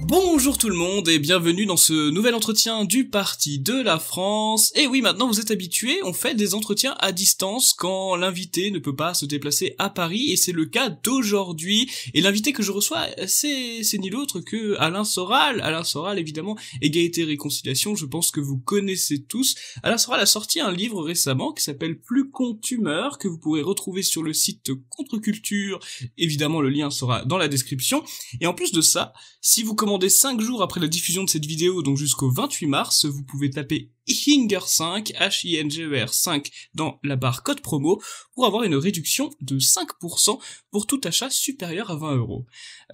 Bonjour tout le monde et bienvenue dans ce nouvel entretien du Parti de la France. Et oui, maintenant vous êtes habitués, on fait des entretiens à distance quand l'invité ne peut pas se déplacer à Paris et c'est le cas d'aujourd'hui. Et l'invité que je reçois, c'est nul autre que Alain Soral. Alain Soral évidemment, Égalité et Réconciliation, je pense que vous connaissez tous. Alain Soral a sorti un livre récemment qui s'appelle Plus con tu meurs, que vous pourrez retrouver sur le site Contre-Culture. Évidemment, le lien sera dans la description. Et en plus de ça, si vous commandez 5 jours après la diffusion de cette vidéo, donc jusqu'au 28 mars, vous pouvez taper HINGER5, H-I-N-G-E-R 5 dans la barre code promo pour avoir une réduction de 5% pour tout achat supérieur à 20 €.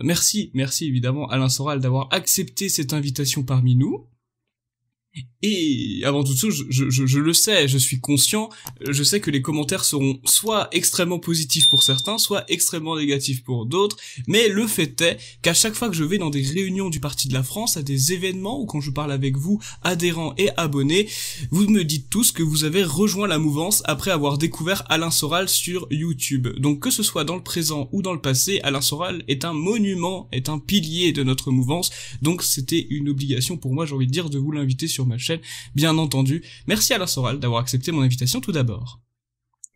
Merci évidemment Alain Soral d'avoir accepté cette invitation parmi nous. Et avant toute chose, je le sais, je suis conscient, je sais que les commentaires seront soit extrêmement positifs pour certains, soit extrêmement négatifs pour d'autres, mais le fait est qu'à chaque fois que je vais dans des réunions du Parti de la France, à des événements ou quand je parle avec vous, adhérents et abonnés, vous me dites tous que vous avez rejoint la mouvance après avoir découvert Alain Soral sur YouTube. Donc que ce soit dans le présent ou dans le passé, Alain Soral est un monument, est un pilier de notre mouvance, donc c'était une obligation pour moi, j'ai envie de dire, de vous l'inviter sur ma chaîne, bien entendu. Merci Alain Soral d'avoir accepté mon invitation tout d'abord.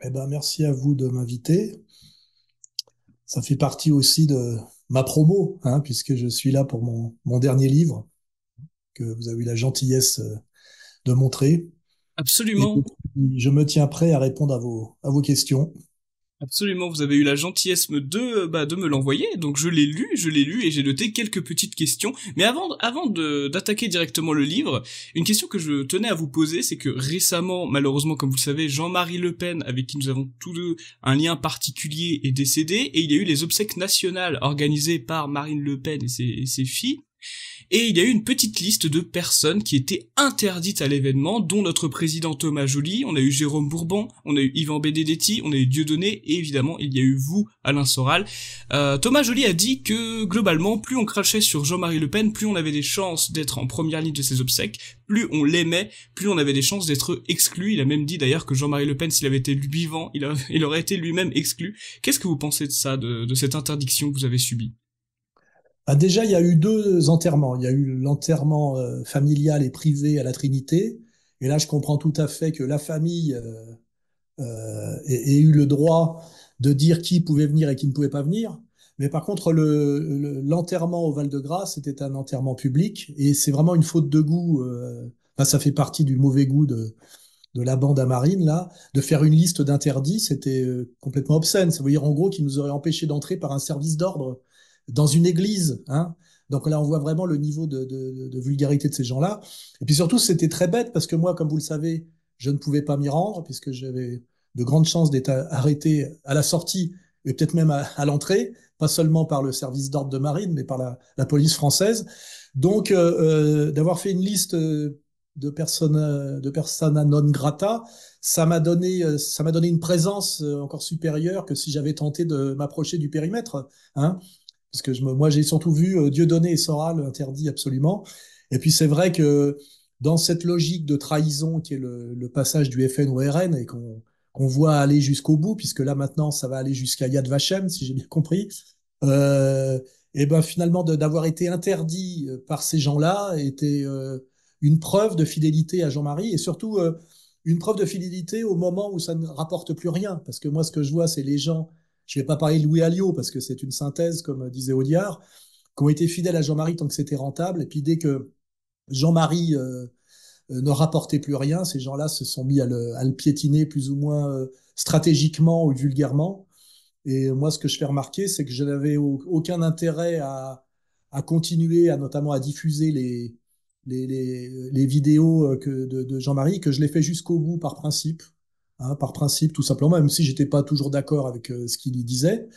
Eh ben, merci à vous de m'inviter. Ça fait partie aussi de ma promo, hein, puisque je suis là pour mon dernier livre, que vous avez eu la gentillesse de montrer. Et Absolument. je me tiens prêt à répondre à vos questions. Absolument, vous avez eu la gentillesse de me l'envoyer, donc je l'ai lu et j'ai noté quelques petites questions. Mais d'attaquer directement le livre, une question que je tenais à vous poser, c'est que récemment, malheureusement, comme vous le savez, Jean-Marie Le Pen, avec qui nous avons tous deux un lien particulier, est décédé, et il y a eu les obsèques nationales organisées par Marine Le Pen et ses filles. Et il y a eu une petite liste de personnes qui étaient interdites à l'événement, dont notre président Thomas Joly, on a eu Jérôme Bourbon, on a eu Yvan Benedetti, on a eu Dieudonné, et évidemment, il y a eu vous, Alain Soral. Thomas Joly a dit que, globalement, plus on crachait sur Jean-Marie Le Pen, plus on avait des chances d'être en première ligne de ses obsèques, plus on l'aimait, plus on avait des chances d'être exclu. Il a même dit d'ailleurs que Jean-Marie Le Pen, s'il avait été vivant, il aurait été lui-même exclu. Qu'est-ce que vous pensez de ça, de cette interdiction que vous avez subie? Ah, déjà, il y a eu deux enterrements. Il y a eu l'enterrement familial et privé à la Trinité. Et là, je comprends tout à fait que la famille ait eu le droit de dire qui pouvait venir et qui ne pouvait pas venir. Mais par contre, l'enterrement au Val-de-Grâce, c'était un enterrement public et c'est vraiment une faute de goût. Enfin, ça fait partie du mauvais goût de la bande à Marine, là, de faire une liste d'interdits. C'était complètement obscène. Ça veut dire en gros qu'ils nous auraient empêchés d'entrer par un service d'ordre dans une église, hein. Donc là, on voit vraiment le niveau de vulgarité de ces gens-là. Et puis surtout, c'était très bête parce que moi, comme vous le savez, je ne pouvais pas m'y rendre puisque j'avais de grandes chances d'être arrêté à la sortie et peut-être même à l'entrée, pas seulement par le service d'ordre de marine, mais par la police française. Donc, d'avoir fait une liste de persona non grata, ça m'a donné une présence encore supérieure que si j'avais tenté de m'approcher du périmètre, hein. Parce que moi, j'ai surtout vu Dieudonné et Soral interdit absolument. Et puis, c'est vrai que dans cette logique de trahison qui est le passage du FN au RN et qu'on voit aller jusqu'au bout, puisque là, maintenant, ça va aller jusqu'à Yad Vashem, si j'ai bien compris, euh, et ben finalement, d'avoir été interdit par ces gens-là était une preuve de fidélité à Jean-Marie et surtout une preuve de fidélité au moment où ça ne rapporte plus rien. Parce que moi, ce que je vois, c'est les gens, je ne vais pas parler de Louis Alliot parce que c'est une synthèse, comme disait Audiard, qui ont été fidèles à Jean-Marie tant que c'était rentable. Et puis dès que Jean-Marie ne rapportait plus rien, ces gens-là se sont mis à le piétiner plus ou moins stratégiquement ou vulgairement. Et moi, ce que je fais remarquer, c'est que je n'avais aucun intérêt à continuer, notamment à diffuser les vidéos de Jean-Marie, que je l'ai fait jusqu'au bout par principe, hein, par principe tout simplement, même si j'étais pas toujours d'accord avec ce qu'il y disait,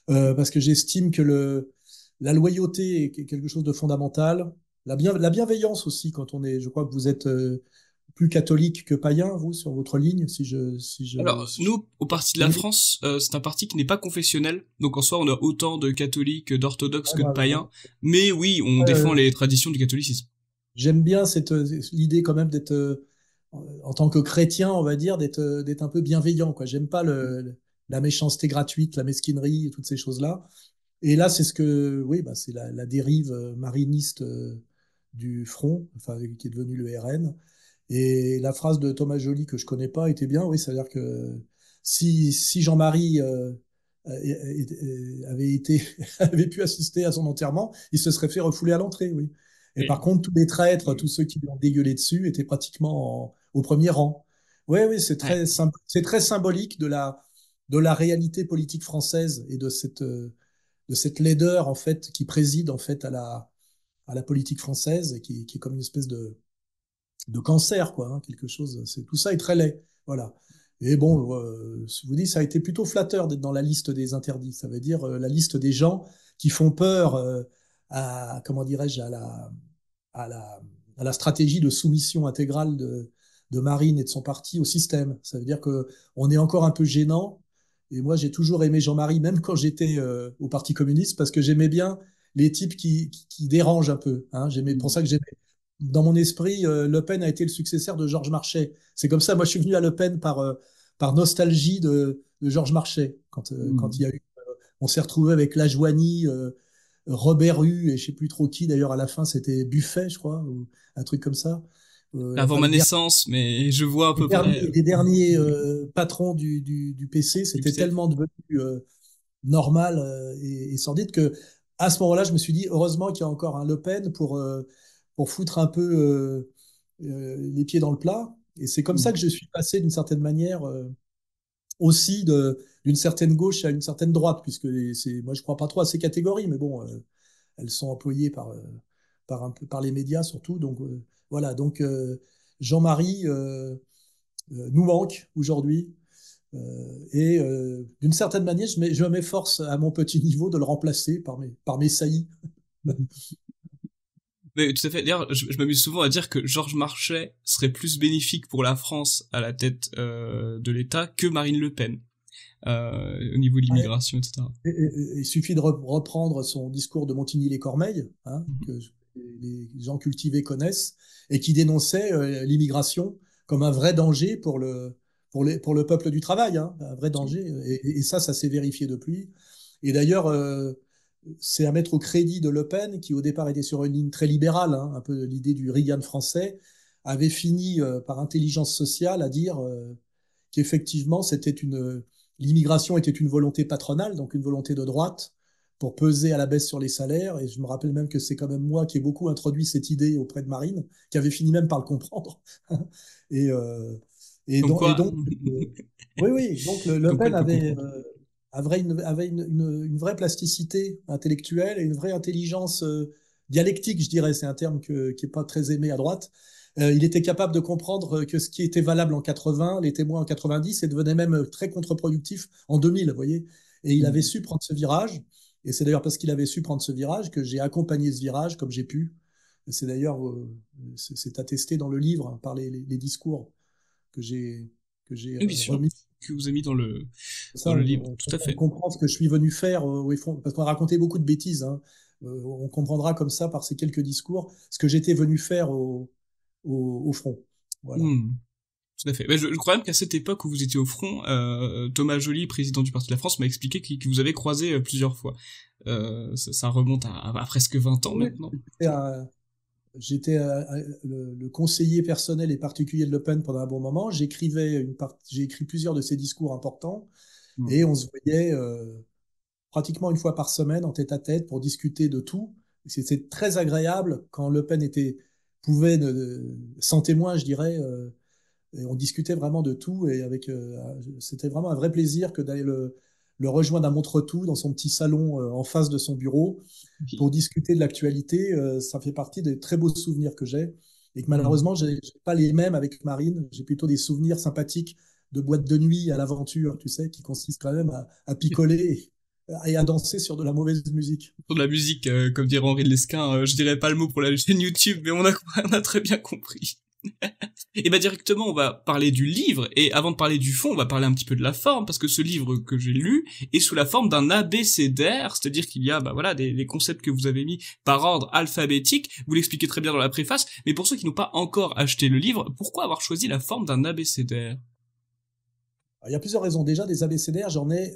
parce que j'estime que la loyauté est quelque chose de fondamental, la bienveillance aussi, quand on est, je crois que vous êtes plus catholique que païen, vous, sur votre ligne, Alors, si je... nous, au Parti de la France, c'est un parti qui n'est pas confessionnel, donc en soi, on a autant de catholiques, d'orthodoxes Ouais, que de païens, mais oui, on défend ouais, les traditions du catholicisme. j'aime bien l'idée quand même d'être, en tant que chrétien, on va dire, d'être un peu bienveillant, quoi. J'aime pas la méchanceté gratuite, la mesquinerie et toutes ces choses-là. Et là, c'est ce que, oui, bah, c'est la dérive mariniste du Front, enfin, qui est devenu le RN. Et la phrase de Thomas Joly que je connais pas était bien, oui, c'est-à-dire que si Jean-Marie avait été, avait pu assister à son enterrement, il se serait fait refouler à l'entrée, oui. Et par Et, contre, tous les traîtres, tous ceux qui lui ont dégueulé dessus étaient pratiquement au premier rang. Oui, oui, ouais. c'est très symbolique de la réalité politique française et de cette laideur, en fait, qui préside, en fait, à la politique française et qui est comme une espèce de cancer, quoi, hein, quelque chose. Tout ça est très laid, voilà. Et bon, je vous dis, ça a été plutôt flatteur d'être dans la liste des interdits. Ça veut dire la liste des gens qui font peur à, comment dirais-je, à la, à la stratégie de soumission intégrale de Marine et de son parti au système. Ça veut dire que on est encore un peu gênant. Et moi, j'ai toujours aimé Jean-Marie, même quand j'étais au Parti communiste, parce que j'aimais bien les types qui dérangent un peu. Hein. J'aimais, pour ça que j'aimais dans mon esprit, Le Pen a été le successeur de Georges Marchais. C'est comme ça, moi je suis venu à Le Pen par nostalgie de Georges Marchais. Quand il y a eu, on s'est retrouvé avec Lajoigny, Robert Hue et je sais plus trop qui, d'ailleurs à la fin c'était Buffet, je crois, ou un truc comme ça. Avant Enfin, ma naissance, mais je vois à peu près les derniers patrons du PC, du c'était PCF. tellement devenu normal et sordide que à ce moment-là, je me suis dit, heureusement qu'il y a encore un Le Pen pour foutre un peu les pieds dans le plat. Et c'est comme ça que je suis passé d'une certaine manière aussi d'une certaine gauche à une certaine droite, puisque moi je crois pas trop à ces catégories, mais bon, elles sont employées par les médias surtout. Donc voilà, donc Jean-Marie nous manque aujourd'hui. Et d'une certaine manière, je m'efforce à mon petit niveau de le remplacer par mes saillies. Mais tout à fait. D'ailleurs, je m'amuse souvent à dire que Georges Marchais serait plus bénéfique pour la France à la tête de l'État que Marine Le Pen au niveau de l'immigration, etc. Il suffit de reprendre son discours de Montigny-les-Cormeilles, hein, que les gens cultivés connaissent, et qui dénonçait l'immigration comme un vrai danger pour le peuple du travail, hein, un vrai danger. Et ça s'est vérifié depuis. Et d'ailleurs, c'est à mettre au crédit de Le Pen, qui au départ était sur une ligne très libérale, hein, un peu l'idée du Reagan français, avait fini par intelligence sociale à dire qu'effectivement, l'immigration était une volonté patronale, donc une volonté de droite, pour peser à la baisse sur les salaires. Et je me rappelle même que c'est quand même moi qui ai beaucoup introduit cette idée auprès de Marine, qui avait fini même par le comprendre. et, euh, Comme et quoi, donc, oui, oui, donc Le comme quoi Pen elle peut comprendre. avait une vraie plasticité intellectuelle et une vraie intelligence dialectique, je dirais. C'est un terme qui n'est pas très aimé à droite. Il était capable de comprendre que ce qui était valable en 80 l'était moins en 90 et devenait même très contre-productif en 2000, vous voyez. Et il avait su prendre ce virage. Et c'est d'ailleurs parce qu'il avait su prendre ce virage que j'ai accompagné ce virage comme j'ai pu. C'est d'ailleurs c'est attesté dans le livre hein, par les discours que j'ai Oui, bien sûr, remis. que vous avez mis dans Ça, le livre, tout à on fait. comprend ce que je suis venu faire parce qu'on a raconté beaucoup de bêtises. Hein. On comprendra comme ça par ces quelques discours ce que j'étais venu faire au front. Voilà. Hmm. Tout à fait. Mais je crois même qu'à cette époque où vous étiez au front, Thomas Joly, président du Parti de la France, m'a expliqué que vous avez croisé plusieurs fois. Ça remonte à presque 20 ans Oui, maintenant. j'étais le conseiller personnel et particulier de Le Pen pendant un bon moment. J'ai écrit plusieurs de ses discours importants et Hmm. on se voyait pratiquement une fois par semaine en tête à tête pour discuter de tout. C'était très agréable quand Le Pen pouvait, sans témoin, je dirais, et on discutait vraiment de tout et c'était vraiment un vrai plaisir que d'aller le rejoindre à Montretout dans son petit salon en face de son bureau Oui. pour discuter de l'actualité. Ça fait partie des très beaux souvenirs que j'ai et que Hmm. malheureusement j'ai pas les mêmes avec Marine. J'ai plutôt des souvenirs sympathiques de boîtes de nuit à l'aventure, tu sais, qui consistent quand même à picoler et à danser sur de la mauvaise musique. Pour de la musique, comme dirait Henri de Lesquin, je dirais pas le mot pour la chaîne YouTube, mais on a très bien compris. Et bah directement, on va parler du livre, et avant de parler du fond, on va parler un petit peu de la forme, parce que ce livre que j'ai lu est sous la forme d'un abécédaire, c'est-à-dire qu'il y a bah voilà des concepts que vous avez mis par ordre alphabétique, vous l'expliquez très bien dans la préface, mais pour ceux qui n'ont pas encore acheté le livre, pourquoi avoir choisi la forme d'un abécédaire? Alors, il y a plusieurs raisons. Déjà, des abécédaires, j'en ai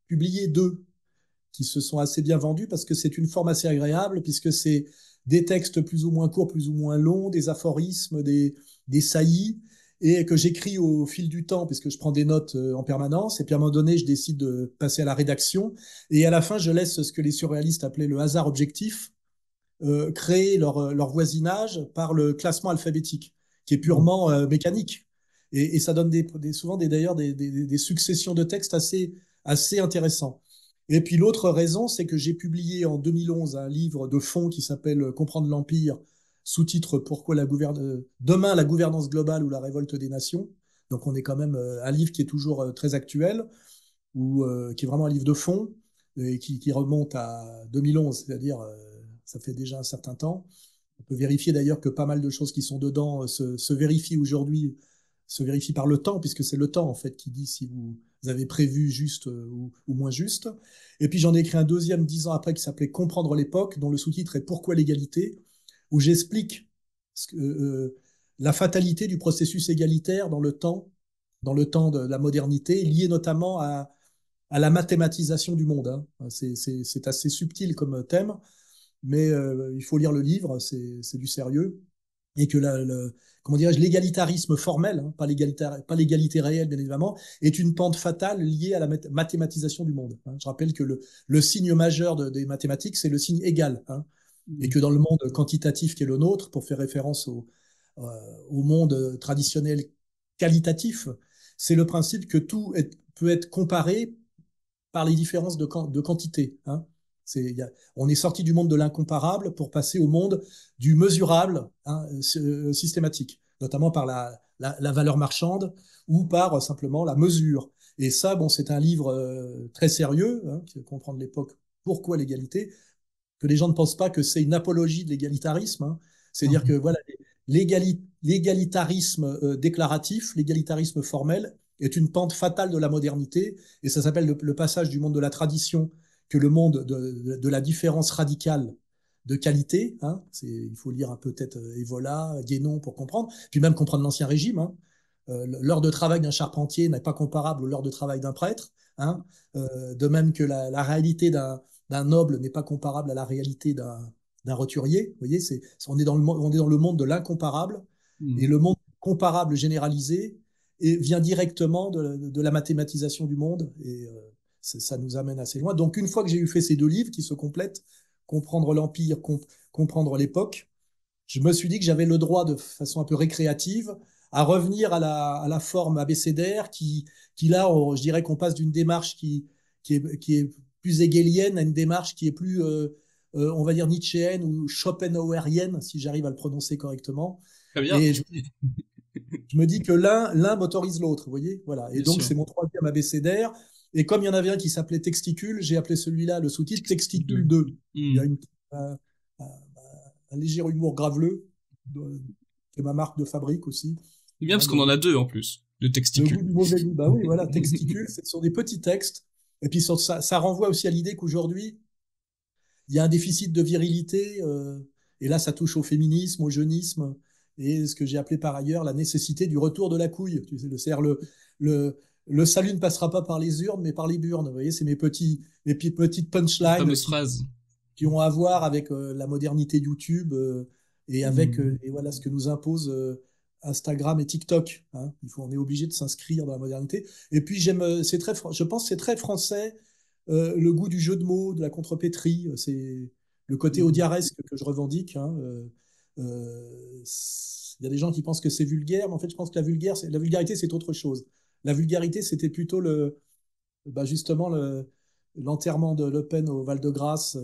publié deux qui se sont assez bien vendus parce que c'est une forme assez agréable, puisque c'est des textes plus ou moins courts, plus ou moins longs, des aphorismes, des saillies, et que j'écris au fil du temps, puisque je prends des notes en permanence, et puis à un moment donné, je décide de passer à la rédaction, et à la fin, je laisse ce que les surréalistes appelaient le hasard objectif, créer leur voisinage par le classement alphabétique, qui est purement mécanique. Et ça donne souvent d'ailleurs des successions de textes assez intéressants. Et puis l'autre raison, c'est que j'ai publié en 2011 un livre de fond qui s'appelle Comprendre l'Empire, sous-titre Pourquoi demain la gouvernance globale ou la révolte des nations. Donc on est quand même un livre qui est toujours très actuel, ou qui est vraiment un livre de fond, et qui remonte à 2011, c'est-à-dire ça fait déjà un certain temps. On peut vérifier d'ailleurs que pas mal de choses qui sont dedans se vérifient aujourd'hui, se vérifient par le temps, puisque c'est le temps en fait qui dit si vous avez prévu juste ou moins juste. Et puis j'en ai écrit un deuxième 10 ans après qui s'appelait Comprendre l'époque, dont le sous-titre est Pourquoi l'égalité, où j'explique la fatalité du processus égalitaire dans le temps de la modernité, lié notamment à la mathématisation du monde. Hein. C'est assez subtil comme thème, mais il faut lire le livre, c'est du sérieux. Et que comment dirais-je, l'égalitarisme formel, hein, pas l'égalité réelle, bien évidemment, est une pente fatale liée à la mathématisation du monde. Hein. Je rappelle que le signe majeur des mathématiques, c'est le signe égal. Hein, et que dans le monde quantitatif qui est le nôtre, pour faire référence euh, au monde traditionnel qualitatif, c'est le principe que peut être comparé par les différences de quantité. Hein. On est sorti du monde de l'incomparable pour passer au monde du mesurable, hein, systématique, notamment par la valeur marchande ou par simplement la mesure. Et ça, bon, c'est un livre très sérieux, hein, qui comprend l'époque. Pourquoi l'égalité? Que les gens ne pensent pas que c'est une apologie de l'égalitarisme. Hein. C'est-à-dire que voilà, l'égalitarisme déclaratif, l'égalitarisme formel, est une pente fatale de la modernité, et ça s'appelle le passage du monde de la tradition que le monde de la différence radicale de qualité. Hein. Il faut lire un peu peut-être Evola, Guénon pour comprendre, puis même comprendre l'Ancien Régime. Hein. L'heure de travail d'un charpentier n'est pas comparable à l'heure de travail d'un prêtre. Hein. De même que la réalité d'un noble n'est pas comparable à la réalité d'un roturier. Vous voyez, on est dans le monde de l'incomparable, et le monde comparable généralisé vient directement de la mathématisation du monde, et ça nous amène assez loin. Donc une fois que j'ai eu fait ces deux livres qui se complètent, Comprendre l'Empire, comprendre l'époque, je me suis dit que j'avais le droit, de façon un peu récréative, à revenir à la forme abécédaire qui là, je dirais qu'on passe d'une démarche qui est plus hegelienne à une démarche qui est plus, on va dire, nietzschéenne ou schopenhauerienne, si j'arrive à le prononcer correctement. Très bien. Et je me dis que l'un m'autorise l'autre, vous voyez, voilà. Et Bien donc, sûr. c'est mon troisième abécédaire. Et comme il y en avait un qui s'appelait Texticule, j'ai appelé celui-là le sous-titre Texticule 2. Il y a un léger humour graveleux, qui est ma marque de fabrique aussi. C'est bien Hein, parce qu'on en a deux en plus, de le goût testicules. du mauvais goût. Bah oui, voilà, Texticule, ce sont des petits textes. Et puis ça renvoie aussi à l'idée qu'aujourd'hui, il y a un déficit de virilité, et là, ça touche au féminisme, au jeunisme, et ce que j'ai appelé par ailleurs la nécessité du retour de la couille. Tu sais, c'est-à-dire le salut ne passera pas par les urnes, mais par les burnes. Vous voyez, c'est mes petites La punchlines fameuse phrase. qui ont à voir avec la modernité YouTube, et avec et voilà ce que nous impose Instagram et TikTok. Hein. On est obligé de s'inscrire dans la modernité. Et puis je pense que c'est très français, le goût du jeu de mots, de la contrepétrie. C'est le côté audiaresque que je revendique. Hein. Il y a des gens qui pensent que c'est vulgaire, mais en fait, je pense que la vulgarité, c'est autre chose. La vulgarité, c'était plutôt justement l'enterrement de Le Pen au Val-de-Grâce.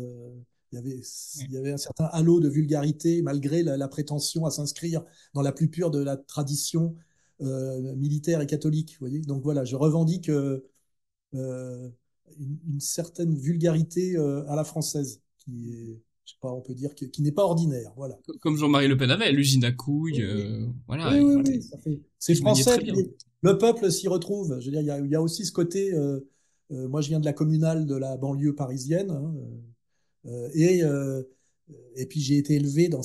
Il y avait un certain halo de vulgarité, malgré la prétention à s'inscrire dans la plus pure de la tradition militaire et catholique. Vous voyez. Donc voilà, je revendique une certaine vulgarité à la française, qui est, je sais pas, on peut dire, qui n'est pas ordinaire. Voilà. Comme Jean-Marie Le Pen avait, l'usine à couilles, Oui, oui, voilà, oui, oui, oui, c'est il se maniait français, très puis bien. le peuple s'y retrouve. Je veux dire, il y a aussi ce côté. Moi, je viens de la communale de la banlieue parisienne, hein, euh, et, euh, et puis j'ai été élevé dans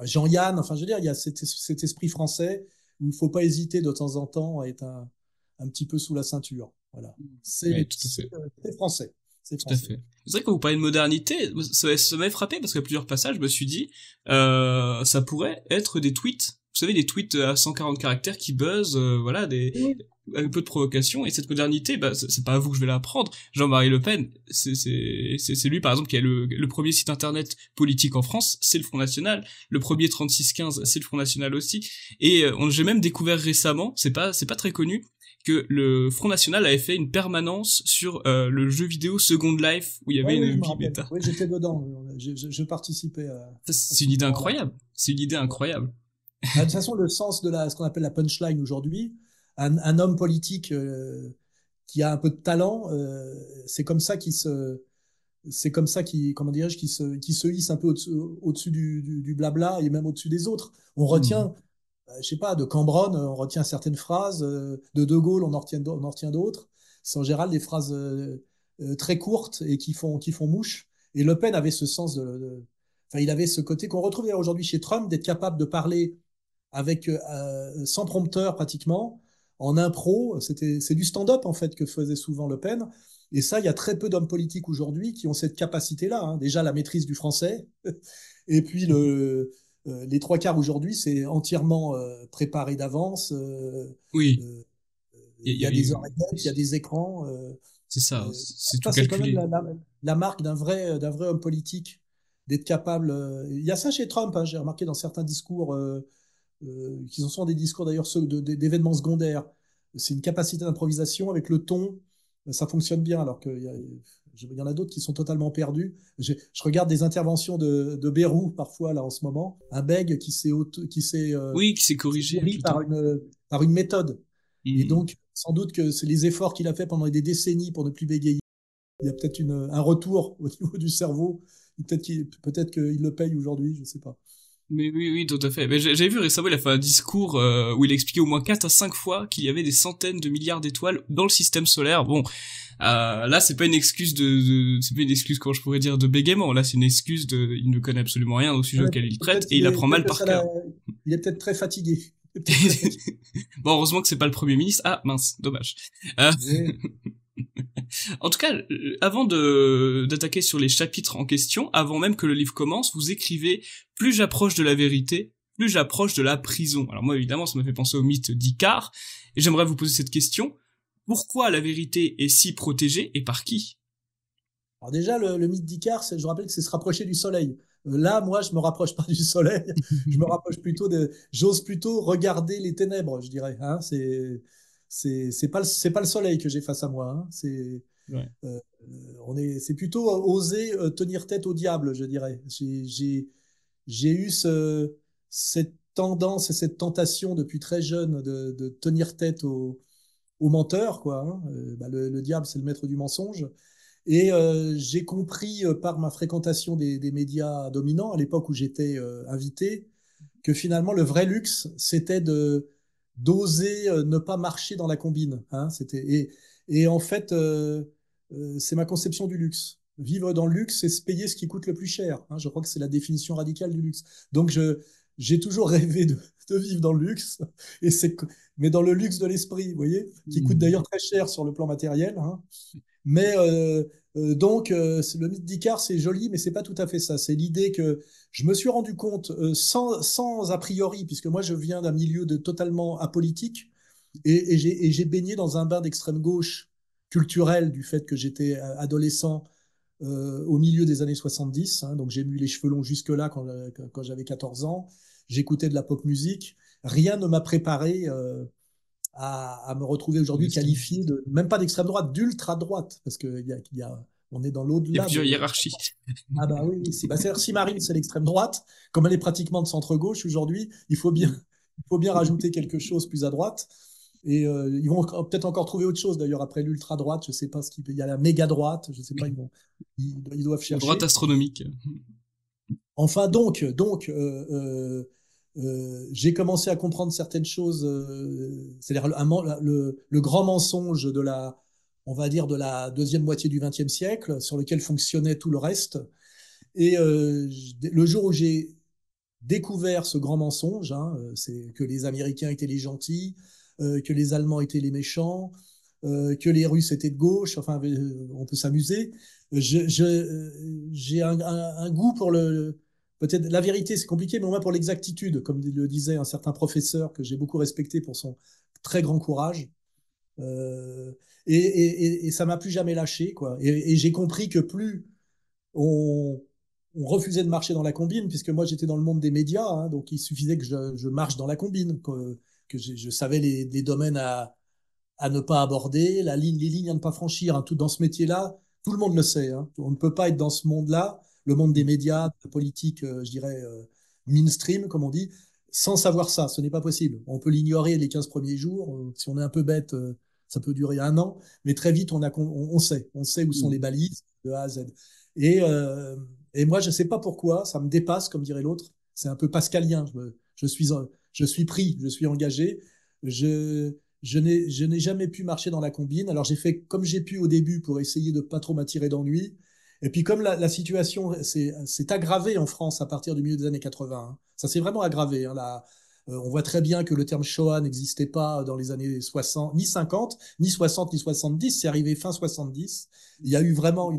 Jean-Yann, enfin, je veux dire, il y a cet esprit français où il ne faut pas hésiter de temps en temps à être un petit peu sous la ceinture. Voilà. Oui, C'est tout à fait. très français. c'est Tout à français. fait. C'est vrai que vous parlez de modernité, ça m'avait frappé parce qu'à plusieurs passages, je me suis dit, ça pourrait être des tweets. Vous savez, des tweets à 140 caractères qui buzzent, voilà, Oui, un peu de provocation. Et cette modernité, bah, c'est pas à vous que je vais la apprendre. Jean-Marie Le Pen, c'est lui, par exemple, qui a le premier site internet politique en France, c'est le Front National. Le premier 3615, c'est le Front National aussi. Et j'ai même découvert récemment, c'est pas très connu, que le Front National avait fait une permanence sur le jeu vidéo Second Life où il y oui, avait oui, je une me vie rappelle. méta. Oui, j'étais dedans. Je participais à C'est ce une idée mouvement-là. incroyable. C'est une idée Ouais. incroyable. Bah, de toute façon, le sens de ce qu'on appelle la punchline aujourd'hui, un homme politique qui a un peu de talent, c'est comme ça c'est comme ça comment dirais-je, qui se hisse un peu au-dessus du blabla et même au-dessus des autres. On Mhm. retient, je sais pas, de Cambronne, on retient certaines phrases, de Gaulle, on en retient d'autres. C'est en général des phrases très courtes et qui font mouche. Et Le Pen avait ce sens enfin, il avait ce côté qu'on retrouve d'ailleurs aujourd'hui chez Trump, d'être capable de parler avec sans prompteur pratiquement, en impro. C'est du stand-up en fait que faisait souvent Le Pen. Et ça, il y a très peu d'hommes politiques aujourd'hui qui ont cette capacité-là, hein. Déjà la maîtrise du français, et puis les trois quarts aujourd'hui, c'est entièrement préparé d'avance. Oui, Euh, il il y y a, a des oreillettes, il y a des écrans. c'est ça, c'est tout Ça, c'est quand même calculé. la marque d'un vrai homme politique, d'être capable. Il y a ça chez Trump, hein, j'ai remarqué dans certains discours qui en sont des discours d'ailleurs d'événements secondaires. C'est une capacité d'improvisation avec le ton, ça fonctionne bien, alors qu'il y en a d'autres qui sont totalement perdus. Je regarde des interventions de Bayrou parfois là en ce moment, un bègue qui Oui, qui s'est s'est corrigé nourri plus tard. par une méthode. Et Mhm. donc, sans doute que c'est les efforts qu'il a fait pendant des décennies pour ne plus bégayer. Il y a peut-être un retour au niveau du cerveau. Peut-être qu'il le paye aujourd'hui, je ne sais pas. Mais oui, oui, tout à fait. Mais j'avais vu récemment, il a fait un discours où il expliquait au moins 4 à 5 fois qu'il y avait des centaines de milliards d'étoiles dans le système solaire. Bon, là, c'est pas une excuse c'est pas une excuse, comment je pourrais dire, de bégaiement. Là, c'est une excuse il ne connaît absolument rien au sujet Ouais, auquel il traite et il apprend peut-être mal que par cœur. il est peut-être très fatigué. Il est peut-être très fatigué. Bon, heureusement que c'est pas le premier ministre. Ah, mince, dommage. Euh, Oui. En tout cas, avant d'attaquer sur les chapitres en question, avant même que le livre commence, vous écrivez plus j'approche de la vérité, plus j'approche de la prison. Alors moi, évidemment, ça m'a fait penser au mythe d'Icare, et j'aimerais vous poser cette question. Pourquoi la vérité est si protégée et par qui? Alors déjà, le mythe d'Icare, je rappelle que c'est se rapprocher du soleil. Là, moi, je me rapproche pas du soleil. Je me rapproche j'ose plutôt regarder les ténèbres, je dirais. Hein. C'est pas le soleil que j'ai face à moi. Hein. Ouais. C'est plutôt oser tenir tête au diable, je dirais. J'ai eu cette tendance et cette tentation depuis très jeune de tenir tête au menteur, quoi. Hein. Bah, le diable, c'est le maître du mensonge. Et j'ai compris par ma fréquentation des médias dominants, à l'époque où j'étais invité, que finalement le vrai luxe, c'était de d'oser ne pas marcher dans la combine. Hein. Et en fait, c'est ma conception du luxe. Vivre dans le luxe, c'est se payer ce qui coûte le plus cher. Hein. Je crois que c'est la définition radicale du luxe. Donc j'ai toujours rêvé de vivre dans le luxe, et mais dans le luxe de l'esprit, vous voyez, qui coûte Mhm. d'ailleurs très cher sur le plan matériel. Hein. Mais donc, le mythe d'Icare, c'est joli, mais c'est pas tout à fait ça. C'est l'idée que je me suis rendu compte, sans a priori, puisque moi je viens d'un milieu totalement apolitique, et j'ai baigné dans un bain d'extrême gauche culturel du fait que j'étais adolescent au milieu des années 70. Hein, donc j'ai eu les cheveux longs jusque-là quand j'avais 14 ans. J'écoutais de la pop musique. Rien ne m'a préparé à me retrouver aujourd'hui qualifié de, même pas d'extrême droite, d'ultra droite, parce que on est dans Il y a l'au-delà plusieurs de. hiérarchies. Ah bah oui, oui, c'est-à-dire si Marine c'est l'extrême droite, comme elle est pratiquement de centre-gauche aujourd'hui, il faut bien rajouter quelque chose plus à droite. Et ils vont peut-être encore trouver autre chose d'ailleurs après l'ultra droite, je sais pas il y a la méga droite, je sais pas, ils doivent La droite chercher. astronomique. Enfin, j'ai commencé à comprendre certaines choses, c'est-à-dire le grand mensonge on va dire, de la deuxième moitié du XXe siècle, sur lequel fonctionnait tout le reste. Et le jour où j'ai découvert ce grand mensonge, hein, c'est que les Américains étaient les gentils, que les Allemands étaient les méchants, que les Russes étaient de gauche. Enfin, on peut s'amuser. J'ai un goût pour peut-être la vérité, c'est compliqué, mais au moins pour l'exactitude, comme le disait un certain professeur que j'ai beaucoup respecté pour son très grand courage. Euh, et ça m'a plus jamais lâché, quoi. Et j'ai compris que plus on, on refusait de marcher dans la combine, puisque moi j'étais dans le monde des médias, hein, donc il suffisait que je marche dans la combine, que je savais les domaines à ne pas aborder, les lignes à ne pas franchir, hein, tout dans ce métier-là, tout le monde le sait, hein. On ne peut pas être dans ce monde-là, le monde des médias, de la politique, je dirais, mainstream, comme on dit, sans savoir ça. Ce n'est pas possible. On peut l'ignorer les 15 premiers jours. Si on est un peu bête, ça peut durer un an, mais très vite, on sait où sont les balises de A à Z. Et, euh, et moi, je ne sais pas pourquoi, ça me dépasse, comme dirait l'autre. C'est un peu pascalien. Je suis pris, je suis engagé. Je, je n'ai jamais pu marcher dans la combine. Alors j'ai fait comme j'ai pu au début pour essayer de pas trop m'attirer d'ennui. Et puis comme la situation s'est aggravée en France à partir du milieu des années 80, hein. Ça s'est vraiment aggravé, hein, là. On voit très bien que le terme Shoah n'existait pas dans les années 60, ni 50, ni 60, ni 70. C'est arrivé fin 70. Il y a eu vraiment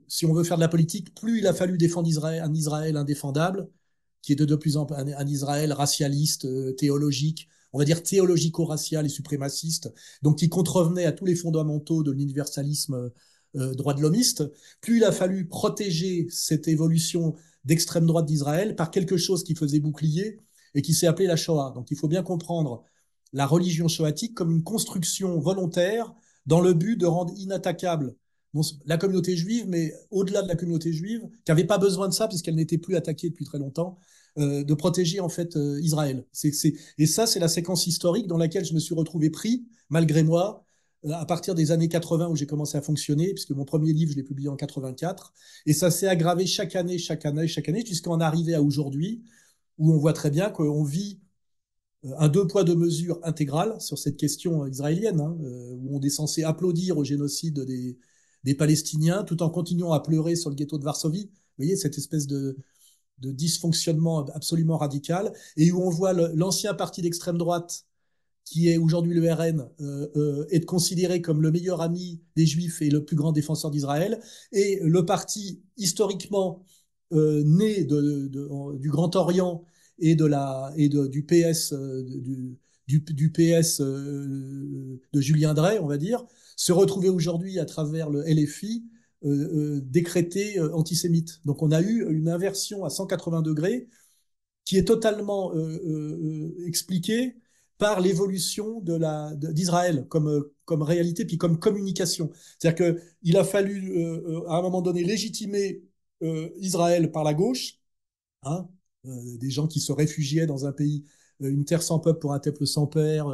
si on veut faire de la politique, plus il a fallu défendre Israël, un Israël indéfendable, qui est de plus en plus un Israël racialiste, théologique, on va dire théologico-racial et suprémaciste, donc qui contrevenait à tous les fondamentaux de l'universalisme droit de l'homiste, plus il a fallu protéger cette évolution d'extrême droite d'Israël par quelque chose qui faisait bouclier et qui s'est appelé la Shoah. Donc il faut bien comprendre la religion shoatique comme une construction volontaire dans le but de rendre inattaquable la communauté juive, mais au-delà de la communauté juive, qui n'avait pas besoin de ça puisqu'elle n'était plus attaquée depuis très longtemps, de protéger en fait Israël. Et ça, c'est la séquence historique dans laquelle je me suis retrouvé pris, malgré moi, à partir des années 80 où j'ai commencé à fonctionner, puisque mon premier livre, je l'ai publié en 84, et ça s'est aggravé chaque année, chaque année, chaque année, jusqu'à en arriver à aujourd'hui, où on voit très bien qu'on vit un deux poids deux mesures intégral sur cette question israélienne, hein, où on est censé applaudir au génocide des Palestiniens tout en continuant à pleurer sur le ghetto de Varsovie. Vous voyez, cette espèce de dysfonctionnement absolument radical, et où on voit l'ancien parti d'extrême droite, qui est aujourd'hui le RN, est considéré comme le meilleur ami des Juifs et le plus grand défenseur d'Israël, et le parti historiquement né du Grand Orient du PS, du PS de Julien Drey, on va dire, se retrouver aujourd'hui à travers le LFI décrété antisémite. Donc on a eu une inversion à 180 degrés qui est totalement expliquée par l'évolution d'Israël comme réalité, puis comme communication. C'est-à-dire qu'il a fallu, à un moment donné, légitimer Israël par la gauche, hein, des gens qui se réfugiaient dans un pays, une terre sans peuple pour un peuple sans père,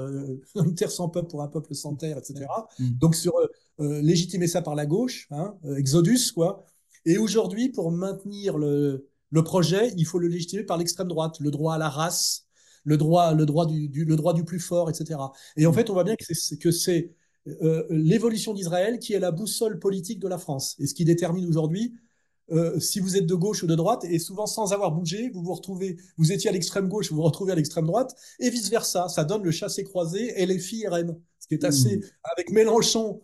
une terre sans peuple pour un peuple sans terre, etc. Donc légitimer ça par la gauche, hein, Exodus, quoi. Et aujourd'hui, pour maintenir le projet, il faut le légitimer par l'extrême droite, le droit à la race, le droit du plus fort, etc. Et en fait, on voit bien que c'est l'évolution d'Israël qui est la boussole politique de la France, et ce qui détermine aujourd'hui si vous êtes de gauche ou de droite, et souvent sans avoir bougé, vous étiez à l'extrême gauche, vous vous retrouvez à l'extrême droite, et vice versa. Ça donne le chassé-croisé LFI RN, ce qui est assez avec Mélenchon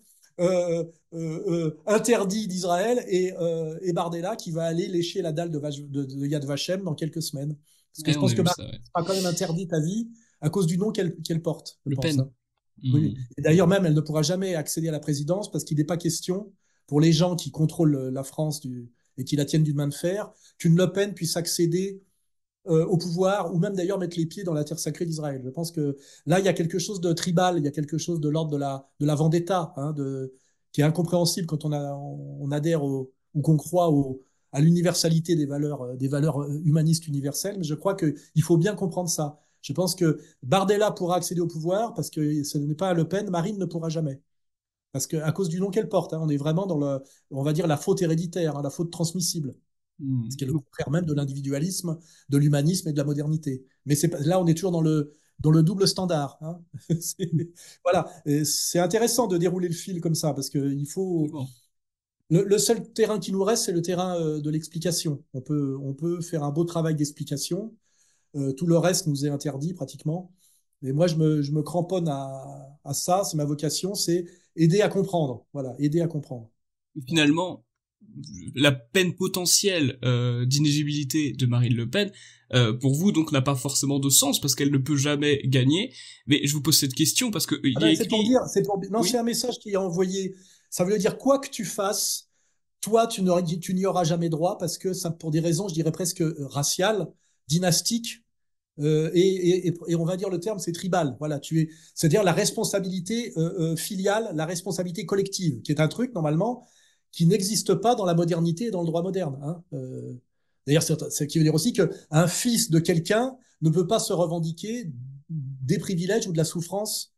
interdit d'Israël et Bardella qui va aller lécher la dalle de Yad Vashem dans quelques semaines. Parce que je pense que Marine sera quand même interdite à vie à cause du nom qu'elle porte. Le Pen. Hein. Oui. Et d'ailleurs même, elle ne pourra jamais accéder à la présidence parce qu'il n'est pas question pour les gens qui contrôlent la France et qui la tiennent d'une main de fer, qu'une Le Pen puisse accéder au pouvoir, ou même d'ailleurs mettre les pieds dans la terre sacrée d'Israël. Je pense que là, il y a quelque chose de tribal, il y a quelque chose de l'ordre de la vendetta, hein, qui est incompréhensible quand on adhère ou qu'on croit à l'universalité des valeurs humanistes universelles. Mais je crois qu'il faut bien comprendre ça. Je pense que Bardella pourra accéder au pouvoir parce que ce n'est pas à Le Pen, Marine ne pourra jamais. Parce qu'à cause du nom qu'elle porte, hein, on est vraiment on va dire, la faute héréditaire, hein, la faute transmissible. Ce qui est le contraire même de l'individualisme, de l'humanisme et de la modernité. Mais là, on est toujours dans le double standard. Hein. Voilà, c'est intéressant de dérouler le fil comme ça, parce qu'il faut... Le seul terrain qui nous reste, c'est le terrain de l'explication. On peut faire un beau travail d'explication. Tout le reste nous est interdit pratiquement. Et moi, je me cramponne à ça, c'est ma vocation, c'est aider à comprendre. Voilà, aider à comprendre. Et finalement, la peine potentielle d'inéligibilité de Marine Le Pen, pour vous, donc, n'a pas forcément de sens, parce qu'elle ne peut jamais gagner. Mais je vous pose cette question, parce que Ah il y a ben, c'est pour écrit... dire, non, c'est Oui. un message qui est envoyé. Ça veut dire quoi que tu fasses, toi, tu n'y auras jamais droit parce que ça, pour des raisons, je dirais presque raciales, dynastiques, et on va dire le terme, c'est tribal. Voilà, c'est-à-dire la responsabilité filiale, la responsabilité collective, qui est un truc normalement qui n'existe pas dans la modernité et dans le droit moderne. Hein. D'ailleurs, ce qui veut dire aussi qu'un fils de quelqu'un ne peut pas se revendiquer des privilèges ou de la souffrance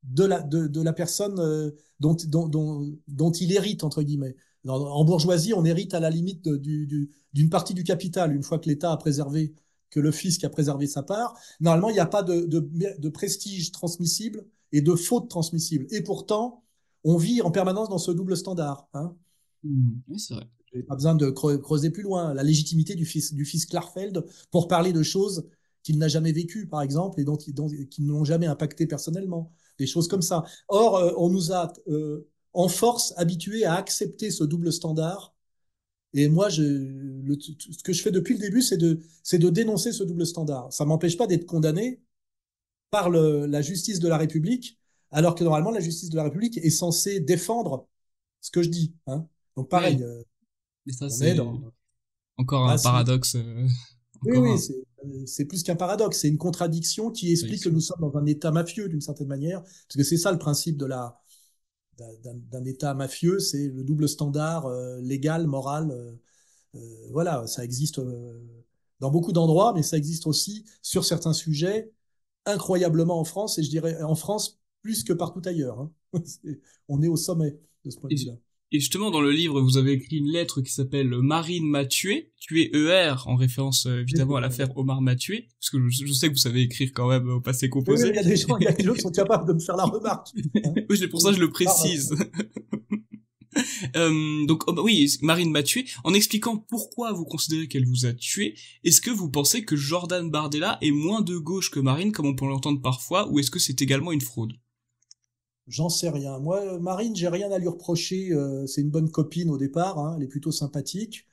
de la personne dont il hérite, entre guillemets. En bourgeoisie, on hérite à la limite d'une partie du capital, une fois que l'État a préservé, que le fisc a préservé sa part. Normalement, il n'y a pas de prestige transmissible et de faute transmissible. Et pourtant, on vit en permanence dans ce double standard. Hein. Oui, c'est vrai. Je n'ai pas besoin de creuser plus loin. La légitimité du fils Klarfeld pour parler de choses qu'il n'a jamais vécues, par exemple, et qui ne l'ont jamais impacté personnellement. Des choses comme ça. Or, on nous a en force habitués à accepter ce double standard. Et moi, ce que je fais depuis le début, c'est de dénoncer ce double standard. Ça ne m'empêche pas d'être condamné par la justice de la République, alors que normalement, la justice de la République est censée défendre ce que je dis. Hein. Donc, pareil, Oui. Et ça, on est c'est dans. encore un Ah, paradoxe, oui, encore oui, un. c'est plus qu'un paradoxe, c'est une contradiction qui explique que Contradiction. nous sommes dans un État mafieux d'une certaine manière, parce que c'est ça le principe d'un État mafieux, c'est le double standard légal, moral. Voilà, ça existe dans beaucoup d'endroits, mais ça existe aussi sur certains sujets, incroyablement en France, et je dirais en France plus que partout ailleurs. Hein. On est au sommet de ce point de Et, vue-là. et justement, dans le livre, vous avez écrit une lettre qui s'appelle Marine m'a tué ER, en référence évidemment à l'affaire Omar m'a tué, parce que je sais que vous savez écrire quand même au passé Oui, oui, composé. il y a des gens qui sont capables de me faire la remarque. Hein. Oui, c'est pour ça que je le précise. Donc oh, bah oui, Marine m'a tué. En expliquant pourquoi vous considérez qu'elle vous a tué, est-ce que vous pensez que Jordan Bardella est moins de gauche que Marine, comme on peut l'entendre parfois, ou est-ce que c'est également une fraude? J'en sais rien. Moi, Marine, j'ai rien à lui reprocher. C'est une bonne copine au départ, hein, elle est plutôt sympathique.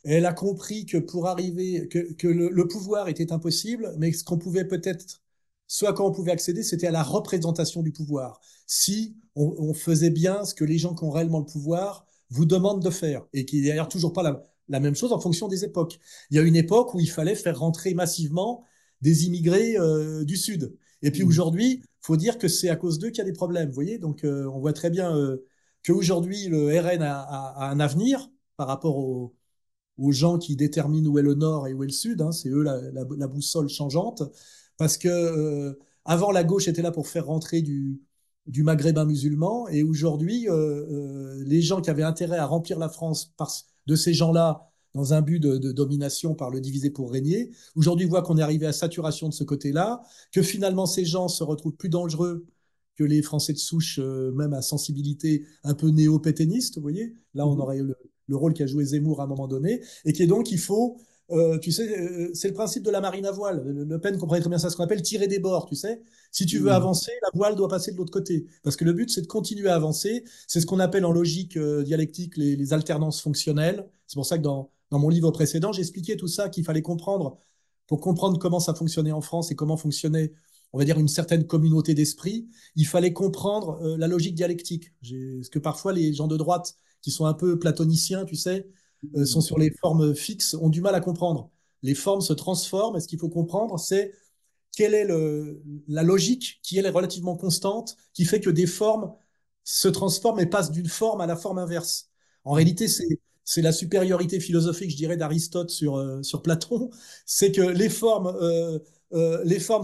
Elle a compris que pour arriver, que le pouvoir était impossible, mais ce qu'on pouvait peut-être, ce à quoi on pouvait accéder, c'était à la représentation du pouvoir. Si on faisait bien ce que les gens qui ont réellement le pouvoir vous demandent de faire, et qui n'est d'ailleurs toujours pas la même chose en fonction des époques. Il y a une époque où il fallait faire rentrer massivement des immigrés du Sud. Et puis Mhm. aujourd'hui, faut dire que c'est à cause d'eux qu'il y a des problèmes. Vous voyez, donc on voit très bien qu'aujourd'hui le RN a un avenir par rapport aux gens qui déterminent où est le nord et où est le sud. Hein. C'est eux la boussole changeante. Parce que avant, la gauche était là pour faire rentrer du maghrébin musulman. Et aujourd'hui, les gens qui avaient intérêt à remplir la France de ces gens-là dans un but de domination par le diviser pour régner, aujourd'hui voient qu'on est arrivé à saturation de ce côté-là, que finalement ces gens se retrouvent plus dangereux que les Français de souche, même à sensibilité un peu néo-pétainiste, vous voyez. Là, on Mhm. aurait eu le rôle qu'a joué Zemmour à un moment donné, et qui est donc, il faut, tu sais, c'est le principe de la marine à voile. Le Pen comprenait très bien ça, ce qu'on appelle tirer des bords, tu sais. Si tu veux Mhm. avancer, la voile doit passer de l'autre côté. Parce que le but, c'est de continuer à avancer. C'est ce qu'on appelle en logique dialectique les alternances fonctionnelles. C'est pour ça que dans mon livre précédent, j'expliquais tout ça, qu'il fallait comprendre, pour comprendre comment ça fonctionnait en France et comment fonctionnait, on va dire, une certaine communauté d'esprit, il fallait comprendre la logique dialectique. Parce que parfois, les gens de droite, qui sont un peu platoniciens, tu sais, sont sur les formes fixes, ont du mal à comprendre. Les formes se transforment, et ce qu'il faut comprendre, c'est quelle est la logique qui est relativement constante, qui fait que des formes se transforment et passent d'une forme à la forme inverse. En Mhm. réalité, c'est la supériorité philosophique, je dirais, d'Aristote sur Platon, c'est que les formes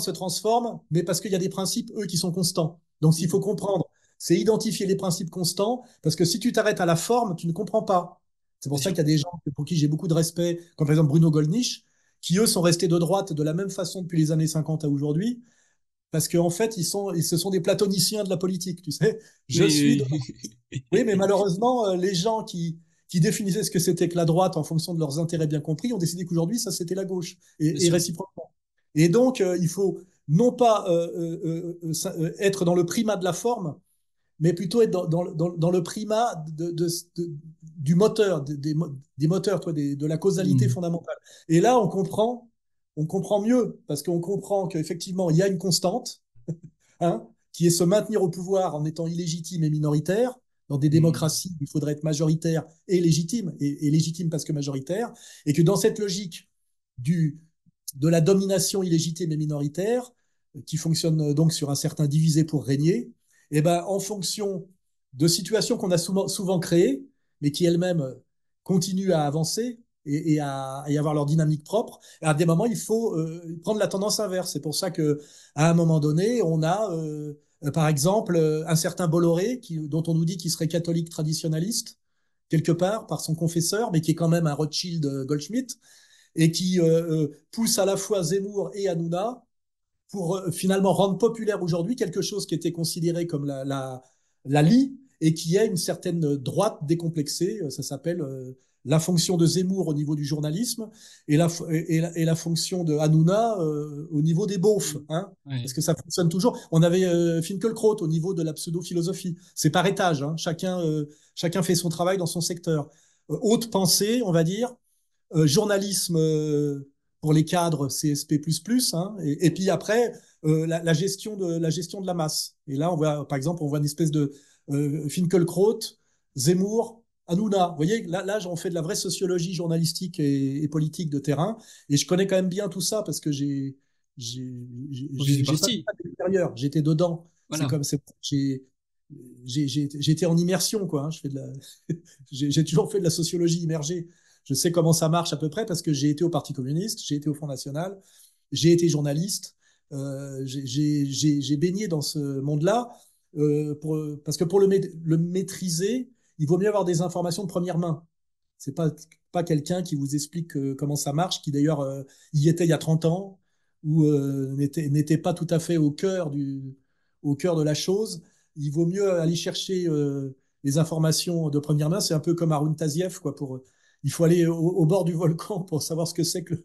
se transforment, mais parce qu'il y a des principes, eux, qui sont constants. Donc, s'il faut Mhm. comprendre, c'est identifier les principes constants, parce que si tu t'arrêtes à la forme, tu ne comprends pas. C'est pour Bien ça sûr. qu'il y a des gens pour qui j'ai beaucoup de respect, comme par exemple Bruno Gollnisch, qui eux sont restés de droite de la même façon depuis les années 50 à aujourd'hui, parce qu'en fait, ce sont des platoniciens de la politique, tu sais. Je suis de... Oui, Oui, mais oui. malheureusement, les gens qui définissaient ce que c'était que la droite en fonction de leurs intérêts bien compris ont décidé qu'aujourd'hui, ça, c'était la gauche, Bien et sûr. réciproquement. Et donc, il faut... non pas être dans le primat de la forme, mais plutôt être dans le primat du moteur, des moteurs, toi, de la causalité Hmm. fondamentale. Et là, on comprend mieux, parce qu'on comprend qu'effectivement, il y a une constante, hein, qui est se maintenir au pouvoir en étant illégitime et minoritaire. Dans des Hmm. démocraties, il faudrait être majoritaire et légitime, et légitime parce que majoritaire, et que dans cette logique du, de la domination illégitime et minoritaire, qui fonctionne donc sur un certain divisé pour régner, et ben, en fonction de situations qu'on a souvent créées, mais qui elles-mêmes continuent à avancer et à avoir leur dynamique propre, à des moments, il faut prendre la tendance inverse. C'est pour ça que à un moment donné, on a, par exemple, un certain Bolloré, dont on nous dit qu'il serait catholique traditionnaliste, quelque part, par son confesseur, mais qui est quand même un Rothschild Goldschmidt, et qui pousse à la fois Zemmour et Hanouna pour finalement rendre populaire aujourd'hui quelque chose qui était considéré comme la lie et qui est une certaine droite décomplexée. Ça s'appelle la fonction de Zemmour au niveau du journalisme et la fonction de Hanouna au niveau des beaufs. Hein, parce Ouais. que ça fonctionne toujours. On avait Finkielkraut au niveau de la pseudo-philosophie. C'est par étage. Hein, chacun fait son travail dans son secteur. Haute pensée, on va dire, journalisme pour les cadres CSP++, hein, et puis après, la gestion de la masse. Et là, on voit, par exemple, on voit une espèce de Finkielkraut, Zemmour, Hanouna. Vous voyez, là, on fait de la vraie sociologie journalistique et politique de terrain. Et je connais quand même bien tout ça parce que J'en suis j'ai pas fait parti. ça de l'extérieur, j'étais dedans. C'est Voilà. comme, j'étais en immersion, quoi. Hein. Je fais de la, j'ai toujours fait de la sociologie immergée. Je sais comment ça marche à peu près parce que j'ai été au Parti communiste, j'ai été au Front National, j'ai été journaliste, j'ai baigné dans ce monde-là. Parce que pour le maîtriser, il vaut mieux avoir des informations de première main. C'est pas quelqu'un qui vous explique comment ça marche, qui d'ailleurs y était il y a 30 ans, ou n'était pas tout à fait au cœur de la chose. Il vaut mieux aller chercher les informations de première main. C'est un peu comme Arun Taziev, quoi. Il faut aller au bord du volcan pour savoir ce que c'est que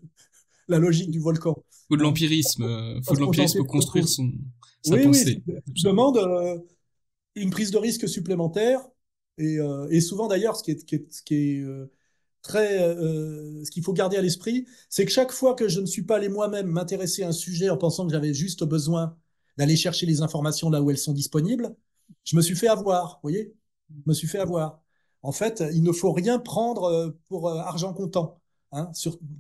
la logique du volcan. Faut de Hein. l'empirisme. Pas Faut de se l'empirisme contenter pour de ce qu'on construire trouve. sa Oui, oui, pensée. ça Absolument. demande une prise de risque supplémentaire. Et souvent d'ailleurs, ce qui est ce qu'il faut garder à l'esprit, c'est que chaque fois que je ne suis pas allé moi-même m'intéresser à un sujet en pensant que j'avais juste besoin d'aller chercher les informations là où elles sont disponibles, je me suis fait avoir, vous voyez, je me suis fait avoir. En fait, il ne faut rien prendre pour argent comptant. Hein,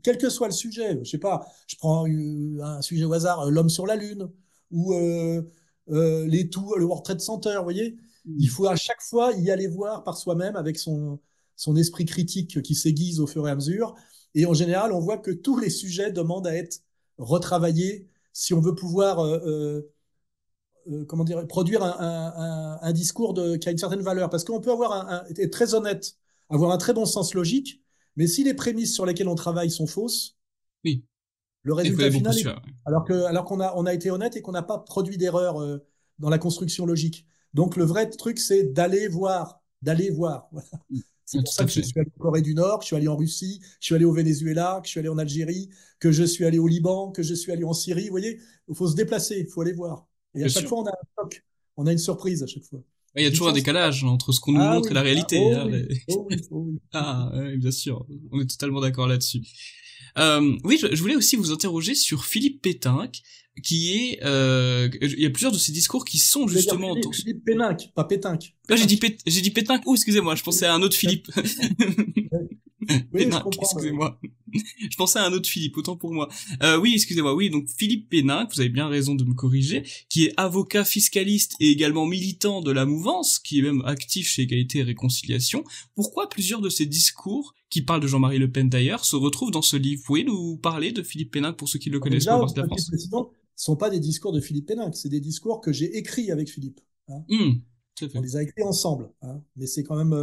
quel que soit le sujet, je sais pas, je prends un sujet au hasard, l'homme sur la Lune, ou le World Trade Center, vous voyez, il faut à chaque fois y aller voir par soi-même avec son esprit critique qui s'aiguise au fur et à mesure. Et en général, on voit que tous les sujets demandent à être retravaillés si on veut pouvoir comment dire, produire un discours qui a une certaine valeur. Parce qu'on peut être très honnête, avoir un très bon sens logique, mais si les prémices sur lesquelles on travaille sont fausses, Oui. le Il faut résultat des bons final est postulats. Ouais. alors qu'on a été honnête et qu'on n'a pas produit d'erreur dans la construction logique. Donc le vrai truc, c'est d'aller voir, d'aller voir. Voilà. C'est Ouais, pour tout ça à que je fait. suis allé en Corée du Nord, que je suis allé en Russie, que je suis allé au Venezuela, que je suis allé en Algérie, que je suis allé au Liban, que je suis allé en Syrie. Vous voyez, il faut se déplacer, il faut aller voir. Et à Bien chaque sûr. fois, on a un choc, on a une surprise à chaque fois. Il y Je a dis, toujours un tiens, c'est décalage entre ce qu'on nous ah montre et la oui, ah, réalité. oh Hein, oui, oh oui, oh oui. Ah, ouais, bien sûr. On est totalement d'accord là-dessus. Oui, je voulais aussi vous interroger sur Philippe Pétinck, qui est, il y a plusieurs de ses discours qui sont Je vais dire justement dans... Philippe Péninck, pas Pétinck, Ah, Pétinck. J'ai dit Pétinck. Oh, excusez-moi, je pensais à un autre Philippe. Oui, je Péninck, comprends. excusez-moi. Je pensais à un autre Philippe, autant pour moi. Oui, excusez-moi, oui, donc Philippe Péninck, vous avez bien raison de me corriger, qui est avocat fiscaliste et également militant de la mouvance, qui est même actif chez Égalité et Réconciliation. Pourquoi plusieurs de ses discours, qui parlent de Jean-Marie Le Pen d'ailleurs, se retrouvent dans ce livre? Vous pouvez nous parler de Philippe Péninck pour ceux qui le connaissent pas Déjà, au reste de la petite France? précision, ce ne sont pas des discours de Philippe Péninck, c'est des discours que j'ai écrits avec Philippe. Hein. Tout à On fait. les a écrits ensemble. Hein. Mais c'est quand même,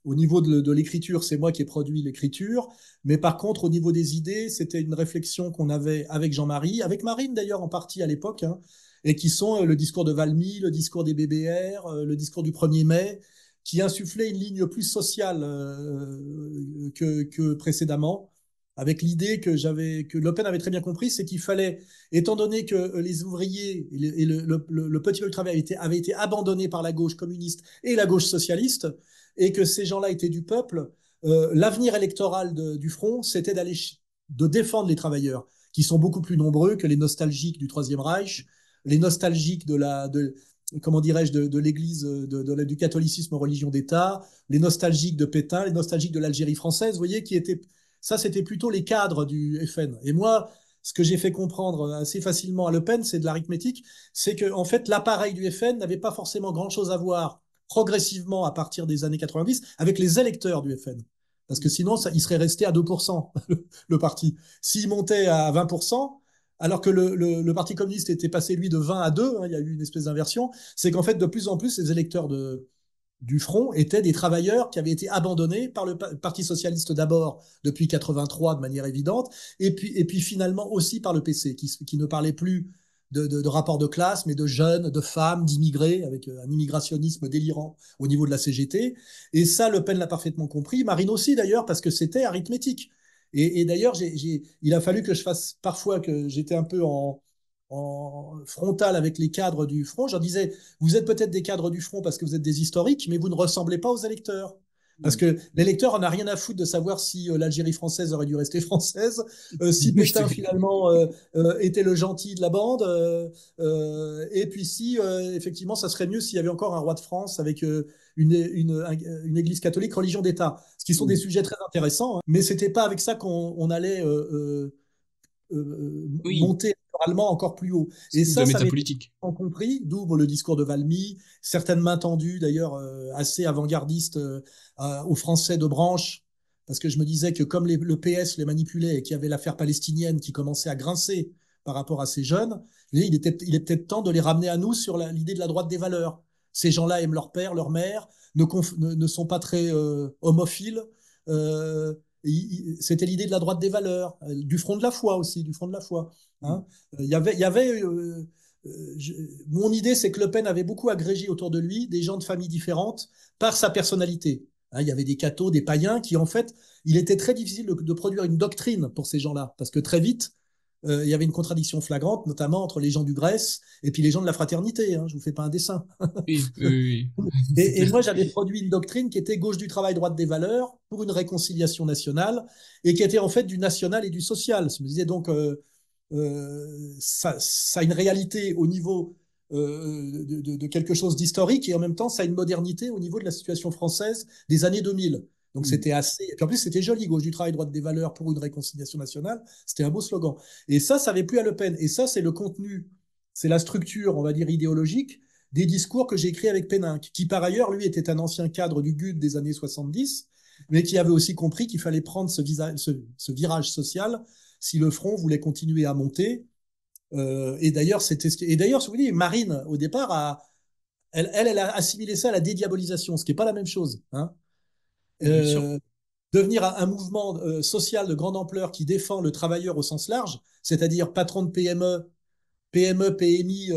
au niveau de l'écriture, c'est moi qui ai produit l'écriture. Mais par contre, au niveau des idées, c'était une réflexion qu'on avait avec Jean-Marie, avec Marine d'ailleurs en partie à l'époque, hein, et qui sont le discours de Valmy, le discours des BBR, le discours du 1er mai, qui insufflait une ligne plus sociale que précédemment, avec l'idée que Le Pen avait très bien compris, c'est qu'il fallait, étant donné que les ouvriers et le petit peuple du travail avaient été abandonnés par la gauche communiste et la gauche socialiste, et que ces gens-là étaient du peuple, l'avenir électoral du Front, c'était de défendre les travailleurs, qui sont beaucoup plus nombreux que les nostalgiques du Troisième Reich, les nostalgiques comment dirais-je, de l'Église, du catholicisme religion d'État, les nostalgiques de Pétain, les nostalgiques de l'Algérie française, vous voyez, ça, c'était plutôt les cadres du FN. Et moi, ce que j'ai fait comprendre assez facilement à Le Pen, c'est de l'arithmétique, c'est que en fait, l'appareil du FN n'avait pas forcément grand-chose à voir progressivement à partir des années 90 avec les électeurs du FN. Parce que sinon, il serait resté à 2%, le parti. S'il montait à 20%, alors que le Parti communiste était passé, lui, de 20 à 2, hein, il y a eu une espèce d'inversion, c'est qu'en fait, de plus en plus, les électeurs du Front étaient des travailleurs qui avaient été abandonnés par le Parti socialiste d'abord depuis 83 de manière évidente, et puis finalement aussi par le PC, qui ne parlait plus de rapports de classe, mais de jeunes, de femmes, d'immigrés, avec un immigrationnisme délirant au niveau de la CGT. Et ça, Le Pen l'a parfaitement compris, Marine aussi d'ailleurs, parce que c'était arithmétique. Et d'ailleurs, il a fallu que je fasse parfois que j'étais un peu en frontal avec les cadres du Front. Je leur disais, vous êtes peut-être des cadres du Front parce que vous êtes des historiques, mais vous ne ressemblez pas aux électeurs. Parce que l'électeur en a rien à foutre de savoir si l'Algérie française aurait dû rester française, si Pétain finalement était le gentil de la bande, et puis si effectivement ça serait mieux s'il y avait encore un roi de France avec une église catholique, religion d'État. Ce qui sont des sujets très intéressants, hein, mais c'était pas avec ça qu'on allait Oui, monter électoralement encore plus haut. Et de la ça m'était métapolitique. compris, d'où le discours de Valmy, certaines mains tendues d'ailleurs assez avant-gardistes aux Français de branche, parce que je me disais que comme le PS les manipulait et qu'il y avait l'affaire palestinienne qui commençait à grincer par rapport à ces jeunes, il est peut-être temps de les ramener à nous sur l'idée de la droite des valeurs. Ces gens-là aiment leur père, leur mère, ne sont pas très homophiles. Euh, C'était l'idée de la droite des valeurs, du front de la foi aussi, du front de la foi. Hein. Il y avait mon idée, c'est que Le Pen avait beaucoup agrégé autour de lui des gens de familles différentes par sa personnalité. Hein, il y avait des cathos, des païens qui, en fait, il était très difficile de produire une doctrine pour ces gens-là, parce que très vite, il y avait une contradiction flagrante, notamment entre les gens du Grèce et puis les gens de la fraternité. Hein, je vous fais pas un dessin. Oui, oui, oui, oui. C'est Et clair. moi, j'avais produit une doctrine qui était gauche du travail, droite des valeurs, pour une réconciliation nationale, et qui était en fait du national et du social. Je me disais donc, ça a une réalité au niveau de quelque chose d'historique, et en même temps, ça a une modernité au niveau de la situation française des années 2000. Donc c'était assez. Et puis en plus, c'était joli, gauche du travail, droite des valeurs pour une réconciliation nationale. C'était un beau slogan. Et ça avait plu à Le Pen. Et ça, c'est le contenu, c'est la structure, on va dire, idéologique des discours que j'ai écrits avec Péninck, qui par ailleurs, lui, était un ancien cadre du GUD des années 70, mais qui avait aussi compris qu'il fallait prendre ce virage social si le front voulait continuer à monter. Et d'ailleurs, si vous voulez, Marine, au départ, elle a assimilé ça à la dédiabolisation, ce qui n'est pas la même chose. Hein. Bien sûr. Euh, Devenir un mouvement social de grande ampleur qui défend le travailleur au sens large, c'est-à-dire patron de PME, PMI,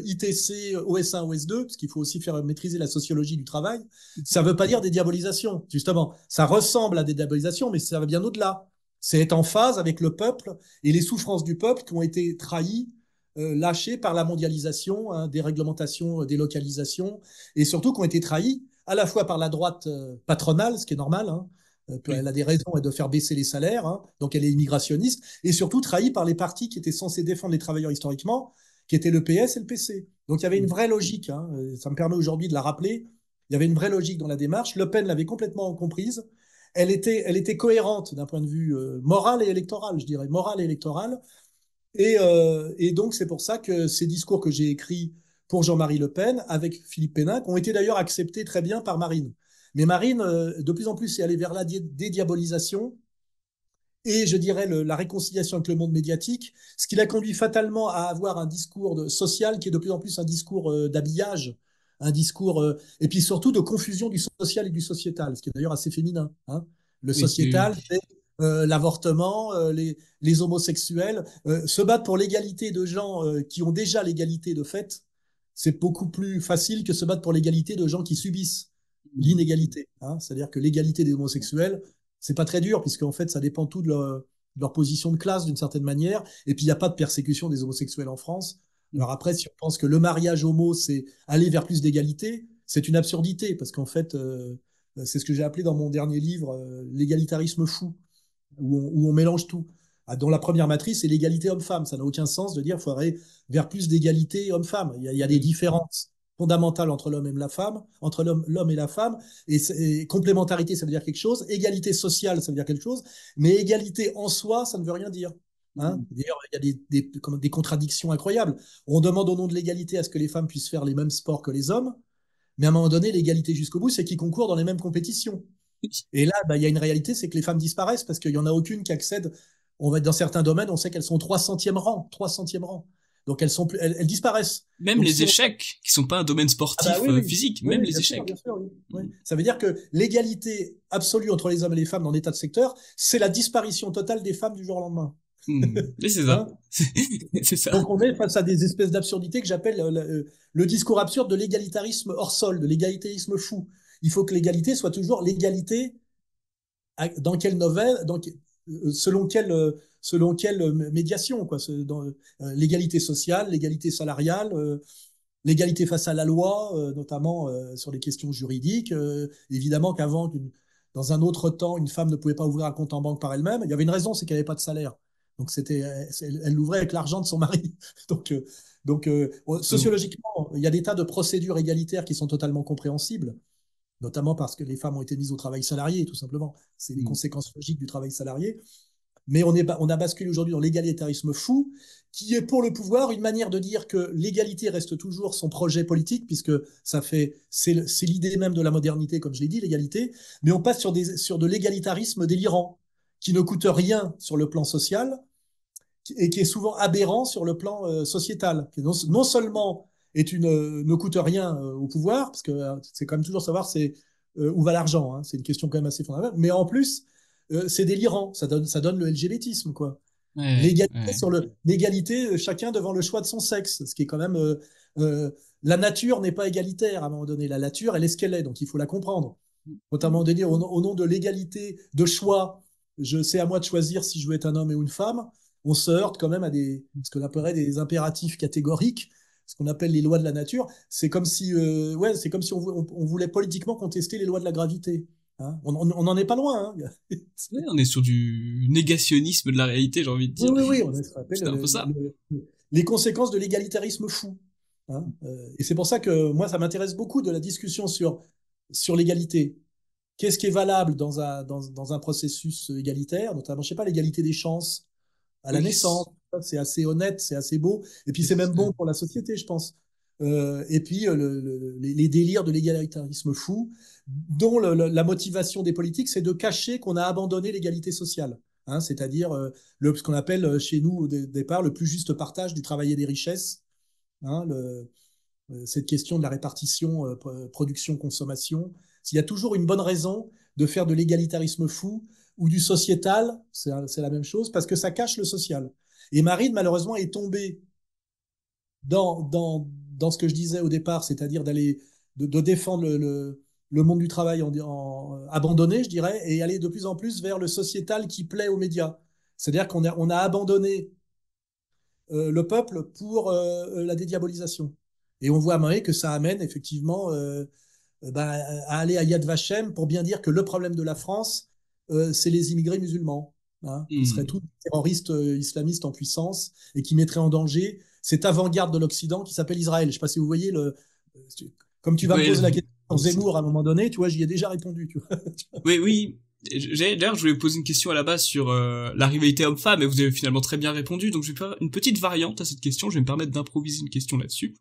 ITC, OS1, OS2, parce qu'il faut aussi faire maîtriser la sociologie du travail, ça ne veut pas dire des diabolisations, justement. Ça ressemble à des diabolisations, mais ça va bien au-delà. C'est être en phase avec le peuple et les souffrances du peuple qui ont été trahies, lâchées par la mondialisation, hein, des réglementations, des localisations, et surtout qui ont été trahies à la fois par la droite patronale, ce qui est normal, hein, Oui. elle a des raisons de faire baisser les salaires, hein, donc elle est immigrationniste, et surtout trahie par les partis qui étaient censés défendre les travailleurs historiquement, qui étaient le PS et le PC. Donc il y avait une vraie logique, hein, ça me permet aujourd'hui de la rappeler, il y avait une vraie logique dans la démarche, Le Pen l'avait complètement comprise, elle était cohérente d'un point de vue moral et électoral, je dirais, moral et électoral, et donc c'est pour ça que ces discours que j'ai écrits pour Jean-Marie Le Pen avec Philippe Péninck ont été d'ailleurs acceptés très bien par Marine. Mais Marine, de plus en plus, est allée vers la dédiabolisation et je dirais la réconciliation avec le monde médiatique, ce qui l'a conduit fatalement à avoir un discours social qui est de plus en plus un discours d'habillage, un discours, et puis surtout de confusion du social et du sociétal, ce qui est d'ailleurs assez féminin. Hein. Le Oui, oui, sociétal, c'est l'avortement, les homosexuels. Se battre pour l'égalité de gens qui ont déjà l'égalité de fait, c'est beaucoup plus facile que se battre pour l'égalité de gens qui subissent oui. l'inégalité. Hein. C'est-à-dire que l'égalité des homosexuels, c'est pas très dur, puisqu'en fait, ça dépend tout leur position de classe d'une certaine manière. Et puis il n'y a pas de persécution des homosexuels en France. Alors après, si on pense que le mariage homo, c'est aller vers plus d'égalité, c'est une absurdité, parce qu'en fait, c'est ce que j'ai appelé dans mon dernier livre l'égalitarisme fou, où on mélange tout. Dans la première matrice, c'est l'égalité homme-femme. Ça n'a aucun sens de dire qu'il faudrait vers plus d'égalité homme-femme. Il y a des différences fondamentales entre l'homme et la femme, entre l'homme et la femme, et complémentarité, ça veut dire quelque chose, égalité sociale, ça veut dire quelque chose, mais égalité en soi, ça ne veut rien dire. Hein. D'ailleurs, il y a des contradictions incroyables. On demande au nom de l'égalité à ce que les femmes puissent faire les mêmes sports que les hommes, mais à un moment donné, l'égalité jusqu'au bout, c'est qu'ils concourent dans les mêmes compétitions. Et là, il y a une réalité, c'est que les femmes disparaissent parce qu'il n'y en a aucune qui accède. On va être dans certains domaines, on sait qu'elles sont 300e rang, 300e rang. Donc elles disparaissent. Même Donc, les échecs, qui sont pas un domaine sportif physique, oui, même oui, les bien échecs. sûr, bien sûr, oui. Oui. Ça veut dire que l'égalité absolue entre les hommes et les femmes dans des tas de secteurs, c'est la disparition totale des femmes du jour au lendemain. Et c'est ça. Hein. C'est ça. Donc on est face à des espèces d'absurdités que j'appelle le discours absurde de l'égalitarisme hors sol, de l'égalitarisme fou. Il faut que l'égalité soit toujours l'égalité dans quelle nouvelle, selon quelle médiation, quoi, dans l'égalité sociale, l'égalité salariale, l'égalité face à la loi, notamment sur les questions juridiques. Évidemment qu'avant, dans un autre temps, une femme ne pouvait pas ouvrir un compte en banque par elle-même. Il y avait une raison, c'est qu'elle n'avait pas de salaire. Donc elle l'ouvrait avec l'argent de son mari. Donc sociologiquement, il y a des tas de procédures égalitaires qui sont totalement compréhensibles, notamment parce que les femmes ont été mises au travail salarié, tout simplement. C'est les conséquences logiques du travail salarié. Mais on a basculé aujourd'hui dans l'égalitarisme fou, qui est pour le pouvoir une manière de dire que l'égalité reste toujours son projet politique, puisque c'est l'idée même de la modernité, comme je l'ai dit, l'égalité. Mais on passe sur de l'égalitarisme délirant, qui ne coûte rien sur le plan social et qui est souvent aberrant sur le plan sociétal, qui non seulement ne coûte rien au pouvoir, parce que c'est quand même toujours savoir où va l'argent, hein, c'est une question quand même assez fondamentale, mais en plus, c'est délirant, ça donne le LGBTisme, quoi. L'égalité, chacun devant le choix de son sexe, ce qui est quand même... la nature n'est pas égalitaire à un moment donné, la nature, elle est ce qu'elle est, donc il faut la comprendre. Notamment de dire, au nom de l'égalité de choix, c'est à moi de choisir si je veux être un homme ou une femme, on se heurte quand même à ce qu'on appellerait des impératifs catégoriques, ce qu'on appelle les lois de la nature. C'est comme si on voulait politiquement contester les lois de la gravité. Hein, on n'en est pas loin. Hein. Ouais, on est sur du négationnisme de la réalité, j'ai envie de dire. Oui, on est ce qu'on appelle c'est un peu ça. Les conséquences de l'égalitarisme fou. Hein. Et c'est pour ça que moi, ça m'intéresse beaucoup de la discussion sur l'égalité. Qu'est-ce qui est valable dans un processus égalitaire, notamment, je sais pas, l'égalité des chances à la naissance, c'est assez honnête, c'est assez beau, et puis c'est même bon pour la société, je pense. Et puis les délires de l'égalitarisme fou, dont la motivation des politiques, c'est de cacher qu'on a abandonné l'égalité sociale. Hein, c'est-à-dire ce qu'on appelle chez nous au départ le plus juste partage du travail et des richesses. Hein, cette question de la répartition production-consommation. S'il y a toujours une bonne raison de faire de l'égalitarisme fou ou du sociétal, c'est la même chose, parce que ça cache le social. Et Marine, malheureusement, est tombée dans ce que je disais au départ, c'est-à-dire de défendre le monde du travail abandonné, je dirais, et aller de plus en plus vers le sociétal qui plaît aux médias. C'est-à-dire qu'on a abandonné le peuple pour la dédiabolisation. Et on voit à Marais que ça amène effectivement à aller à Yad Vashem pour bien dire que le problème de la France, c'est les immigrés musulmans, hein, qui seraient tous terroristes islamistes en puissance et qui mettraient en danger cette avant-garde de l'Occident qui s'appelle Israël. Je ne sais pas si vous voyez, comme tu vas me poser la question sur Zemmour à un moment donné, tu vois, j'y ai déjà répondu. Tu vois. Oui. D'ailleurs, je voulais poser une question à la base sur la rivalité homme-femme, et vous avez finalement très bien répondu, donc je vais faire une petite variante à cette question, je vais me permettre d'improviser une question là-dessus.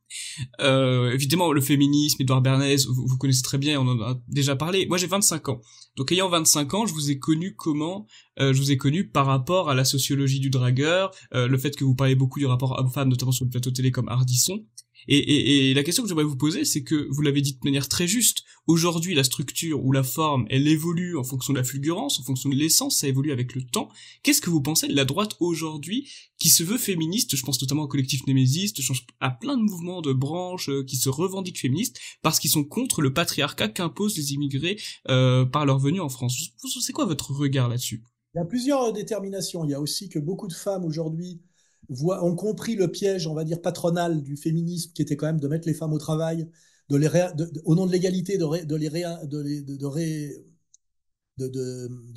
Évidemment, le féminisme, Édouard Bernays, vous connaissez très bien, on en a déjà parlé. Moi, j'ai 25 ans. Donc, ayant 25 ans, je vous ai connu par rapport à la sociologie du dragueur, le fait que vous parlez beaucoup du rapport homme-femme, notamment sur le plateau télé comme Ardisson. Et la question que j'aimerais vous poser, c'est que vous l'avez dit de manière très juste. Aujourd'hui, la structure ou la forme, elle évolue en fonction de la fulgurance, en fonction de l'essence, ça évolue avec le temps. Qu'est-ce que vous pensez de la droite aujourd'hui qui se veut féministe? Je pense notamment au collectif Némésis, je pense à plein de mouvements de branches qui se revendiquent féministes parce qu'ils sont contre le patriarcat qu'imposent les immigrés par leur venue en France. C'est quoi votre regard là-dessus? Il y a plusieurs déterminations. Il y a aussi que beaucoup de femmes aujourd'hui ont compris le piège, on va dire, patronal du féminisme, qui était quand même de mettre les femmes au travail, au nom de l'égalité, de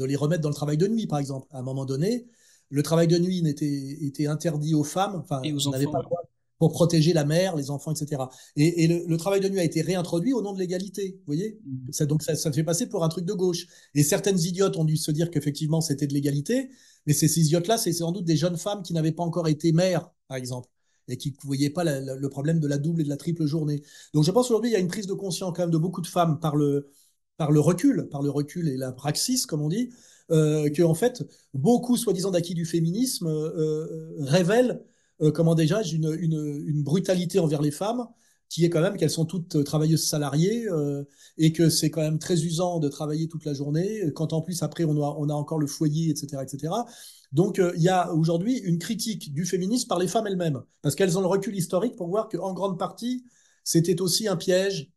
les remettre dans le travail de nuit, par exemple. À un moment donné, le travail de nuit était interdit aux femmes, enfin, Et aux on n'avait enfants, pas ouais. le droit pour protéger la mère, les enfants, etc. Et le travail de nuit a été réintroduit au nom de l'égalité, vous voyez? Mm. Donc ça fait passer pour un truc de gauche. Et certaines idiotes ont dû se dire qu'effectivement c'était de l'égalité, mais ces idiotes-là, c'est sans doute des jeunes femmes qui n'avaient pas encore été mères, par exemple, et qui ne voyaient pas le problème de la double et de la triple journée. Donc je pense qu'aujourd'hui, il y a une prise de conscience quand même de beaucoup de femmes par le recul et la praxis, comme on dit, que en fait, beaucoup, soi-disant, d'acquis du féminisme révèlent, comment déjà, une brutalité envers les femmes, qui est quand même qu'elles sont toutes travailleuses salariées et que c'est quand même très usant de travailler toute la journée, quand en plus, après, on a encore le foyer, etc., etc. Donc, il y a aujourd'hui une critique du féminisme par les femmes elles-mêmes, parce qu'elles ont le recul historique pour voir qu'en grande partie, c'était aussi un piège.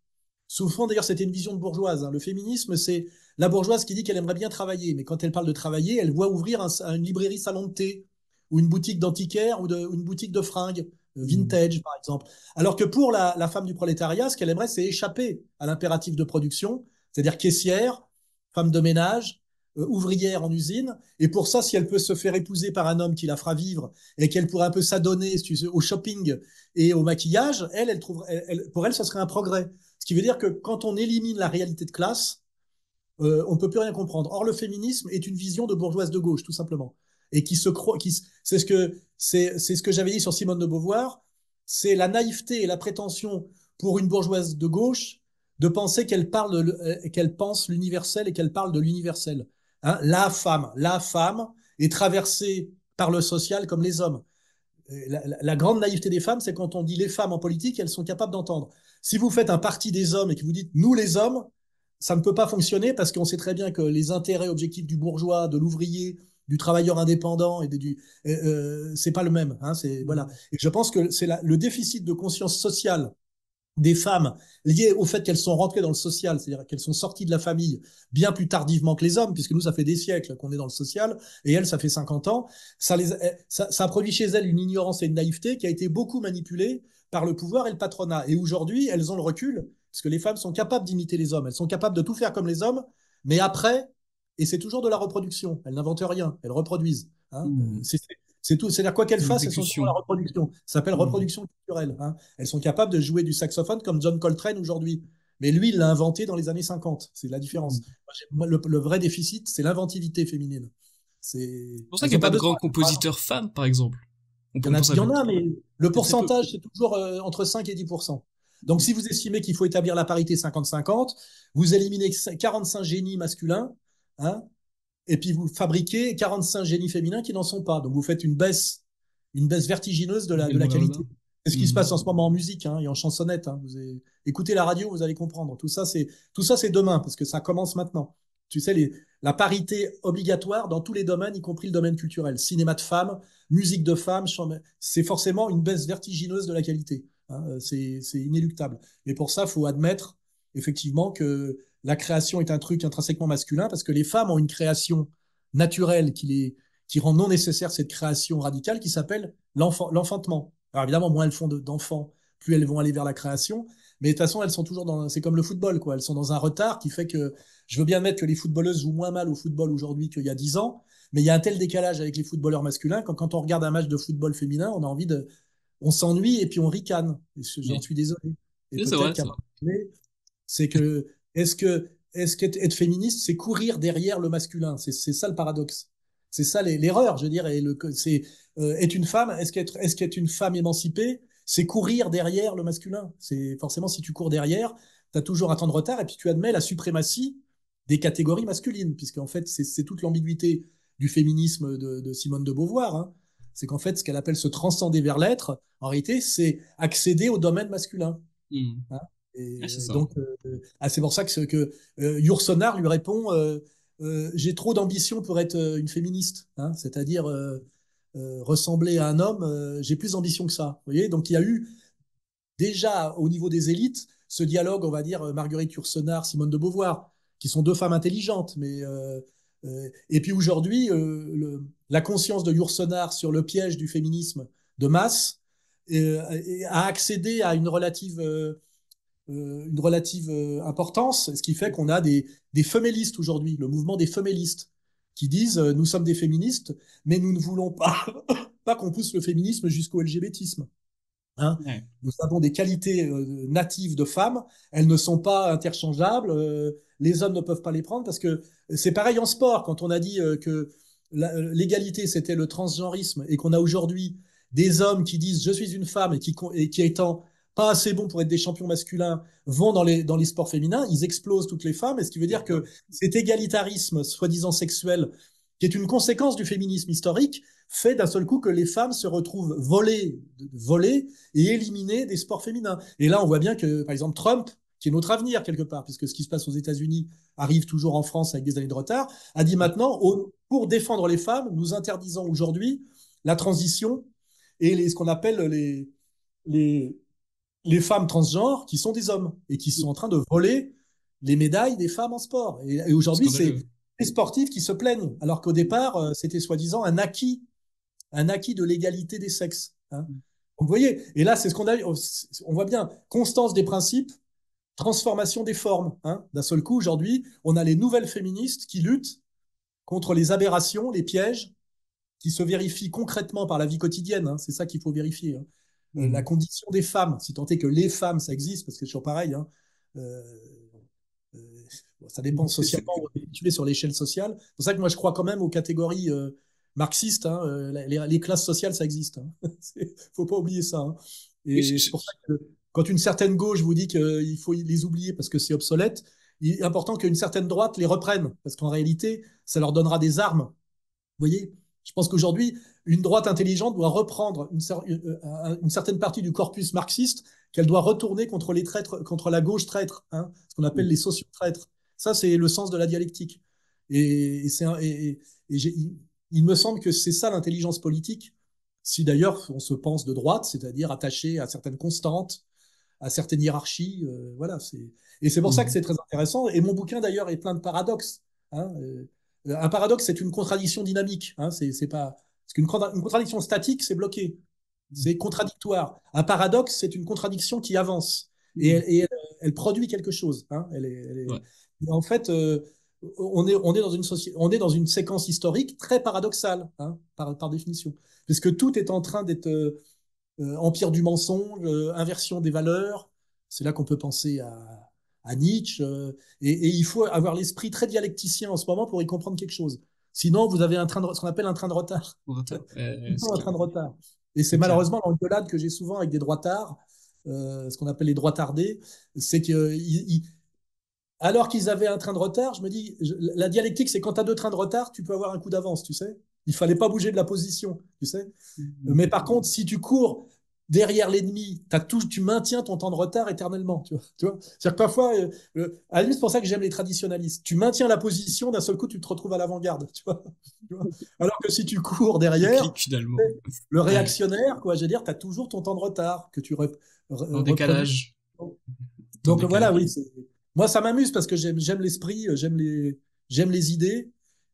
Souvent, d'ailleurs, c'était une vision de bourgeoise, hein. Le féminisme, c'est la bourgeoise qui dit qu'elle aimerait bien travailler, mais quand elle parle de travailler, elle voit ouvrir une librairie salon de thé, ou une boutique d'antiquaire, ou une boutique de fringues, Mm. vintage, par exemple. Alors que pour la femme du prolétariat, ce qu'elle aimerait, c'est échapper à l'impératif de production, c'est-à-dire caissière, femme de ménage, ouvrière en usine. Et pour ça, si elle peut se faire épouser par un homme qui la fera vivre et qu'elle pourrait un peu s'adonner au shopping et au maquillage, pour elle, ça serait un progrès. Ce qui veut dire que quand on élimine la réalité de classe, on ne peut plus rien comprendre. Or, le féminisme est une vision de bourgeoise de gauche, tout simplement. Et qui se croit, c'est ce que j'avais dit sur Simone de Beauvoir, c'est la naïveté et la prétention pour une bourgeoise de gauche de penser qu'elle pense l'universel et qu'elle parle de l'universel. Hein, la femme est traversée par le social comme les hommes. La grande naïveté des femmes, c'est quand on dit les femmes en politique, elles sont capables d'entendre. Si vous faites un parti des hommes et que vous dites nous les hommes, ça ne peut pas fonctionner parce qu'on sait très bien que les intérêts objectifs du bourgeois, de l'ouvrier, du travailleur indépendant c'est pas le même. Hein, voilà. Mm. Et je pense que c'est le déficit de conscience sociale des femmes liées au fait qu'elles sont rentrées dans le social, c'est-à-dire qu'elles sont sorties de la famille bien plus tardivement que les hommes, puisque nous, ça fait des siècles qu'on est dans le social, et elles, ça fait 50 ans, ça a produit chez elles une ignorance et une naïveté qui a été beaucoup manipulée par le pouvoir et le patronat. Et aujourd'hui, elles ont le recul, parce que les femmes sont capables d'imiter les hommes, elles sont capables de tout faire comme les hommes, mais après, et c'est toujours de la reproduction, elles n'inventent rien, elles reproduisent. Hein. Mm. C'est tout. C'est-à-dire quoi qu'elles C'est fassent, elles sont toujours dans l'exécution. la reproduction. Ça s'appelle Mm. reproduction culturelle. Hein. Elles sont capables de jouer du saxophone comme John Coltrane aujourd'hui. Mais lui, il l'a inventé dans les années 50. C'est la Mm. différence. Le vrai déficit, c'est l'inventivité féminine. C'est pour ça qu'il Elles n'y a n'ont pas pas de besoin. grands compositeurs femmes, par exemple. Il y en a, On pense il à y en a, mais le très très peu. pourcentage, c'est toujours entre 5 et 10%. Donc, si vous estimez qu'il faut établir la parité 50-50, vous éliminez 45 génies masculins, hein, et puis vous fabriquez 45 génies féminins qui n'en sont pas. Donc, vous faites une baisse vertigineuse de la Tellement vers le qualité. bas. C'est ce qui se Mm. passe en ce moment en musique, hein, et en chansonnette. Hein. Écoutez la radio, vous allez comprendre. Tout ça, c'est demain, parce que ça commence maintenant. Tu sais, la parité obligatoire dans tous les domaines, y compris le domaine culturel. Cinéma de femmes, musique de femmes, c'est forcément une baisse vertigineuse de la qualité. Hein. C'est inéluctable. Mais pour ça, il faut admettre effectivement que la création est un truc intrinsèquement masculin, parce que les femmes ont une création naturelle qui rend non nécessaire cette création radicale qui s'appelle l'enfantement. Alors évidemment, moins elles font d'enfants, plus elles vont aller vers la création. Mais de toute façon, elles sont toujours c'est comme le football, quoi. Elles sont dans un retard qui fait que je veux bien admettre que les footballeuses jouent moins mal au football aujourd'hui qu'il y a 10 ans, mais il y a un tel décalage avec les footballeurs masculins quand on regarde un match de football féminin, on s'ennuie et puis on ricane. J'en Oui. suis désolé. Et Oui, c'est peut-être vrai, qu'à un ça. moment donné, c'est que, est-ce qu'être féministe, c'est courir derrière le masculin? C'est ça le paradoxe. C'est ça l'erreur, je veux dire. Être une femme, est-ce qu'être une femme émancipée, c'est courir derrière le masculin? C'est forcément, si tu cours derrière, tu as toujours un temps de retard et puis tu admets la suprématie des catégories masculines, puisqu'en fait, c'est toute l'ambiguïté du féminisme de Simone de Beauvoir. Hein. C'est qu'en fait, ce qu'elle appelle se transcender vers l'être, en réalité, c'est accéder au domaine masculin. Mm. Hein. Et Ah, c'est ça. donc, c'est pour ça que Yourcenar lui répond j'ai trop d'ambition pour être une féministe, hein, c'est-à-dire ressembler à un homme, j'ai plus d'ambition que ça. Vous voyez, donc il y a eu déjà au niveau des élites ce dialogue, on va dire, Marguerite Yourcenar, Simone de Beauvoir, qui sont deux femmes intelligentes, mais Et puis aujourd'hui, la conscience de Yourcenar sur le piège du féminisme de masse a accédé à une relative importance, ce qui fait qu'on a des femélistes aujourd'hui, le mouvement des femélistes, qui disent nous sommes des féministes, mais nous ne voulons pas, pas qu'on pousse le féminisme jusqu'au LGBTisme. Hein. Ouais. Nous avons des qualités natives de femmes, elles ne sont pas interchangeables, les hommes ne peuvent pas les prendre parce que c'est pareil en sport, quand on a dit que l'égalité c'était le transgenrisme et qu'on a aujourd'hui des hommes qui disent je suis une femme et qui étant pas assez bons pour être des champions masculins vont dans les sports féminins, ils explosent toutes les femmes, et ce qui veut dire que cet égalitarisme soi-disant sexuel, qui est une conséquence du féminisme historique, fait d'un seul coup que les femmes se retrouvent volées et éliminées des sports féminins. Et là, on voit bien que, par exemple, Trump, qui est notre avenir quelque part, puisque ce qui se passe aux États-Unis arrive toujours en France avec des années de retard, a dit maintenant, pour défendre les femmes, nous interdisons aujourd'hui la transition et ce qu'on appelle les, femmes transgenres qui sont des hommes et qui sont en train de voler les médailles des femmes en sport. Et aujourd'hui, c'est Scandaleux. les sportifs qui se plaignent, alors qu'au départ, c'était soi-disant un acquis de l'égalité des sexes. Hein. Donc, vous voyez, et là, c'est ce qu'on a, on voit bien, constance des principes, transformation des formes. Hein. D'un seul coup, aujourd'hui, on a les nouvelles féministes qui luttent contre les aberrations, les pièges, qui se vérifient concrètement par la vie quotidienne. Hein. C'est ça qu'il faut vérifier. Hein. La condition des femmes, si tant est que les femmes, ça existe, parce que c'est toujours pareil. Hein. Euh, Ça dépend socialement où on est situé sur l'échelle sociale. C'est pour ça que moi, je crois quand même aux catégories marxistes. Hein, les classes sociales, ça existe. Il ne faut pas oublier ça. Hein. Et c'est pour ça que quand une certaine gauche vous dit qu'il faut les oublier parce que c'est obsolète, il est important qu'une certaine droite les reprenne, parce qu'en réalité, ça leur donnera des armes. Vous voyez, je pense qu'aujourd'hui, une droite intelligente doit reprendre une certaine partie du corpus marxiste qu'elle doit retourner contre les traîtres, contre la gauche traître, hein, ce qu'on appelle les sociotraîtres. Ça, c'est le sens de la dialectique. Il me semble que c'est ça l'intelligence politique. Si d'ailleurs on se pense de droite, c'est-à-dire attaché à certaines constantes, à certaines hiérarchies, voilà. Et c'est pour ça que c'est très intéressant. Et mon bouquin d'ailleurs est plein de paradoxes. Hein, un paradoxe, c'est une contradiction dynamique. Hein, c'est pas parce une contradiction statique, c'est bloqué, c'est contradictoire. Un paradoxe, c'est une contradiction qui avance et elle produit quelque chose. Hein, Ouais. en fait, on est dans une séquence historique très paradoxale, hein, par définition, puisque tout est en train d'être empire du mensonge, inversion des valeurs. C'est là qu'on peut penser à Nietzsche. Et il faut avoir l'esprit très dialecticien en ce moment pour y comprendre quelque chose. Sinon, vous avez ce qu'on appelle un train de retard. C'est Un clair. train de retard. Et c'est C'est clair. malheureusement l'engueulade que j'ai souvent avec des droitards, ce qu'on appelle les droitardés, c'est que alors qu'ils avaient un train de retard, je me dis, la dialectique, c'est quand tu as deux trains de retard, tu peux avoir un coup d'avance, tu sais. Il fallait pas bouger de la position, tu sais. Mais par contre, si tu cours derrière l'ennemi, tu maintiens ton temps de retard éternellement. Tu vois. C'est-à-dire que parfois, à la limite, c'est pour ça que j'aime les traditionalistes. Tu maintiens la position, d'un seul coup, tu te retrouves à l'avant-garde. Tu vois. Alors que si tu cours Le derrière, clic finalement. le Ouais. réactionnaire, quoi, je veux dire, tu as toujours ton temps de retard que tu En reproduis. décalage. En Donc voilà, décalage. oui. Moi, ça m'amuse parce que j'aime l'esprit, j'aime les idées.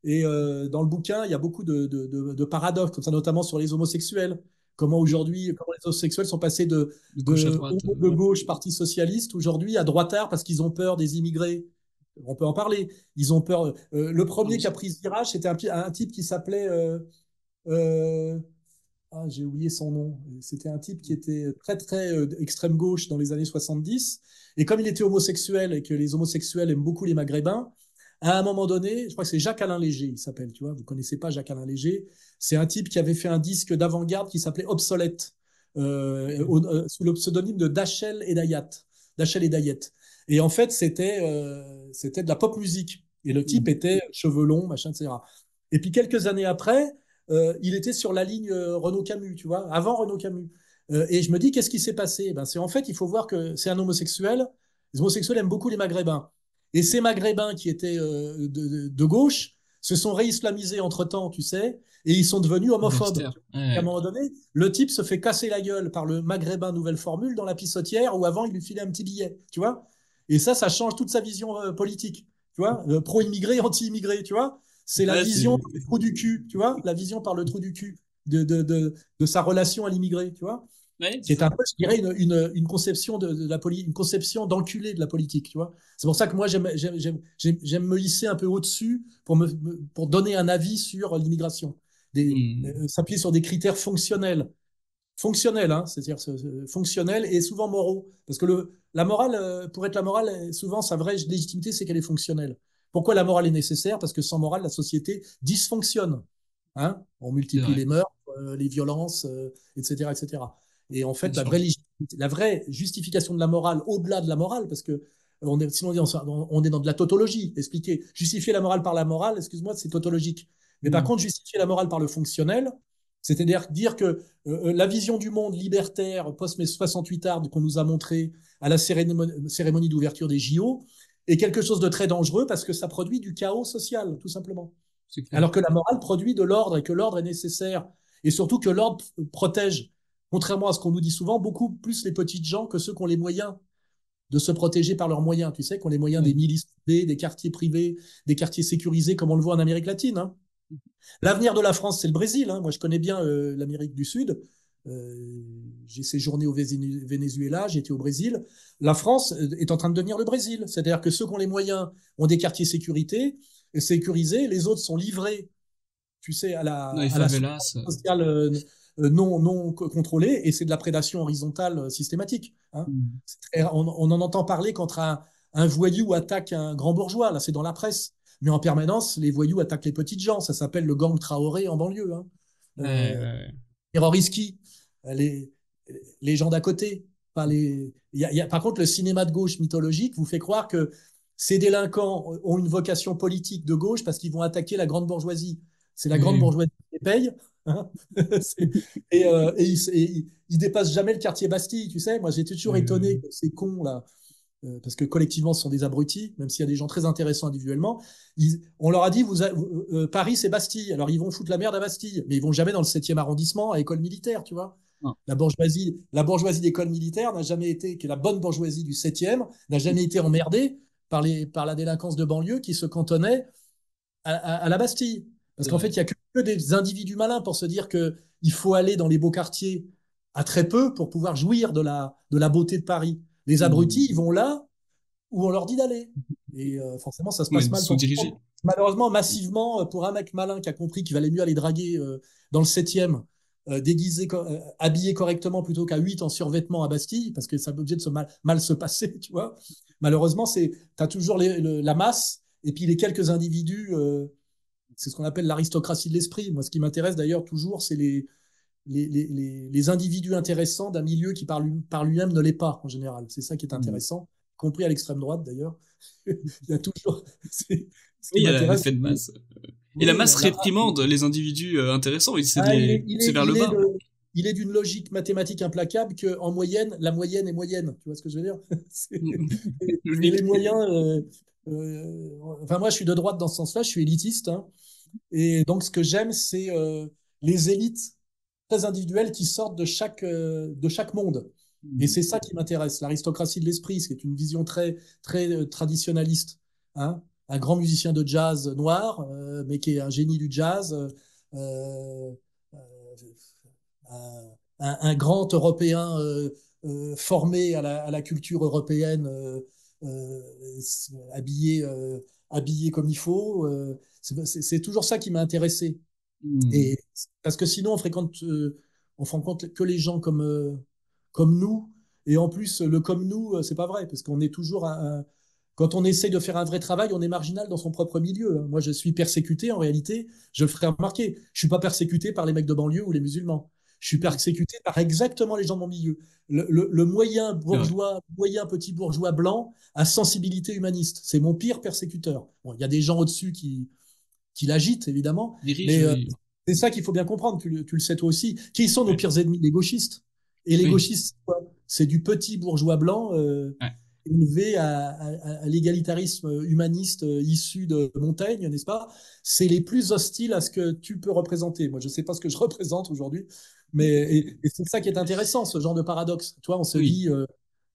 Et dans le bouquin, il y a beaucoup de paradoxes, comme ça, notamment sur les homosexuels. Comment aujourd'hui, comment les homosexuels sont passés De gauche à droite. de gauche, parti socialiste, aujourd'hui à droitard parce qu'ils ont peur des immigrés. On peut en parler. Ils ont peur. Le premier qui a pris ce virage, c'était un type qui s'appelait. Euh, j'ai oublié son nom. C'était un type qui était très, très extrême gauche dans les années 70. Et comme il était homosexuel et que les homosexuels aiment beaucoup les Maghrébins, à un moment donné, je crois que c'est Jacques-Alain Léger, il s'appelle, tu vois, vous connaissez pas Jacques-Alain Léger. C'est un type qui avait fait un disque d'avant-garde qui s'appelait Obsolète, sous le pseudonyme de Dachel Edayat. Dachel Edayet. Et en fait, c'était de la pop musique. Et le type était cheveux longs, machin, etc. Et puis quelques années après, il était sur la ligne Renault-Camus, tu vois, avant Renault-Camus. Et je me dis, qu'est-ce qui s'est passé? Ben, c'est en fait, il faut voir que c'est un homosexuel. Les homosexuels aiment beaucoup les Maghrébins. Et ces Maghrébins qui étaient de gauche se sont réislamisés entre-temps, tu sais, et ils sont devenus homophobes. Hipster. À un Ouais. moment donné, le type se fait casser la gueule par le Maghrébin nouvelle formule dans la pissotière où avant il lui filait un petit billet, tu vois. Et ça change toute sa vision politique, tu vois, pro-immigré, anti-immigré, tu vois. c'est la Ouais, vision c'est, par le trou du cul, tu vois, la vision par le trou du cul de sa relation à l'immigré, tu vois, ouais, qui est un peu, je dirais, une conception une conception d'enculé de la politique, tu vois. C'est pour ça que moi, j'aime me hisser un peu au-dessus pour donner un avis sur l'immigration. S'appuyer sur des critères fonctionnels. Fonctionnels, hein, c'est-à-dire fonctionnels et souvent moraux. Parce que la morale, pour être la morale, souvent, sa vraie légitimité, c'est qu'elle est fonctionnelle. Pourquoi la morale est nécessaire? Parce que sans morale, la société dysfonctionne. Hein, on c'est multiplie vrai, les meurtres, les violences, etc., etc. Et en bien fait, sûr. la vraie justification de la morale, au-delà de la morale, parce que sinon on est dans de la tautologie. Expliquer, justifier la morale par la morale, excuse-moi, c'est tautologique. Mais par Mm. contre, justifier la morale par le fonctionnel, c'est-à-dire dire que la vision du monde libertaire post-mai 68 art qu'on nous a montré à la cérémonie d'ouverture des JO est quelque chose de très dangereux parce que ça produit du chaos social, tout simplement. C'est clair. Alors que la morale produit de l'ordre et que l'ordre est nécessaire. Et surtout que l'ordre protège, contrairement à ce qu'on nous dit souvent, beaucoup plus les petites gens que ceux qui ont les moyens de se protéger par leurs moyens. Tu sais, qui ont les moyens des Ouais. milices privées, des quartiers privés, des quartiers sécurisés, comme on le voit en Amérique latine. Hein. L'avenir de la France, c'est le Brésil. Hein. Moi, je connais bien l'Amérique du Sud. J'ai séjourné au Venezuela, j'ai été au Brésil. La France est en train de devenir le Brésil. C'est-à-dire que ceux qui ont les moyens ont des quartiers sécurisés, les autres sont livrés, tu sais, Dans les à la souffrance favelas. sociale non contrôlée, et c'est de la prédation horizontale systématique. Hein. Mm. On en entend parler quand un voyou attaque un grand bourgeois, là c'est dans la presse. Mais en permanence, les voyous attaquent les petites gens. Ça s'appelle le gang Traoré en banlieue. Hein. Ouais, Euh, ouais, Terroriski, les, les gens d'à côté. Pas les... par contre, le cinéma de gauche mythologique vous fait croire que ces délinquants ont une vocation politique de gauche parce qu'ils vont attaquer la grande bourgeoisie. C'est la grande ouais. bourgeoisie qui les paye. Hein. Ils dépassent jamais le quartier Bastille, tu sais. Moi, j'étais toujours étonné que ces cons là, parce que collectivement, ce sont des abrutis, même s'il y a des gens très intéressants individuellement. On leur a dit, Paris, c'est Bastille. Alors, ils vont foutre la merde à Bastille, mais ils vont jamais dans le 7e arrondissement à école militaire, tu vois. Non. La bourgeoisie d'école militaire n'a jamais été, qui est la bonne bourgeoisie du 7e, n'a jamais été emmerdée par la délinquance de banlieue qui se cantonnait à la Bastille. Parce C'est qu'en fait, vrai. il n'y a que des individus malins pour se dire qu'il faut aller dans les beaux quartiers à très peu pour pouvoir jouir de la beauté de Paris. Les abrutis, Mm. ils vont là où on leur dit d'aller. Et forcément, ça se Ouais, passe mal pour tout le sous-dirigé. monde. Malheureusement, massivement, pour un mec malin qui a compris qu'il valait mieux aller draguer dans le 7e, habillé correctement plutôt qu'à 8 en survêtement à Bastille, parce que ça est obligé de mal se passer, tu vois. Malheureusement, tu as toujours la masse et puis les quelques individus, c'est ce qu'on appelle l'aristocratie de l'esprit. Moi, ce qui m'intéresse d'ailleurs toujours, c'est les individus intéressants d'un milieu qui par lui-même ne l'est pas en général. C'est ça qui est Mm. intéressant, compris à l'extrême droite d'ailleurs. Il y a toujours. Ce Oui, qui il y a m'intéresse. l'effet de masse. Et la Oui, masse réprimande les individus intéressants, oui, c'est vers le bas. il est d'une logique mathématique implacable que en moyenne, la moyenne est moyenne. Tu vois ce que je veux dire? Mm. Et Logique. les moyens. Enfin, moi, je suis de droite dans ce sens-là. Je suis élitiste. Hein. Et donc, ce que j'aime, c'est les élites très individuelles qui sortent de chaque monde. Et Mm. c'est ça qui m'intéresse, l'aristocratie de l'esprit, c'est une vision très traditionnaliste. Hein. Un grand musicien de jazz noir, mais qui est un génie du jazz, euh, un grand Européen formé à la culture européenne, euh, habillé, habillé comme il faut. C'est toujours ça qui m'a intéressé. Mm. Et parce que sinon, on rencontre que les gens comme nous. Et en plus, le comme nous, c'est pas vrai, parce qu'on est toujours quand on essaye de faire un vrai travail, on est marginal dans son propre milieu. Hein. Moi, je suis persécuté en réalité. Je le ferai remarquer. Je suis pas persécuté par les mecs de banlieue ou les musulmans. Je suis Mm. persécuté par exactement les gens de mon milieu. Le moyen C'est vrai. bourgeois, moyen petit bourgeois blanc à sensibilité humaniste. C'est mon pire persécuteur. Bon, il y a des gens au-dessus qui l'agitent, évidemment. Dirige, Mais oui. c'est ça qu'il faut bien comprendre, tu le sais toi aussi. Qui sont nos Ouais. pires ennemis? Les gauchistes. Et les Oui. gauchistes, c'est du petit bourgeois blanc Ouais. élevé à l'égalitarisme humaniste issu de Montaigne, n'est-ce pas? C'est les plus hostiles à ce que tu peux représenter. Moi, je ne sais pas ce que je représente aujourd'hui, mais et c'est ça qui est intéressant, ce genre de paradoxe. Tu vois, on se Oui. dit,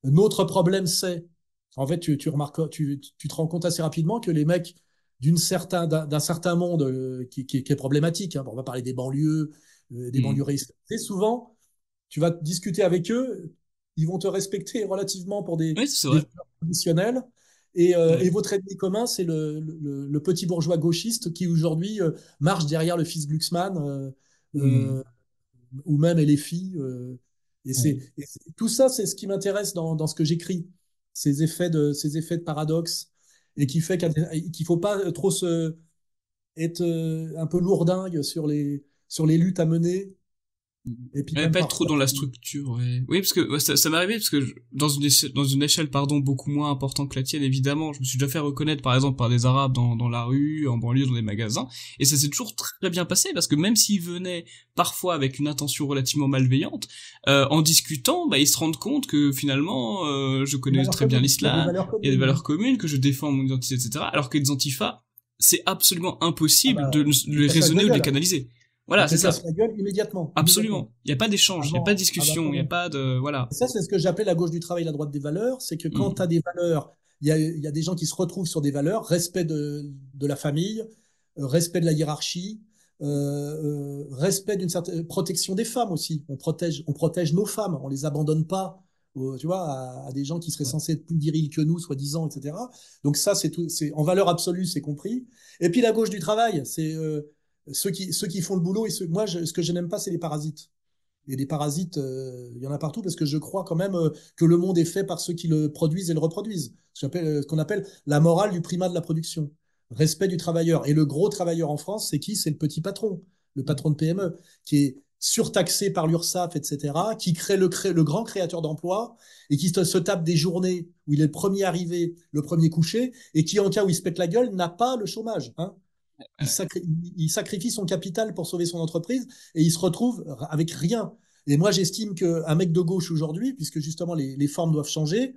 notre problème, c'est... En fait, tu remarques, tu te rends compte assez rapidement que les mecs d'un certain monde qui est problématique. Hein. Bon, on va parler des banlieues Mm. réussies. Et souvent, tu vas discuter avec eux, ils vont te respecter relativement pour Oui, c'est des vrai. valeurs traditionnelles. Et Ouais. votre ennemi commun, c'est le petit bourgeois gauchiste qui aujourd'hui marche derrière le fils Glucksmann Mm. ou même LFI. Ouais. Tout ça, c'est ce qui m'intéresse dans ce que j'écris, ces effets de paradoxe, et qui fait qu'il ne faut pas trop être un peu lourdingue sur les luttes à mener, et puis Ouais, même pas être trop parfois. dans la structure, ouais. Oui, parce que ouais, ça m'est arrivé parce que dans une échelle pardon beaucoup moins importante que la tienne, évidemment, je me suis déjà fait reconnaître par exemple par des Arabes dans la rue, en banlieue, dans des magasins, et ça s'est toujours très bien passé parce que même s'ils venaient parfois avec une intention relativement malveillante, en discutant, bah ils se rendent compte que finalement, je Des connais valeurs très bien communes. Il y a des l'islam, valeurs il y a des communes. valeurs Hein. communes, que je défends mon identité, etc. Alors que les antifas, c'est absolument Ah impossible bah, de les cassage de raisonner ou de les gueule. canaliser. On Voilà, te c'est casse ça. la gueule immédiatement, immédiatement. Absolument. Il n'y a pas d'échange, il n'y a pas de Ah bah, discussion, il n'y a comment? pas de... Voilà. Et ça, c'est ce que j'appelle la gauche du travail, la droite des valeurs. C'est que quand tu as Mm. des valeurs, il y a des gens qui se retrouvent sur des valeurs, respect de la famille, respect de la hiérarchie, respect d'une certaine protection des femmes aussi. On protège nos femmes, on les abandonne pas, tu vois, à des gens qui seraient censés être plus virils que nous, soi-disant, etc. Donc ça, c'est tout, c'est en valeur absolue, c'est compris. Et puis la gauche du travail, c'est ceux qui font le boulot. Ce que je n'aime pas, c'est les parasites. Et des parasites, il y en a partout parce que je crois quand même que le monde est fait par ceux qui le produisent et le reproduisent. Ce qu'on appelle la morale du primat de la production. Respect du travailleur. Et le gros travailleur en France, c'est qui? C'est le patron de PME, qui est surtaxé par l'URSSAF, etc., qui crée le grand créateur d'emplois et qui se tape des journées où il est le premier arrivé, le premier couché, et qui, en cas où il se pète la gueule, n'a pas le chômage. Hein. Ouais. Il sacrifie son capital pour sauver son entreprise et il se retrouve avec rien. Et moi, j'estime qu'un mec de gauche aujourd'hui, puisque justement les formes doivent changer,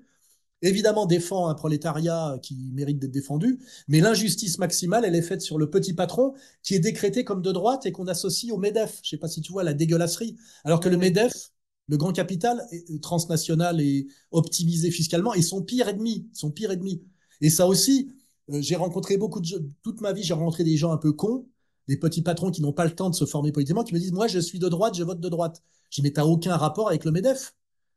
évidemment défend un prolétariat qui mérite d'être défendu, mais l'injustice maximale, elle est faite sur le petit patron qui est décrété comme de droite et qu'on associe au MEDEF. Je ne sais pas si tu vois la dégueulasserie. Alors que le Ouais. MEDEF, le grand capital transnational et optimisé fiscalement, est son pire ennemi. Son pire ennemi. Et ça aussi, j'ai rencontré toute ma vie, j'ai rencontré des gens un peu cons, des petits patrons qui n'ont pas le temps de se former politiquement, qui me disent, moi, je suis de droite, je vote de droite. Je dis, mais t'as aucun rapport avec le MEDEF.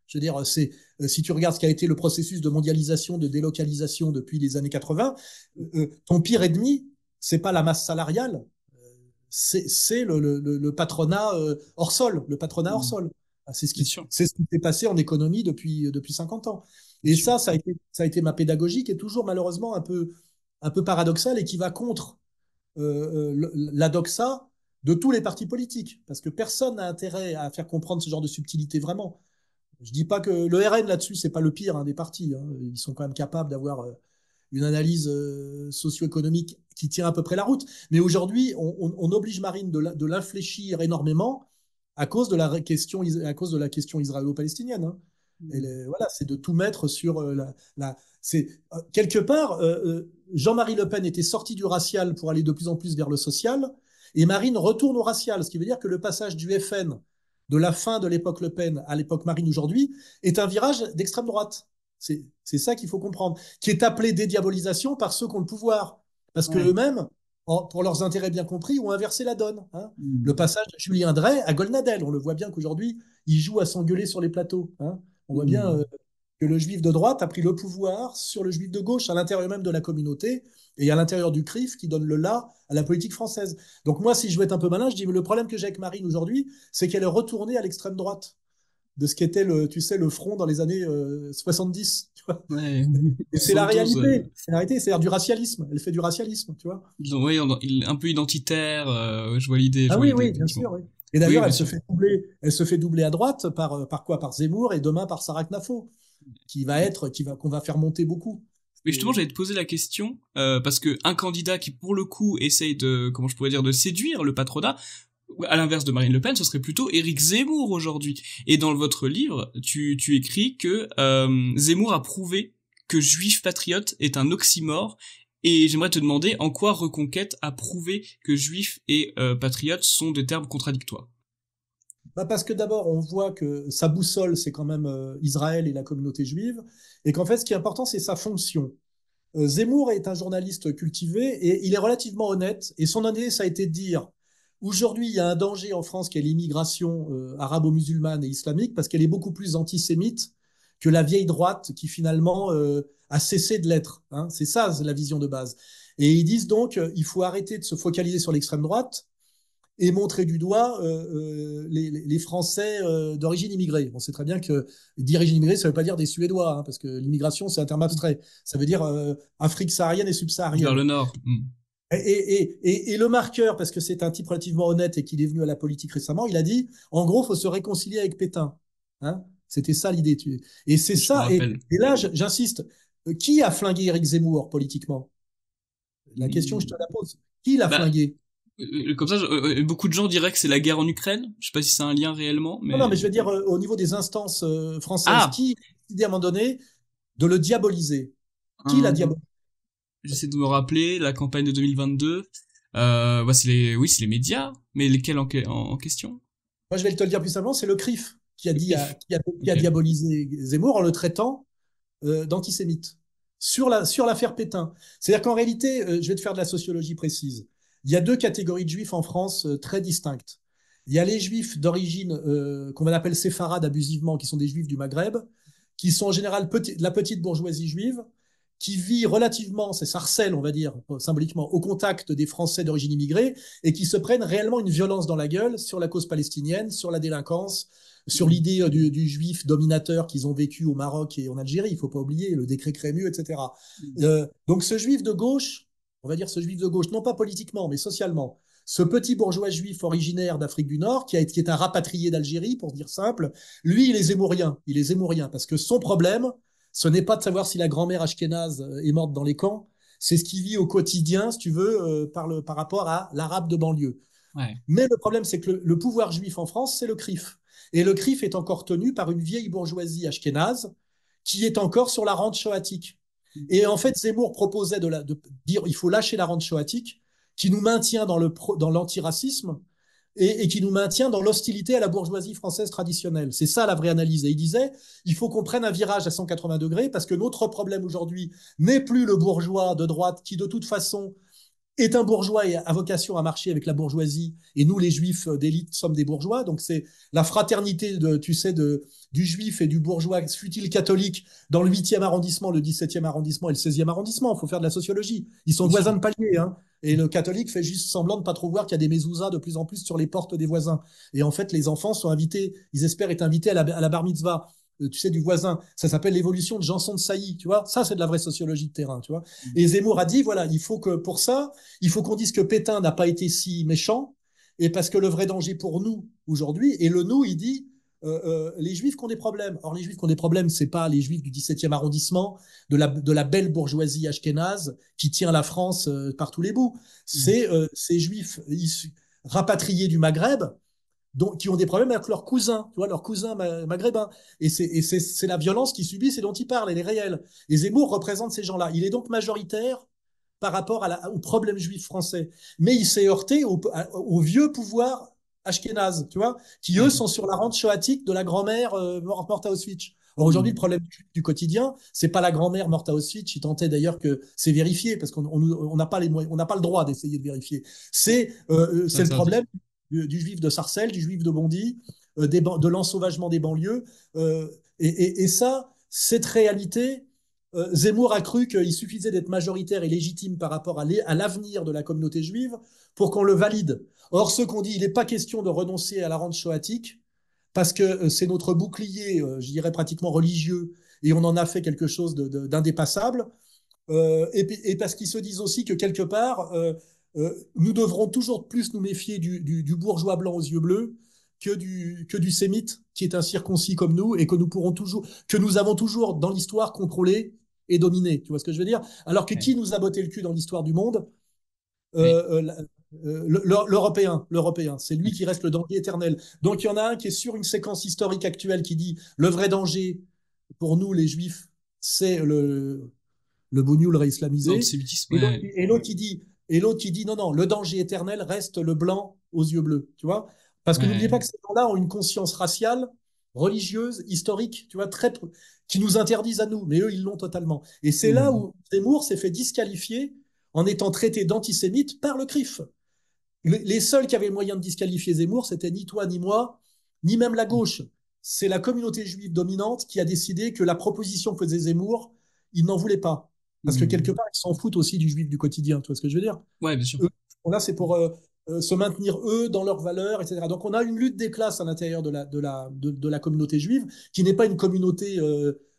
Je veux dire, si tu regardes ce qui a été le processus de mondialisation, de délocalisation depuis les années 80, ton pire ennemi, c'est pas la masse salariale, c'est le patronat hors sol, le patronat hors Mm. sol. Bien sûr, C'est ce qui s'est passé en économie depuis 50 ans. bien Et sûr. ça a été ma pédagogie qui est toujours malheureusement un peu paradoxale et qui va contre la doxa de tous les partis politiques. Parce que personne n'a intérêt à faire comprendre ce genre de subtilité vraiment. Je dis pas que le RN là-dessus, c'est pas le pire hein, des partis. Hein. Ils sont quand même capables d'avoir une analyse socio-économique qui tient à peu près la route. Mais aujourd'hui, on oblige Marine de l'infléchir énormément à cause de la question israélo-palestinienne. Hein. Mm. Voilà, c'est de tout mettre sur c'est quelque part. Jean-Marie Le Pen était sorti du racial pour aller de plus en plus vers le social, et Marine retourne au racial, ce qui veut dire que le passage du FN de la fin de l'époque Le Pen à l'époque Marine aujourd'hui est un virage d'extrême droite. C'est ça qu'il faut comprendre, qui est appelé dédiabolisation par ceux qui ont le pouvoir. Parce Ouais. qu'eux-mêmes, pour leurs intérêts bien compris, ont inversé la donne. Hein. Le Mm. passage de Julien Drey à Golnadel, on le voit bien qu'aujourd'hui, il joue à s'engueuler sur les plateaux. Hein. On voit bien Mm. que le juif de droite a pris le pouvoir sur le juif de gauche à l'intérieur même de la communauté et à l'intérieur du CRIF qui donne le là à la politique française. Donc moi, si je veux être un peu malin, je dis, mais le problème que j'ai avec Marine aujourd'hui, c'est qu'elle est retournée à l'extrême droite de ce qu'était tu sais, le front dans les années 70. Tu vois. Ouais. Et c'est la 72, réalité. C'est la réalité, c'est-à-dire du racialisme. Elle fait du racialisme, tu vois. ouais, un peu identitaire, Ah je vois oui, l'idée, oui, bien effectivement. sûr. Oui. Et Oui, d'ailleurs, bien sûr. elle se fait doubler à droite par quoi? Par Zemmour et demain par Sarah Knafo, qu'on va faire monter beaucoup. Mais justement, j'allais te poser la question, parce que un candidat qui, pour le coup, essaye de, comment je pourrais dire, de séduire le patronat, à l'inverse de Marine Le Pen, ce serait plutôt Éric Zemmour aujourd'hui. Et dans votre livre, tu écris que Zemmour a prouvé que juif patriote est un oxymore. Et j'aimerais te demander en quoi Reconquête a prouvé que juif et patriote sont des termes contradictoires. Bah parce que d'abord, on voit que sa boussole, c'est quand même Israël et la communauté juive, et qu'en fait, ce qui est important, c'est sa fonction. Zemmour est un journaliste cultivé et il est relativement honnête. Et son honnêteté, ça a été de dire, aujourd'hui, il y a un danger en France qui est l'immigration arabo-musulmane et islamique parce qu'elle est beaucoup plus antisémite que la vieille droite qui finalement a cessé de l'être. Hein. C'est ça la vision de base. Et ils disent donc, il faut arrêter de se focaliser sur l'extrême droite et montrer du doigt les Français d'origine immigrée. On sait très bien que d'origine immigrée, ça ne veut pas dire des Suédois, hein, parce que l'immigration, c'est un terme abstrait. Ça veut dire Afrique saharienne et Vers subsaharienne. le nord. Et le marqueur, parce que c'est un type relativement honnête et qu'il est venu à la politique récemment, il a dit, en gros, il faut se réconcilier avec Pétain. Hein. C'était ça l'idée. Et c'est Je me ça. rappelle. Et là, j'insiste, qui a flingué Éric Zemmour politiquement? La question, je te la pose. Qui l'a Bah, flingué? comme ça, beaucoup de gens diraient que c'est la guerre en Ukraine. Je sais pas si c'est un lien réellement, Non, non, mais mais... je veux dire, au niveau des instances françaises, Ah! qui a décidé à un moment donné de le diaboliser? Qui l'a Hum, diabolisé? J'essaie de me rappeler, la campagne de 2022. Oui, c'est les médias, mais lesquels en question? Moi, je vais te le dire plus simplement, c'est le CRIF qui a, Le dit CRIF. qui a Ok. diabolisé Zemmour en le traitant d'antisémite sur l'affaire Pétain. C'est-à-dire qu'en réalité, je vais te faire de la sociologie précise. Il y a deux catégories de juifs en France très distinctes. Il y a les juifs d'origine qu'on appelle séfarades abusivement, qui sont des juifs du Maghreb, qui sont en général de la petite bourgeoisie juive, qui vit relativement, c'est sarcelle, on va dire, symboliquement, au contact des Français d'origine immigrée, et qui se prennent réellement une violence dans la gueule sur la cause palestinienne, sur la délinquance, sur l'idée du juif dominateur qu'ils ont vécu au Maroc et en Algérie, il ne faut pas oublier, le décret Crémieux, etc. Donc ce juif de gauche, on va dire ce juif de gauche, non pas politiquement, mais socialement, ce petit bourgeois juif originaire d'Afrique du Nord, qui est un rapatrié d'Algérie, pour dire simple, lui, il est zémourien. Il est zémourien, parce que son problème, ce n'est pas de savoir si la grand-mère ashkénaze est morte dans les camps, c'est ce qu'il vit au quotidien, si tu veux, par rapport à l'arabe de banlieue. Ouais. Mais le problème, c'est que le pouvoir juif en France, c'est le CRIF. Et le CRIF est encore tenu par une vieille bourgeoisie ashkénaze qui est encore sur la rente shoatique. Et en fait, Zemmour proposait de dire il faut lâcher la rente shoatique qui nous maintient dans l'antiracisme et qui nous maintient dans l'hostilité à la bourgeoisie française traditionnelle. C'est ça la vraie analyse. Et il disait il faut qu'on prenne un virage à 180 degrés parce que notre problème aujourd'hui n'est plus le bourgeois de droite qui, de toute façon, est un bourgeois et a vocation à marcher avec la bourgeoisie. Et nous, les juifs d'élite, sommes des bourgeois. Donc, c'est la fraternité, tu sais, du juif et du bourgeois, fut-il catholique, dans le 8e arrondissement, le 17e arrondissement et le 16e arrondissement. Il faut faire de la sociologie. Ils sont Bien sûr. voisins de palier. Hein. Et le catholique fait juste semblant de ne pas trop voir qu'il y a des mezuzahs de plus en plus sur les portes des voisins. Et en fait, les enfants sont invités, ils espèrent être invités à la bar mitzvah. Tu sais, du voisin. Ça s'appelle l'évolution de Janson de Sailly, tu vois. Ça, c'est de la vraie sociologie de terrain, tu vois. Et Zemmour a dit, voilà, il faut que, pour ça, il faut qu'on dise que Pétain n'a pas été si méchant, et parce que le vrai danger pour nous, aujourd'hui, et le nous, il dit, les juifs qui ont des problèmes. Or, les juifs qui ont des problèmes, c'est pas les juifs du 17e arrondissement, de la belle bourgeoisie ashkénaze qui tient la France par tous les bouts. C'est ces juifs rapatriés du Maghreb, donc, qui ont des problèmes avec leurs cousins, tu vois, leurs cousins maghrébins. Et c'est la violence qu'ils subissent et dont ils parlent, elle est réelle. Et Zemmour représente ces gens-là. Il est donc majoritaire par rapport au problème juif français. Mais il s'est heurté au vieux pouvoir ashkénaze, tu vois, qui eux Ouais. sont sur la rente shoatique de la grand-mère morte à Auschwitz. Or aujourd'hui, le Mm. problème du quotidien, c'est pas la grand-mère morte à Auschwitz. Il tentait d'ailleurs que c'est vérifié parce qu'on n'a pas les moyens, on n'a pas le droit d'essayer de vérifier. C'est C'est le interdit. problème du juif de Sarcelles, du juif de Bondy, de l'ensauvagement des banlieues. Et ça, cette réalité, Zemmour a cru qu'il suffisait d'être majoritaire et légitime par rapport à l'avenir de la communauté juive pour qu'on le valide. Or, ceux qu'on dit, il n'est pas question de renoncer à la rente shoatique parce que c'est notre bouclier, je dirais pratiquement religieux, et on en a fait quelque chose d'indépassable. Et parce qu'ils se disent aussi que quelque part, nous devrons toujours plus nous méfier du bourgeois blanc aux yeux bleus que du sémite qui est un circoncis comme nous et que nous avons toujours dans l'histoire contrôlé et dominé. Tu vois ce que je veux dire? Alors que Ouais. qui nous a botté le cul dans l'histoire du monde? Oui. L'Européen. C'est lui qui reste le danger éternel. Donc il y en a un qui est sur une séquence historique actuelle qui dit le vrai danger pour nous, les Juifs, c'est le bougnoul réislamisé. L'antisémitisme, Et l'autre ouais. qui dit non, non, le danger éternel reste le blanc aux yeux bleus. Tu vois? Parce que n'oubliez pas Ouais. que ces gens-là ont une conscience raciale religieuses, historiques, tu vois, qui nous interdisent à nous, mais eux, ils l'ont totalement. Et c'est là Hmm. où Zemmour s'est fait disqualifier en étant traité d'antisémite par le CRIF. Les seuls qui avaient le moyen de disqualifier Zemmour, c'était ni toi, ni moi, ni même la gauche. C'est la communauté juive dominante qui a décidé que la proposition que faisait Zemmour, ils n'en voulaient pas. Parce que quelque Hmm. part, ils s'en foutent aussi du juif du quotidien, tu vois ce que je veux dire? Ouais, bien sûr. Eux, là, c'est pour se maintenir eux dans leurs valeurs, etc. Donc, on a une lutte des classes à l'intérieur de la communauté juive, qui n'est pas une communauté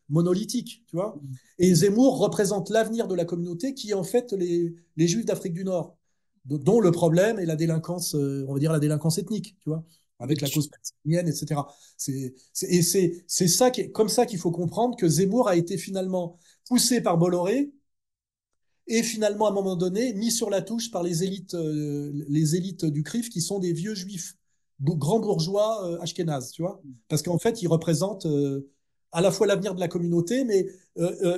monolithique, tu vois. Et Zemmour représente l'avenir de la communauté, qui est en fait les juifs d'Afrique du Nord, dont le problème est la délinquance, on va dire la délinquance ethnique, tu vois, Mais avec la tu- cause palestinienne, etc. C'est ça comme ça qu'il faut comprendre que Zemmour a été finalement poussé par Bolloré et finalement, à un moment donné, mis sur la touche par les élites du CRIF, qui sont des vieux juifs, grands bourgeois ashkénazes, tu vois. Parce qu'en fait, ils représentent à la fois l'avenir de la communauté, mais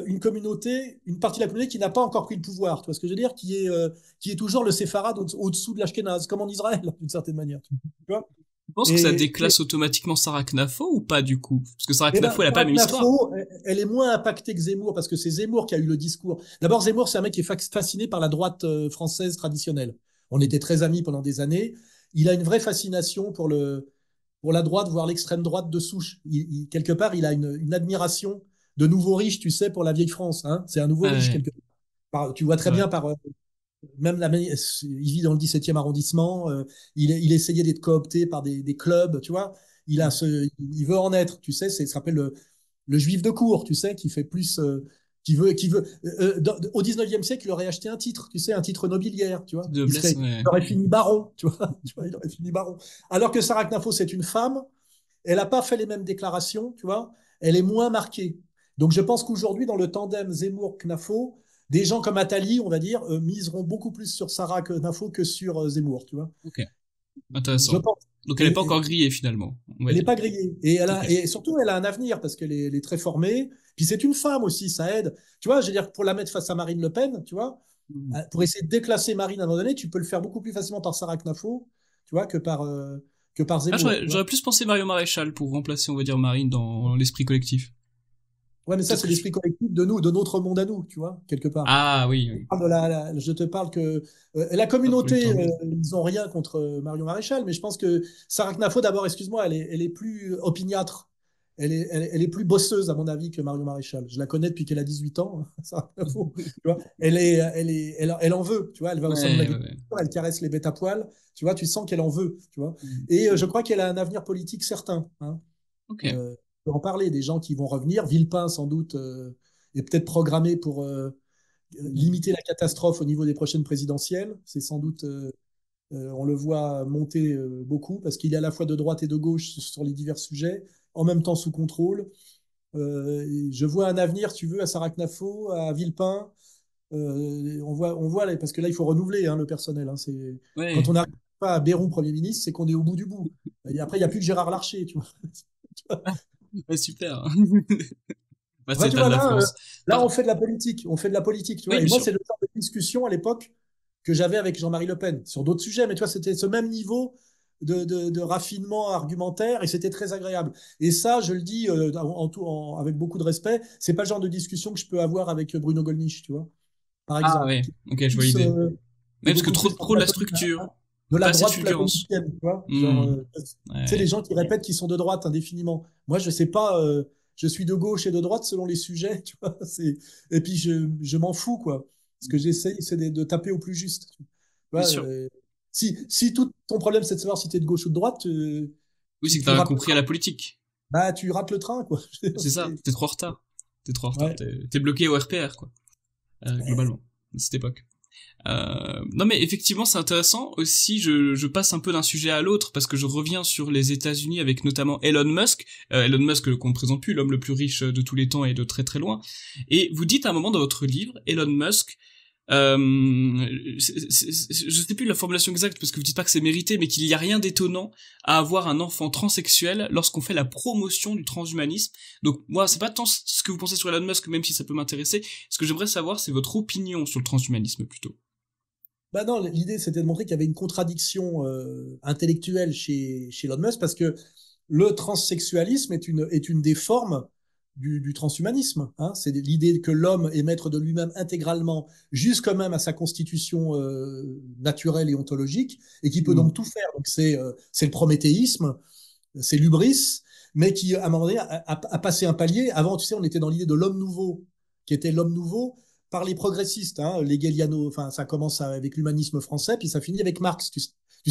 une communauté, une partie de la communauté qui n'a pas encore pris le pouvoir, tu vois ce que je veux dire, qui est toujours le séfarade au-dessous de l'ashkénaze, comme en Israël, d'une certaine manière. Tu vois. Tu penses que ça Et, déclasse automatiquement Sarah Knafo ou pas du coup? Parce que Sarah eh ben, Knafo, elle a pas la Sarah même histoire. Knafo, elle est moins impactée que Zemmour parce que c'est Zemmour qui a eu le discours. D'abord, Zemmour, c'est un mec qui est fasciné par la droite française traditionnelle. On était très amis pendant des années. Il a une vraie fascination pour la droite, voire l'extrême droite de souche. Quelque part, il a une admiration de nouveaux riches, tu sais, pour la vieille France. Hein. C'est un nouveau riche, Ouais, quelque part. Tu vois c'est très vrai. bien par même il vit dans le 17e arrondissement, il essayait d'être coopté par des clubs, tu vois. Il veut en être, tu sais, ça s'appelle le juif de cour, tu sais, qui fait plus, au 19e siècle, il aurait acheté un titre, tu sais, un titre nobiliaire, tu vois. De blesse, Il ouais. aurait fini baron, tu vois, tu vois, il aurait fini baron. Alors que Sarah Knafo, c'est une femme, elle n'a pas fait les mêmes déclarations, tu vois, elle est moins marquée. Donc je pense qu'aujourd'hui, dans le tandem Zemmour-Knafo, des gens comme Attali, on va dire, miseront beaucoup plus sur Sarah Knafo que sur Zemmour, tu vois. Ok, Je intéressant. pense. Donc elle est pas Et encore grillée finalement, on va elle n'est dire. pas grillée. Ok. Et surtout, elle a un avenir parce elle est très formée. Puis c'est une femme aussi, ça aide. Tu vois, je veux dire, pour la mettre face à Marine Le Pen, tu vois, pour essayer de déclasser Marine à un moment donné, tu peux le faire beaucoup plus facilement par Sarah Knafo, tu vois, que par Ah, Zemmour, tu vois. j'aurais plus pensé Mario Maréchal pour remplacer, on va dire, Marine dans l'esprit collectif. Ouais, mais ça, Peut-être c'est que l'esprit collectif de nous, de notre monde à nous, tu vois, quelque part. Ah oui, oui. Je te parle que la Pas trop eu le communauté, temps. ils n'ont rien contre Marion Maréchal, mais je pense que Sarah Knafo, d'abord, excuse-moi, elle est plus opiniâtre. Elle est plus bosseuse, à mon avis, que Marion Maréchal. Je la connais depuis qu'elle a 18 ans, Sarah Knafo, tu vois. Elle en veut, tu vois. Elle va au salon de Ouais, ouais, l'agriculture, ouais. elle caresse les bêtes à poil, tu vois. Tu sens qu'elle en veut, tu vois. Et je crois qu'elle a un avenir politique certain. Hein. Ok. On peut en parler, des gens qui vont revenir. Villepin, sans doute, est peut-être programmé pour limiter la catastrophe au niveau des prochaines présidentielles. C'est sans doute, on le voit monter beaucoup parce qu'il est à la fois de droite et de gauche sur les divers sujets, en même temps sous contrôle. Je vois un avenir, si tu veux, à Sarah Knafo, à Villepin. Parce que là, il faut renouveler hein, le personnel. Hein. Quand Ouais. on n'arrive pas à Bayrou Premier ministre, c'est qu'on est au bout du bout. Et après, il n'y a plus que Gérard Larcher, tu vois. Ouais, super. Bah, c'est Après, tu l'état de vois, la France. là, on fait de la politique. On fait de la politique, tu Oui, vois. Et bien moi, sûr. c'est le genre de discussion à l'époque que j'avais avec Jean-Marie Le Pen sur d'autres sujets. Mais tu vois, c'était ce même niveau de raffinement argumentaire et c'était très agréable. Et ça, je le dis avec beaucoup de respect, c'est pas le genre de discussion que je peux avoir avec Bruno Gollnisch, tu vois, par Ah exemple, ouais, ok, je vois plus, l'idée. qui Ouais, est parce que beaucoup trop, plus trop de la structure. de la Pas assez de droite fulgurance. platonicienne, tu vois, genre, Hmm. tu sais, les Ouais. gens qui répètent qu'ils sont de droite indéfiniment. Moi, je sais pas, je suis de gauche et de droite selon les sujets, tu vois, et puis je m'en fous, quoi. Ce que j'essaye, c'est de taper au plus juste. Tu Bien vois, sûr. si tout ton problème, c'est de savoir si tu es de gauche ou de droite, Oui, c'est que tu t'as rates le compris à train. la politique. Bah, tu rates le train, quoi. C'est ça. T'es trop en retard. T'es trop en retard. Ouais. T'es bloqué au RPR, quoi. Globalement. À cette époque. Non mais effectivement c'est intéressant aussi, je passe un peu d'un sujet à l'autre parce que je reviens sur les États-Unis avec notamment Elon Musk, Elon Musk qu'on ne présente plus, l'homme le plus riche de tous les temps et de très très loin, et vous dites à un moment dans votre livre, Elon Musk, je sais plus la formulation exacte parce que vous dites pas que c'est mérité, mais qu'il y a rien d'étonnant à avoir un enfant transsexuel lorsqu'on fait la promotion du transhumanisme. Donc moi c'est pas tant ce que vous pensez sur Elon Musk, même si ça peut m'intéresser, ce que j'aimerais savoir c'est votre opinion sur le transhumanisme plutôt. Bah non, l'idée, c'était de montrer qu'il y avait une contradiction intellectuelle chez Elon Musk parce que le transsexualisme est une des formes du transhumanisme. Hein. C'est l'idée que l'homme est maître de lui-même intégralement, jusqu'à même à sa constitution naturelle et ontologique, et qui peut Mm. donc tout faire. Donc c'est le prométhéisme, c'est l'hubris, mais qui, à un moment donné, a passé un palier. Avant, tu sais, on était dans l'idée de l'homme nouveau, qui était l'homme nouveau par les progressistes, hein, les Hegeliano, enfin, ça commence avec l'humanisme français, puis ça finit avec Marx, tu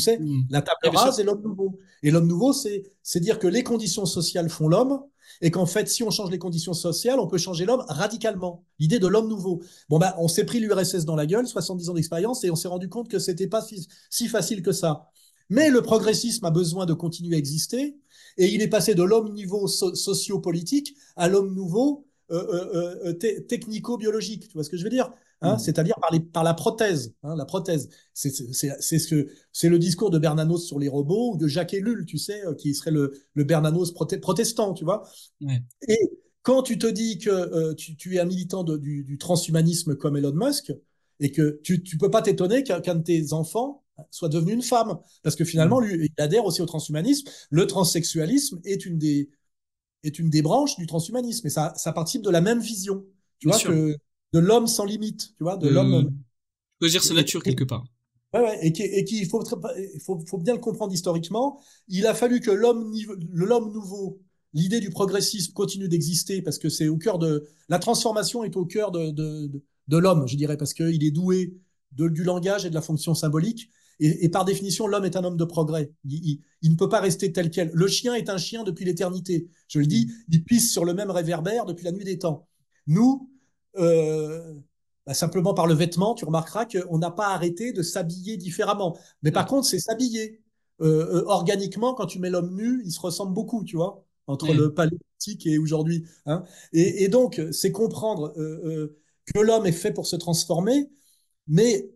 sais, Mm. la table Ouais, bien sûr. rase et l'homme nouveau. Et l'homme nouveau, c'est dire que les conditions sociales font l'homme, et qu'en fait, si on change les conditions sociales, on peut changer l'homme radicalement. L'idée de l'homme nouveau. Bon, ben, on s'est pris l'URSS dans la gueule, 70 ans d'expérience, et on s'est rendu compte que c'était pas si facile que ça. Mais le progressisme a besoin de continuer à exister, et il est passé de l'homme niveau socio-politique à l'homme nouveau technico-biologique. Tu vois ce que je veux dire? Hein, Mm. c'est-à-dire par la prothèse. Hein, la prothèse. C'est le discours de Bernanos sur les robots ou de Jacques Ellul, tu sais, qui serait le Bernanos protestant, tu vois. Ouais. Et quand tu te dis que tu es un militant du transhumanisme comme Elon Musk, et que tu ne peux pas t'étonner qu'un de tes enfants soit devenu une femme, parce que finalement, Mm. lui, il adhère aussi au transhumanisme. Le transsexualisme est une des branches du transhumanisme, et ça participe de la même vision, tu Bien vois, sûr. que de l'homme sans limite, tu vois, de De l'homme. choisir sa Et, nature quelque part. ouais, ouais, et qui faut bien le comprendre historiquement. Il a fallu que l'homme nouveau, l'idée du progressisme continue d'exister parce que c'est au cœur la transformation est au cœur de l'homme, je dirais, parce qu'il est doué du langage et de la fonction symbolique. Et par définition, l'homme est un homme de progrès. Il ne peut pas rester tel quel. Le chien est un chien depuis l'éternité. Je le dis, Mm. il pisse sur le même réverbère depuis la nuit des temps. Nous, euh, bah, simplement par le vêtement, tu remarqueras qu'on n'a pas arrêté de s'habiller différemment. Mais par Ouais. contre, c'est s'habiller. Organiquement, quand tu mets l'homme nu, il se ressemble beaucoup, tu vois, entre Ouais. le paléolithique et aujourd'hui. Hein. Et donc, c'est comprendre que l'homme est fait pour se transformer, mais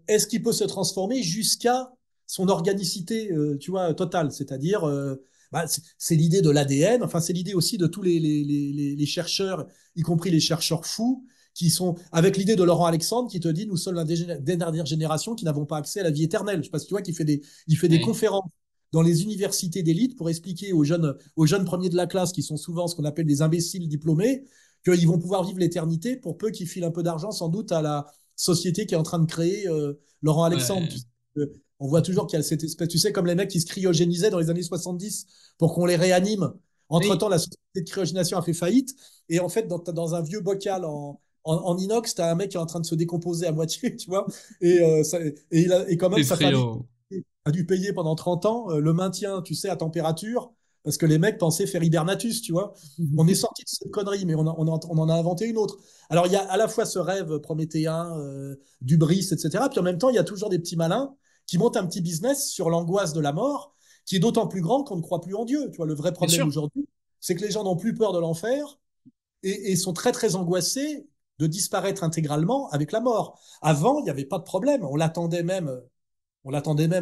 est-ce qu'il peut se transformer jusqu'à son organicité, tu vois, totale, c'est-à-dire bah, c'est l'idée de l'ADN, enfin c'est l'idée aussi de tous les chercheurs, y compris les chercheurs fous, qui sont avec l'idée de Laurent Alexandre qui te dit nous sommes l'un des dernières générations qui n'avons pas accès à la vie éternelle. Je sais pas si tu vois il fait des Ouais. conférences dans les universités d'élite pour expliquer aux jeunes premiers de la classe qui sont souvent ce qu'on appelle des imbéciles diplômés qu'ils vont pouvoir vivre l'éternité pour peu qu'ils filent un peu d'argent sans doute à la société qui est en train de créer Laurent Alexandre. Ouais. On voit toujours qu'il y a cette espèce, tu sais, comme les mecs qui se cryogénisaient dans les années 70 pour qu'on les réanime. Oui. Entre-temps, la société de cryogénation a fait faillite. Et en fait, dans un vieux bocal en inox, tu as un mec qui est en train de se décomposer à moitié, tu vois. Et quand même, sa famille Effrayant. a dû payer pendant 30 ans le maintien, tu sais, à température, parce que les mecs pensaient faire hibernatus, tu vois. On est sorti de cette connerie, mais on en a inventé une autre. Alors, il y a à la fois ce rêve prométhéen, d'hubris, etc. Puis en même temps, il y a toujours des petits malins qui montent un petit business sur l'angoisse de la mort, qui est d'autant plus grand qu'on ne croit plus en Dieu. Tu vois, le vrai Bien problème sûr. aujourd'hui, c'est que les gens n'ont plus peur de l'enfer et sont très, très angoissés de disparaître intégralement avec la mort. Avant, il n'y avait pas de problème. On l'attendait même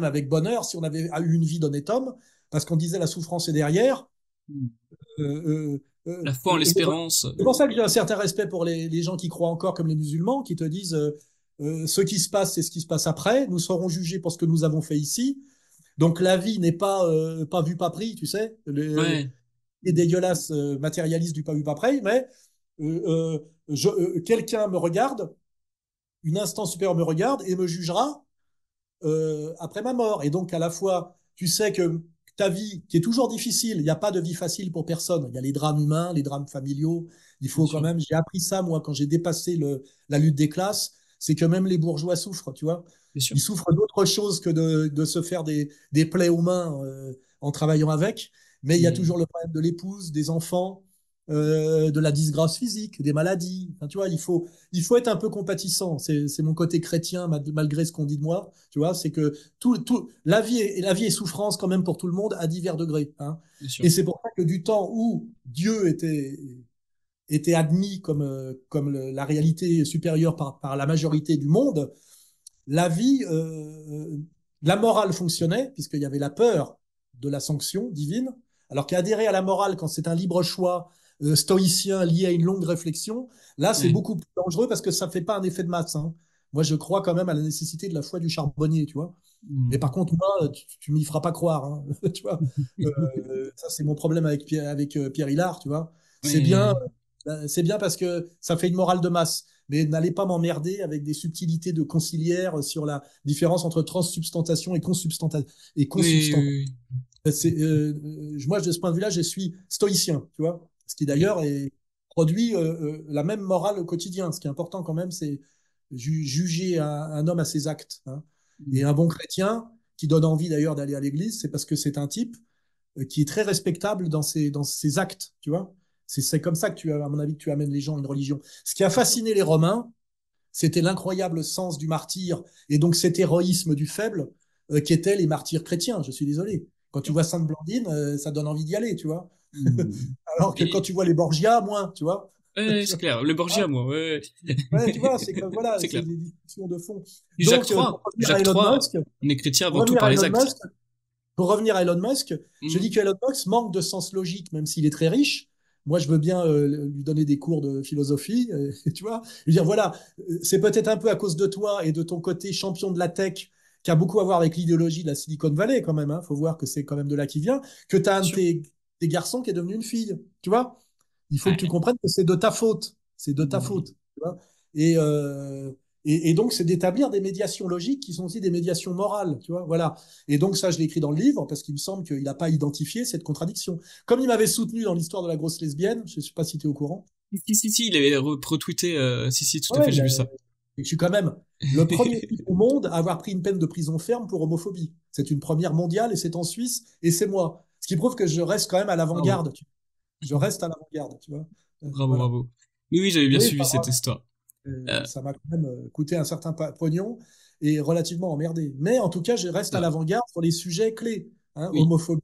avec bonheur si on avait eu une vie d'honnête homme, parce qu'on disait la souffrance est derrière. Mm. Euh, euh, La foi en et l'espérance. c'est pour ça que j'ai un certain respect pour les gens qui croient encore comme les musulmans, qui te disent ce qui se passe, c'est ce qui se passe après. Nous serons jugés pour ce que nous avons fait ici. Donc la vie n'est pas vu, pas pris, tu sais, Ouais. les dégueulasses matérialistes du pas vu, pas pris, mais quelqu'un me regarde, une instance supérieure me regarde et me jugera après ma mort. Et donc, à la fois, tu sais que ta vie, qui est toujours difficile, il n'y a pas de vie facile pour personne. Il y a les drames humains, les drames familiaux. Il Bien faut quand sûr. même, j'ai appris ça, moi, quand j'ai dépassé la lutte des classes, c'est que même les bourgeois souffrent, tu vois. Bien sûr. Ils souffrent d'autre chose que de se faire des plaies aux mains en travaillant avec. Mais il y a Mm. toujours le problème de l'épouse, des enfants, de la disgrâce physique, des maladies. Enfin, tu vois, il faut être un peu compatissant. C'est mon côté chrétien, malgré ce qu'on dit de moi. Tu vois, c'est que la vie est souffrance quand même pour tout le monde à divers degrés. Hein. Bien sûr. Et c'est pour ça que du temps où Dieu était admis comme la réalité supérieure par la majorité du monde, la vie, la morale fonctionnait, puisqu'il y avait la peur de la sanction divine, alors qu'adhérer à la morale quand c'est un libre choix stoïcien lié à une longue réflexion, là, c'est Ouais. beaucoup plus dangereux parce que ça ne fait pas un effet de masse. Hein. Moi, je crois quand même à la nécessité de la foi du charbonnier, tu vois. Mais par Hmm. contre, moi, tu m'y feras pas croire, hein, tu vois. Ça, c'est mon problème avec Pierre Hillard, tu vois. C'est bien, Ouais. c'est bien parce que ça fait une morale de masse. Mais n'allez pas m'emmerder avec des subtilités de conciliaire sur la différence entre transsubstantation et Oui, consubstantation. oui, Moi, de ce point de vue-là, je suis stoïcien, tu vois. Ce qui oui. d'ailleurs produit la même morale au quotidien. Ce qui est important quand même, c'est juger un homme à ses actes, hein. Et Hmm. un bon chrétien, qui donne envie d'ailleurs d'aller à l'église, c'est parce que c'est un type qui est très respectable dans ses actes, tu vois. C'est comme ça que à mon avis, que tu amènes les gens à une religion. Ce qui a fasciné les Romains, c'était l'incroyable sens du martyr et donc cet héroïsme du faible qu'étaient les martyrs chrétiens. Je suis désolé. Quand tu vois Sainte Blandine, ça donne envie d'y aller, tu vois. Hmm. Alors que quand Et- tu vois les Borgia, moins, tu vois. ouais, c'est clair. Le Borgia, moi, ouais. Ouais, tu vois, c'est comme voilà, C'est c'est clair. des discussions de fond. Et Jacques Donc, III. Jacques III, on est chrétien pour avant tout revenir par à les Elon actes. Musk, pour revenir à Elon Musk, je dis Hmm. que Elon Musk manque de sens logique, même s'il est très riche. Moi, je veux bien lui donner des cours de philosophie, tu vois. Lui dire, voilà, c'est peut-être un peu à cause de toi et de ton côté champion de la tech, qui a beaucoup à voir avec l'idéologie de la Silicon Valley, quand même. Hein. Faut voir que c'est quand même de là qui vient, que tu as un Bien de sûr. tes garçons qui est devenu une fille, tu vois. Il faut que tu Ouais. comprennes que c'est de ta faute. C'est de ta Hmm. faute. Tu vois et, euh, et donc, c'est d'établir des médiations logiques qui sont aussi des médiations morales. Tu vois voilà. Et donc, ça, je l'ai écrit dans le livre parce qu'il me semble qu'il n'a pas identifié cette contradiction. Comme il m'avait soutenu dans l'histoire de la grosse lesbienne, je ne sais pas si tu es au courant. Si, il avait retweeté, si, tout à fait, Ouais, j'ai vu ça. je suis quand même le premier type au monde à avoir pris une peine de prison ferme pour homophobie. C'est une première mondiale et c'est en Suisse et c'est moi. Ce qui prouve que je reste quand même à Bravo. l'avant-garde. Je reste à l'avant-garde, tu vois. Bravo, Voilà. bravo. Oui, oui, j'avais bien Oui, suivi cette histoire. Euh, ça m'a quand même coûté un certain pognon et relativement emmerdé. Mais en tout cas, je reste à ça, l'avant-garde sur les sujets clés, hein, oui, homophobie,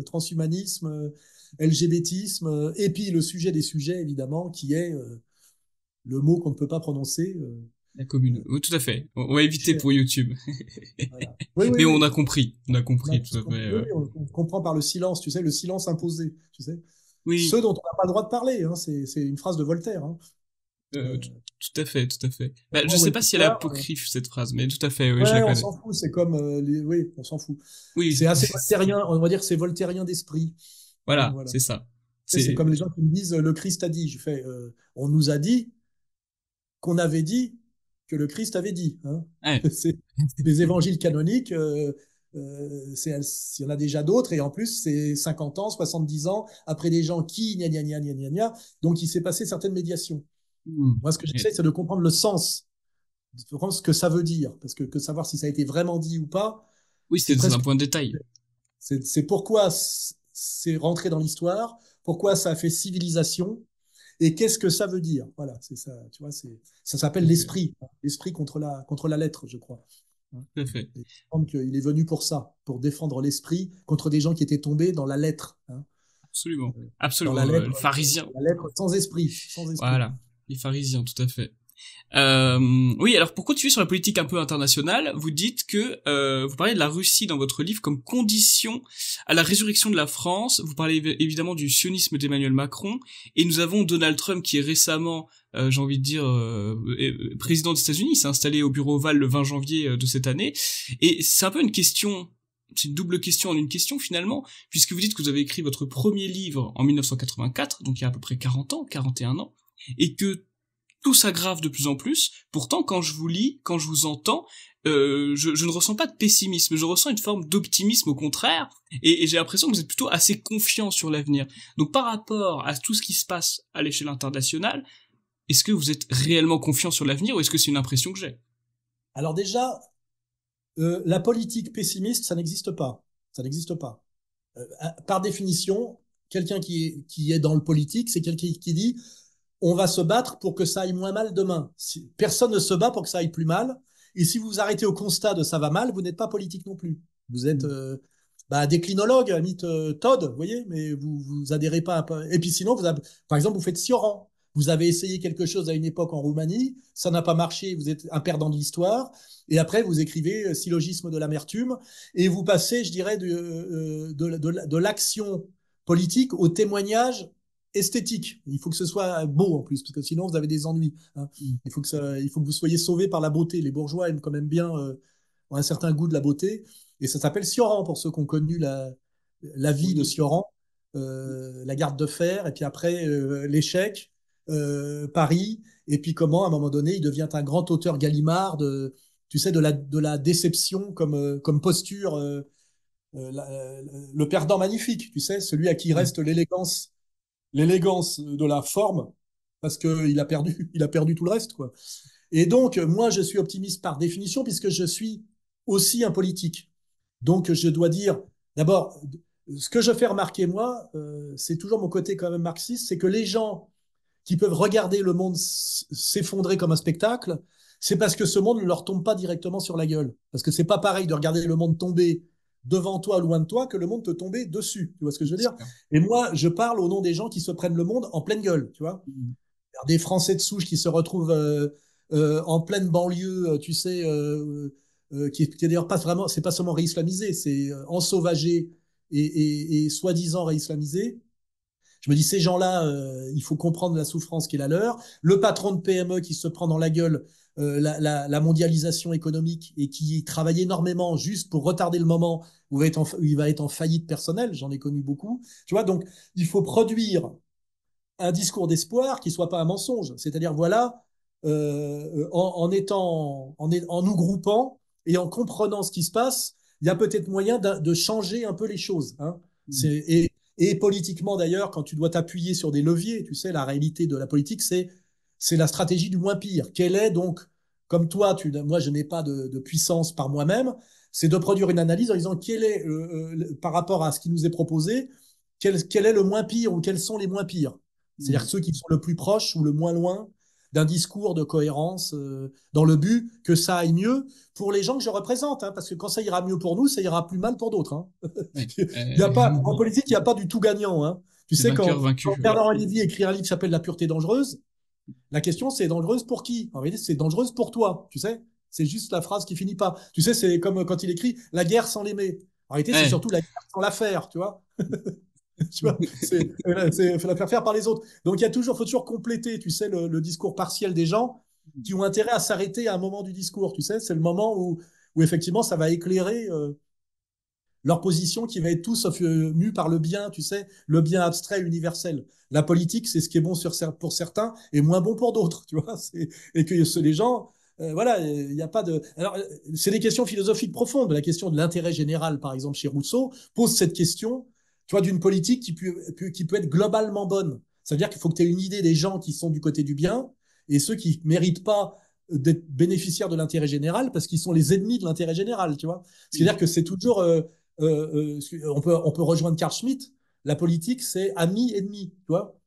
transhumanisme, LGBTisme, et puis le sujet des sujets, évidemment, qui est le mot qu'on ne peut pas prononcer. la commune. Oui, tout à fait. On va éviter Cher. pour YouTube. Voilà. Oui, oui, Mais on oui. a compris. On a compris, tout à fait. Oui, oui, on comprend par le silence, tu sais, le silence imposé, tu sais. Oui, Ceux dont on n'a pas le droit de parler, hein, c'est une phrase de Voltaire. Hein. euh, tout, Euh, tout à fait, tout à fait. au Bah, je moment où sais elle pas peut si elle est faire, apocryphe, cette phrase, mais tout à fait, oui, je la ouais, on connais. s'en fout, c'est comme oui, on s'en fout. C'est Oui, assez voltairien, on va dire que c'est voltairien d'esprit. Hein, voilà, voilà. c'est ça. C'est C'est, comme les gens qui me disent le Christ a dit. Je fais, on nous a dit qu'on avait dit que le Christ avait dit. Hein. ouais. C'est les évangiles canoniques, il y en a déjà d'autres, et en plus, c'est 50 ans, 70 ans, après des gens qui, gna gna gna gna gna gna, donc il s'est passé certaines médiations. Hmm. Moi, ce que Et- j'essaie, c'est de comprendre le sens, de comprendre ce que ça veut dire, parce que savoir si ça a été vraiment dit ou pas, Oui, c'est c'est un presque point de détail. c'est pourquoi c'est rentré dans l'histoire, pourquoi ça a fait civilisation, et qu'est-ce que ça veut dire. Voilà, c'est ça, tu vois, ça s'appelle Tout à fait, l'esprit, hein, l'esprit contre la lettre, je crois. Hein. tout à fait. Et il me semble qu'il est venu pour ça, pour défendre l'esprit contre des gens qui étaient tombés dans la lettre, hein. Absolument. Dans Absolument. la Le pharisien. lettre sans esprit, sans esprit. Voilà. Les pharisiens, tout à fait. Oui, alors pour continuer sur la politique un peu internationale, vous dites que vous parlez de la Russie dans votre livre comme condition à la résurrection de la France. Vous parlez évidemment du sionisme d'Emmanuel Macron, et nous avons Donald Trump qui est récemment, j'ai envie de dire, président des États-Unis. Il s'est installé au bureau Oval le 20 janvier de cette année, et c'est un peu une question. C'est une double question en une question finalement, puisque vous dites que vous avez écrit votre premier livre en 1984, donc il y a à peu près 40 ans, 41 ans, et que tout s'aggrave de plus en plus. Pourtant, quand je vous lis, quand je vous entends, je ne ressens pas de pessimisme, je ressens une forme d'optimisme au contraire, et j'ai l'impression que vous êtes plutôt assez confiant sur l'avenir. Donc par rapport à tout ce qui se passe à l'échelle internationale, est-ce que vous êtes réellement confiant sur l'avenir ou est-ce que c'est une impression que j'ai? Alors déjà, la politique pessimiste, ça n'existe pas. Ça n'existe pas. Par définition, quelqu'un qui est dans le politique, c'est quelqu'un qui dit on va se battre pour que ça aille moins mal demain. Personne ne se bat pour que ça aille plus mal. Et si vous vous arrêtez au constat de ça va mal, vous n'êtes pas politique non plus. Vous êtes déclinologue, à limite Todd, vous voyez, mais vous adhérez pas à... Et puis sinon, par exemple, vous faites Sioran. Vous avez essayé quelque chose à une époque en Roumanie, ça n'a pas marché, vous êtes un perdant de l'histoire, et après vous écrivez Syllogisme de l'amertume, et vous passez, je dirais, de l'action politique au témoignage esthétique. Il faut que ce soit beau en plus, parce que sinon vous avez des ennuis, hein. Mm. Il faut que vous soyez sauvé par la beauté. Les bourgeois aiment quand même bien, ont un certain goût de la beauté. Et ça s'appelle Sioran, pour ceux qui ont connu la vie de Oui. Sioran, la garde de fer, et puis après l'échec, Paris, et puis comment, à un moment donné, il devient un grand auteur Gallimard, tu sais, de la déception comme posture, le perdant magnifique, tu sais, celui à qui Ouais. reste l'élégance de la forme, parce qu'il a perdu, il a perdu tout le reste, quoi. Et donc, moi, je suis optimiste par définition, puisque je suis aussi un politique. Donc, je dois dire, d'abord, ce que je fais remarquer, moi, c'est toujours mon côté quand même marxiste, c'est que les gens qui peuvent regarder le monde s'effondrer comme un spectacle, c'est parce que ce monde ne leur tombe pas directement sur la gueule. Parce que c'est pas pareil de regarder le monde tomber devant toi, loin de toi, que le monde te tomber dessus. Tu vois ce que je veux C'est dire? clair. Et moi, je parle au nom des gens qui se prennent le monde en pleine gueule, tu vois? Mm. Des Français de souche qui se retrouvent en pleine banlieue, tu sais, qui est d'ailleurs pas vraiment, c'est pas seulement réislamisé, c'est ensauvagé et soi-disant réislamisé. Je me dis, ces gens-là, il faut comprendre la souffrance qui est la leur. Le patron de PME qui se prend dans la gueule la mondialisation économique et qui travaille énormément juste pour retarder le moment où il va être en faillite personnelle, j'en ai connu beaucoup. Tu vois, donc il faut produire un discours d'espoir qui soit pas un mensonge. C'est-à-dire, voilà, en nous groupant et en comprenant ce qui se passe, il y a peut-être moyen de changer un peu les choses, hein. Mm. Et politiquement, d'ailleurs, quand tu dois t'appuyer sur des leviers, tu sais, la réalité de la politique, c'est la stratégie du moins pire. Quelle est donc, comme toi, moi, je n'ai pas de puissance par moi-même, c'est de produire une analyse en disant quel est, par rapport à ce qui nous est proposé, quel est le moins pire ou quels sont les moins pires. C'est-à-dire Mm. ceux qui sont le plus proches ou le moins loin d'un discours de cohérence dans le but que ça aille mieux pour les gens que je représente, hein, parce que quand ça ira mieux pour nous, ça ira plus mal pour d'autres, hein. Ouais. Il y a pas, en politique, il n'y a pas du tout gagnant, hein. Tu C'est sais, vainqueur quand vaincu. Ouais. Bernard Lévy écrit un livre qui s'appelle La pureté dangereuse, la question c'est dangereuse pour qui? En réalité, c'est dangereuse pour toi, tu sais. C'est juste la phrase qui finit pas. Tu sais, c'est comme quand il écrit La guerre sans l'aimer. En réalité, c'est Ouais. surtout la guerre sans la faire, tu vois. Tu vois, faut la faire faire par les autres. Donc faut toujours compléter, tu sais, le discours partiel des gens qui ont intérêt à s'arrêter à un moment du discours. Tu sais, c'est le moment où effectivement ça va éclairer leur position qui va être tout sauf mue par le bien, tu sais, le bien abstrait universel. La politique, c'est ce qui est bon pour certains et moins bon pour d'autres, tu vois. Et que les gens, voilà, il n'y a pas de. Alors, c'est des questions philosophiques profondes. La question de l'intérêt général, par exemple, chez Rousseau, pose cette question, tu vois, d'une politique qui peut être globalement bonne. Ça veut dire qu'il faut que tu aies une idée des gens qui sont du côté du bien et ceux qui méritent pas d'être bénéficiaires de l'intérêt général parce qu'ils sont les ennemis de l'intérêt général, tu vois. C'est-à-dire que c'est toujours on peut rejoindre Carl Schmitt. La politique, c'est ami-ennemi. Tu vois,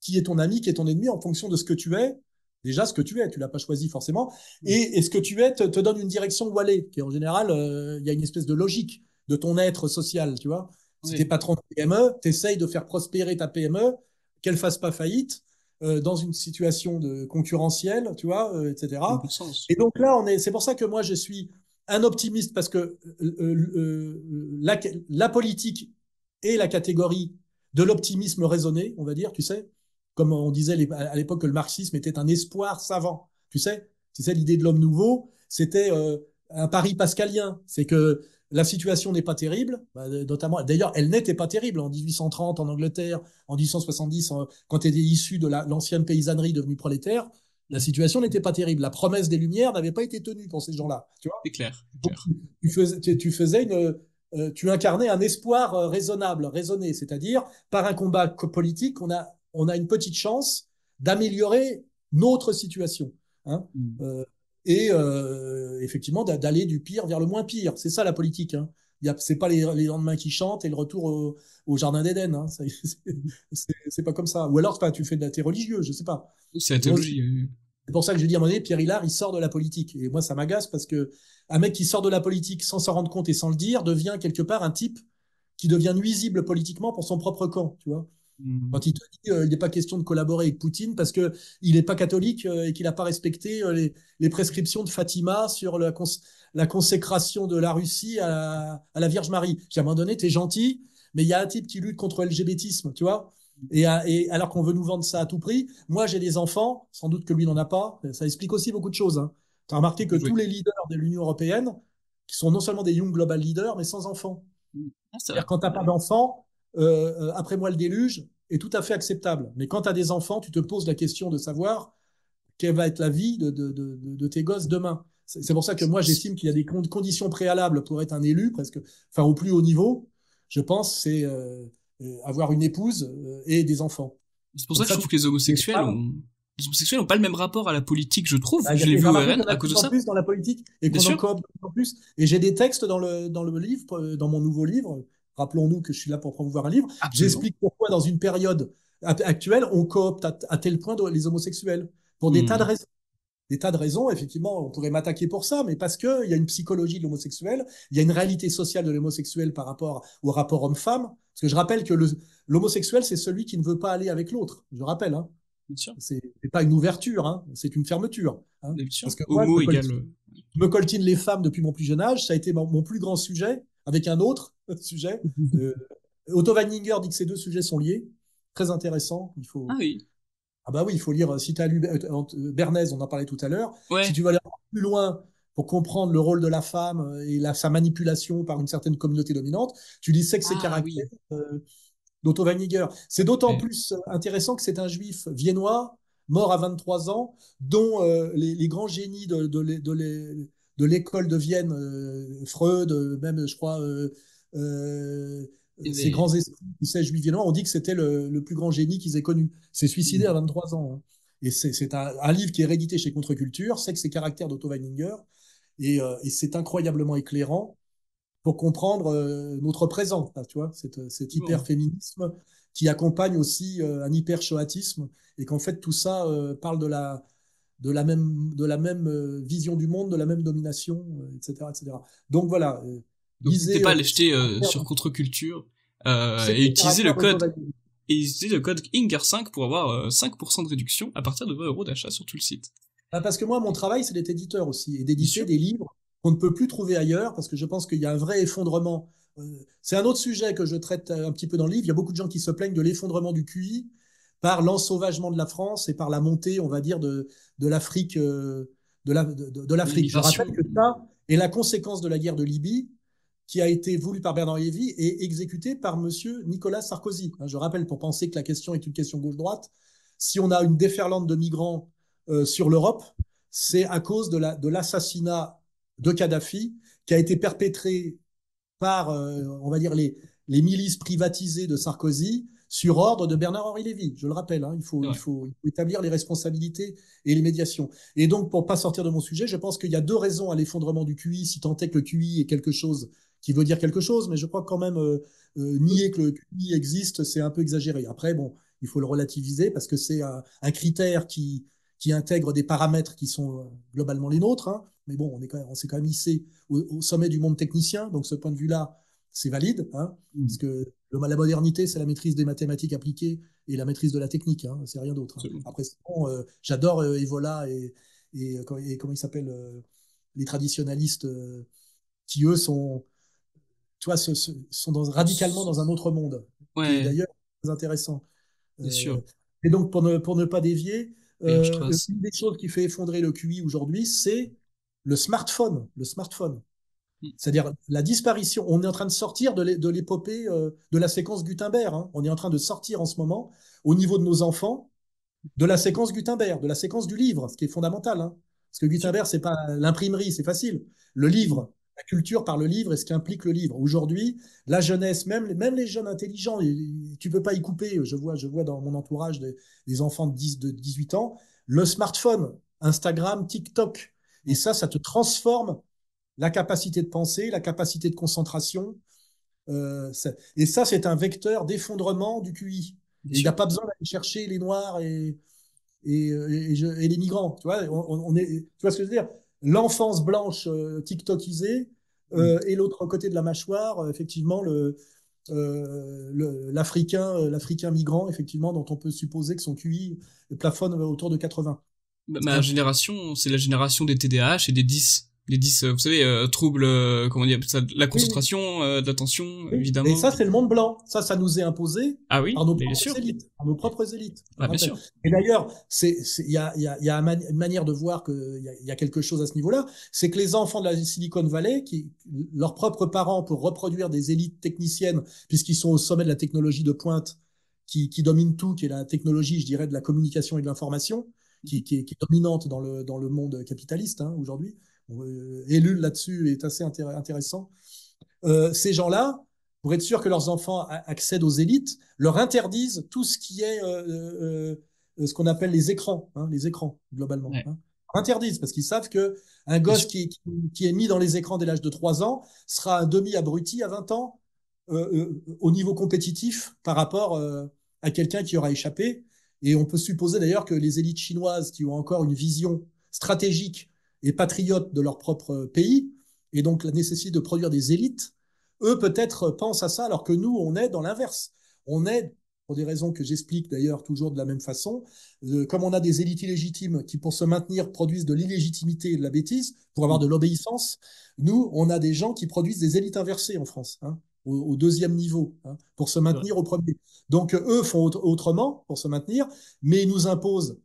qui est ton ami, qui est ton ennemi en fonction de ce que tu es. Déjà, ce que tu es, tu l'as pas choisi forcément. Et ce que tu es te donne une direction où aller. Qui en général, il y a une espèce de logique de ton être social. Tu vois, si tu es Oui. patron de PME, tu essayes de faire prospérer ta PME, qu'elle fasse pas faillite dans une situation de concurrentielle, tu vois, Ça a etc. beaucoup de sens. Et donc là, c'est pour ça que moi, je suis un optimiste parce que la politique est la catégorie de l'optimisme raisonné, on va dire, tu sais, comme on disait à l'époque que le marxisme était un espoir savant, tu sais l'idée de l'homme nouveau, c'était un pari pascalien, c'est que la situation n'est pas terrible, notamment, d'ailleurs, elle n'était pas terrible en 1830 en Angleterre, en 1870, quand tu étais issu de l'ancienne paysannerie devenue prolétaire, la Mm. situation n'était pas terrible. La promesse des Lumières n'avait pas été tenue pour ces gens-là. Tu vois, C'est clair. C'est donc, clair. tu incarnais un espoir raisonnable, raisonné, c'est-à-dire par un combat politique, on a une petite chance d'améliorer notre situation, hein, Mm. euh, et effectivement d'aller du pire vers le moins pire. C'est ça la politique, hein. C'est pas les lendemains qui chantent et le retour au jardin d'Éden, hein. C'est pas comme ça. Ou alors, tu fais de la thé religieux, je sais pas. C'est la Moi, théologie. c'est pour ça que je dis à un moment donné, Pierre Hillard, il sort de la politique. Et moi, ça m'agace parce que un mec qui sort de la politique sans s'en rendre compte et sans le dire devient quelque part un type qui devient nuisible politiquement pour son propre camp, tu vois. Mm. Quand il te dit il n'est pas question de collaborer avec Poutine parce que il n'est pas catholique et qu'il n'a pas respecté les prescriptions de Fatima sur la consécration de la Russie à la Vierge Marie. À un moment donné, tu es gentil, mais il y a un type qui lutte contre le LGBTisme, tu vois. Et alors qu'on veut nous vendre ça à tout prix. Moi, j'ai des enfants, sans doute que lui n'en a pas. Ça explique aussi beaucoup de choses, hein. Tu as remarqué que tous Oui. les leaders de l'Union européenne, qui sont non seulement des Young Global Leaders, mais sans enfants. Ah, c'est C'est-à-dire vrai. quand tu n'as pas d'enfants, après moi le déluge est tout à fait acceptable. Mais quand tu as des enfants, tu te poses la question de savoir quelle va être la vie de tes gosses demain. C'est pour ça que moi, j'estime qu'il y a des conditions préalables pour être un élu, presque, enfin au plus haut niveau, je pense, c'est avoir une épouse et des enfants. C'est pour Comme ça que je ça, trouve tu que les femmes. les homosexuels ont pas le même rapport à la politique, je trouve. Bah, Je l'ai et j'ai vu au remarqué qu'il RN y en a à de cause de plus en ça. plus dans la politique et Bien qu'on en sûr. coopte de plus en plus. Et j'ai des textes dans le livre, dans mon nouveau livre. Rappelons-nous que je suis là pour promouvoir un livre. Absolument. J'explique pourquoi, dans une période actuelle, on coopte à tel point les homosexuels pour des tas de Hmm. raisons. Des tas de raisons, effectivement, on pourrait m'attaquer pour ça, mais parce qu'il y a une psychologie de l'homosexuel, il y a une réalité sociale de l'homosexuel par rapport au rapport homme-femme. Parce que je rappelle que l'homosexuel, c'est celui qui ne veut pas aller avec l'autre. Je rappelle, hein. Bien sûr. C'est pas une ouverture, hein, c'est une fermeture, hein. Bien sûr. Parce que moi, Homo égale. je me coltine les femmes depuis mon plus jeune âge. Ça a été mon plus grand sujet, avec un autre sujet. Euh, Otto Weininger dit que ces deux sujets sont liés. Très intéressant. Ah oui. Ah bah oui, il faut lire, si tu as lu Bernays, on en parlait tout à l'heure, si Ouais. tu veux aller plus loin pour comprendre le rôle de la femme et sa manipulation par une certaine communauté dominante, tu lis Sexe et Ah caractère oui. d'Otto Weininger. C'est d'autant Ouais. plus intéressant que c'est un juif viennois, mort à 23 ans, dont les grands génies de l'école de Vienne, Freud, même, je crois, euh, Il y ces avait- grands esprits, tu sais, juifs viennois, ont dit que c'était le plus grand génie qu'ils aient connu. C'est suicidé à 23 ans, hein. Et c'est un livre qui est réédité chez Contre-Culture, Sexe et caractère d'Otto Weininger. Et c'est incroyablement éclairant pour comprendre notre présent, là, tu vois, cet Bon. hyper-féminisme qui accompagne aussi un hyper-shoatisme, et qu'en fait tout ça parle de la même vision du monde, de la même domination, etc., etc. Donc voilà, Donc n'hésitez lisez pas à l'acheter sur Contre-Culture Sexe et et caractère d'Otto Weininger. utiliser le code INGER5 pour avoir 5% de réduction à partir de 20 € d'achat sur tout le site. Ah, parce que moi, mon travail, c'est d'être éditeur aussi, et Bien d'éditer sûr. des livres qu'on ne peut plus trouver ailleurs, parce que je pense qu'il y a un vrai effondrement. C'est un autre sujet que je traite un petit peu dans le livre. Il y a beaucoup de gens qui se plaignent de l'effondrement du QI par l'ensauvagement de la France et par la montée, on va dire, de l'Afrique, de l'Afrique. Je L'immigration. rappelle que ça est la conséquence de la guerre de Libye, qui a été voulue par Bernard Lévy et exécutée par Monsieur Nicolas Sarkozy. Je rappelle, pour penser que la question est une question gauche-droite, si on a une déferlante de migrants sur l'Europe, c'est à cause de l'assassinat de Kadhafi qui a été perpétré par, on va dire, les milices privatisées de Sarkozy sur ordre de Bernard-Henri Lévy. Je le rappelle, hein, il faut, C'est il vrai. faut établir les responsabilités et les médiations. Et donc, pour pas sortir de mon sujet, je pense qu'il y a deux raisons à l'effondrement du QI, si tant est que le QI est quelque chose qui veut dire quelque chose, mais je crois quand même nier que le QI existe, c'est un peu exagéré. Après, bon, il faut le relativiser parce que c'est un critère qui intègre des paramètres qui sont globalement les nôtres, hein. Mais bon, on s'est quand même hissé au sommet du monde technicien, donc ce point de vue-là, c'est valide, hein, parce que la modernité, c'est la maîtrise des mathématiques appliquées et la maîtrise de la technique, hein, c'est rien d'autre, hein. Absolument. Après, bon, j'adore Evola et comment ils s'appellent, les traditionalistes qui, eux, tu vois, sont radicalement dans un autre monde, qui est Ouais, d'ailleurs très intéressant. bien sûr. Euh, et donc, pour ne pas dévier, Et je trace. une des choses qui fait effondrer le QI aujourd'hui, c'est le smartphone. Le smartphone. C'est-à-dire la disparition. On est en train de sortir de l'épopée de la séquence Gutenberg, hein. On est en train de sortir en ce moment, au niveau de nos enfants, de la séquence Gutenberg, de la séquence du livre, ce qui est fondamental, hein. Parce que Bien sûr. Gutenberg, c'est pas l'imprimerie, c'est facile. Le livre, la culture par le livre et ce qu'implique le livre. Aujourd'hui, la jeunesse, même les jeunes intelligents, tu peux pas y couper. Je vois dans mon entourage des enfants de 18 ans, le smartphone, Instagram, TikTok. Et ça te transforme la capacité de penser, la capacité de concentration. Et ça, c'est un vecteur d'effondrement du QI. Bien Et il n'y a sûr. pas besoin d'aller chercher les noirs et les migrants. Tu vois, tu vois ce que je veux dire? L'enfance blanche TikTokisée et l'autre côté de la mâchoire, effectivement, l'Africain migrant, effectivement, dont on peut supposer que son QI plafonne autour de 80. Ma Hein. génération, c'est la génération des TDAH et des 10. Les 10, vous savez, troubles, comment dire ça, la Oui, oui. concentration, de l'attention, Oui. Et évidemment. ça, c'est le monde blanc. Ça nous est imposé Ah oui, par nos mais bien propres sûr. élites, par nos propres élites, je Ah, bien rappelle. sûr. Et d'ailleurs, il y a une manière de voir qu'il y a quelque chose à ce niveau-là, c'est que les enfants de la Silicon Valley, leurs propres parents, pour reproduire des élites techniciennes, puisqu'ils sont au sommet de la technologie de pointe, qui domine tout, qui est la technologie, je dirais, de la communication et de l'information, qui est dominante dans le monde capitaliste hein, aujourd'hui. Ellul là-dessus est assez intéressant. Ces gens-là, pour être sûr que leurs enfants accèdent aux élites, leur interdisent tout ce qui est ce qu'on appelle les écrans globalement. Ouais, Hein. Interdisent parce qu'ils savent que un bien gosse sûr. qui est mis dans les écrans dès l'âge de 3 ans sera un demi-abruti à 20 ans au niveau compétitif par rapport à quelqu'un qui aura échappé. Et on peut supposer d'ailleurs que les élites chinoises qui ont encore une vision stratégique et patriote de leur propre pays, et donc la nécessité de produire des élites, eux peut-être pensent à ça, alors que nous, on est dans l'inverse. On est, pour des raisons que j'explique d'ailleurs toujours de la même façon, comme on a des élites illégitimes qui, pour se maintenir, produisent de l'illégitimité et de la bêtise, pour avoir de l'obéissance, nous, on a des gens qui produisent des élites inversées en France, hein, au deuxième niveau, hein, pour se C'est vrai. maintenir au premier. Donc, eux font autrement pour se maintenir, mais ils nous imposent,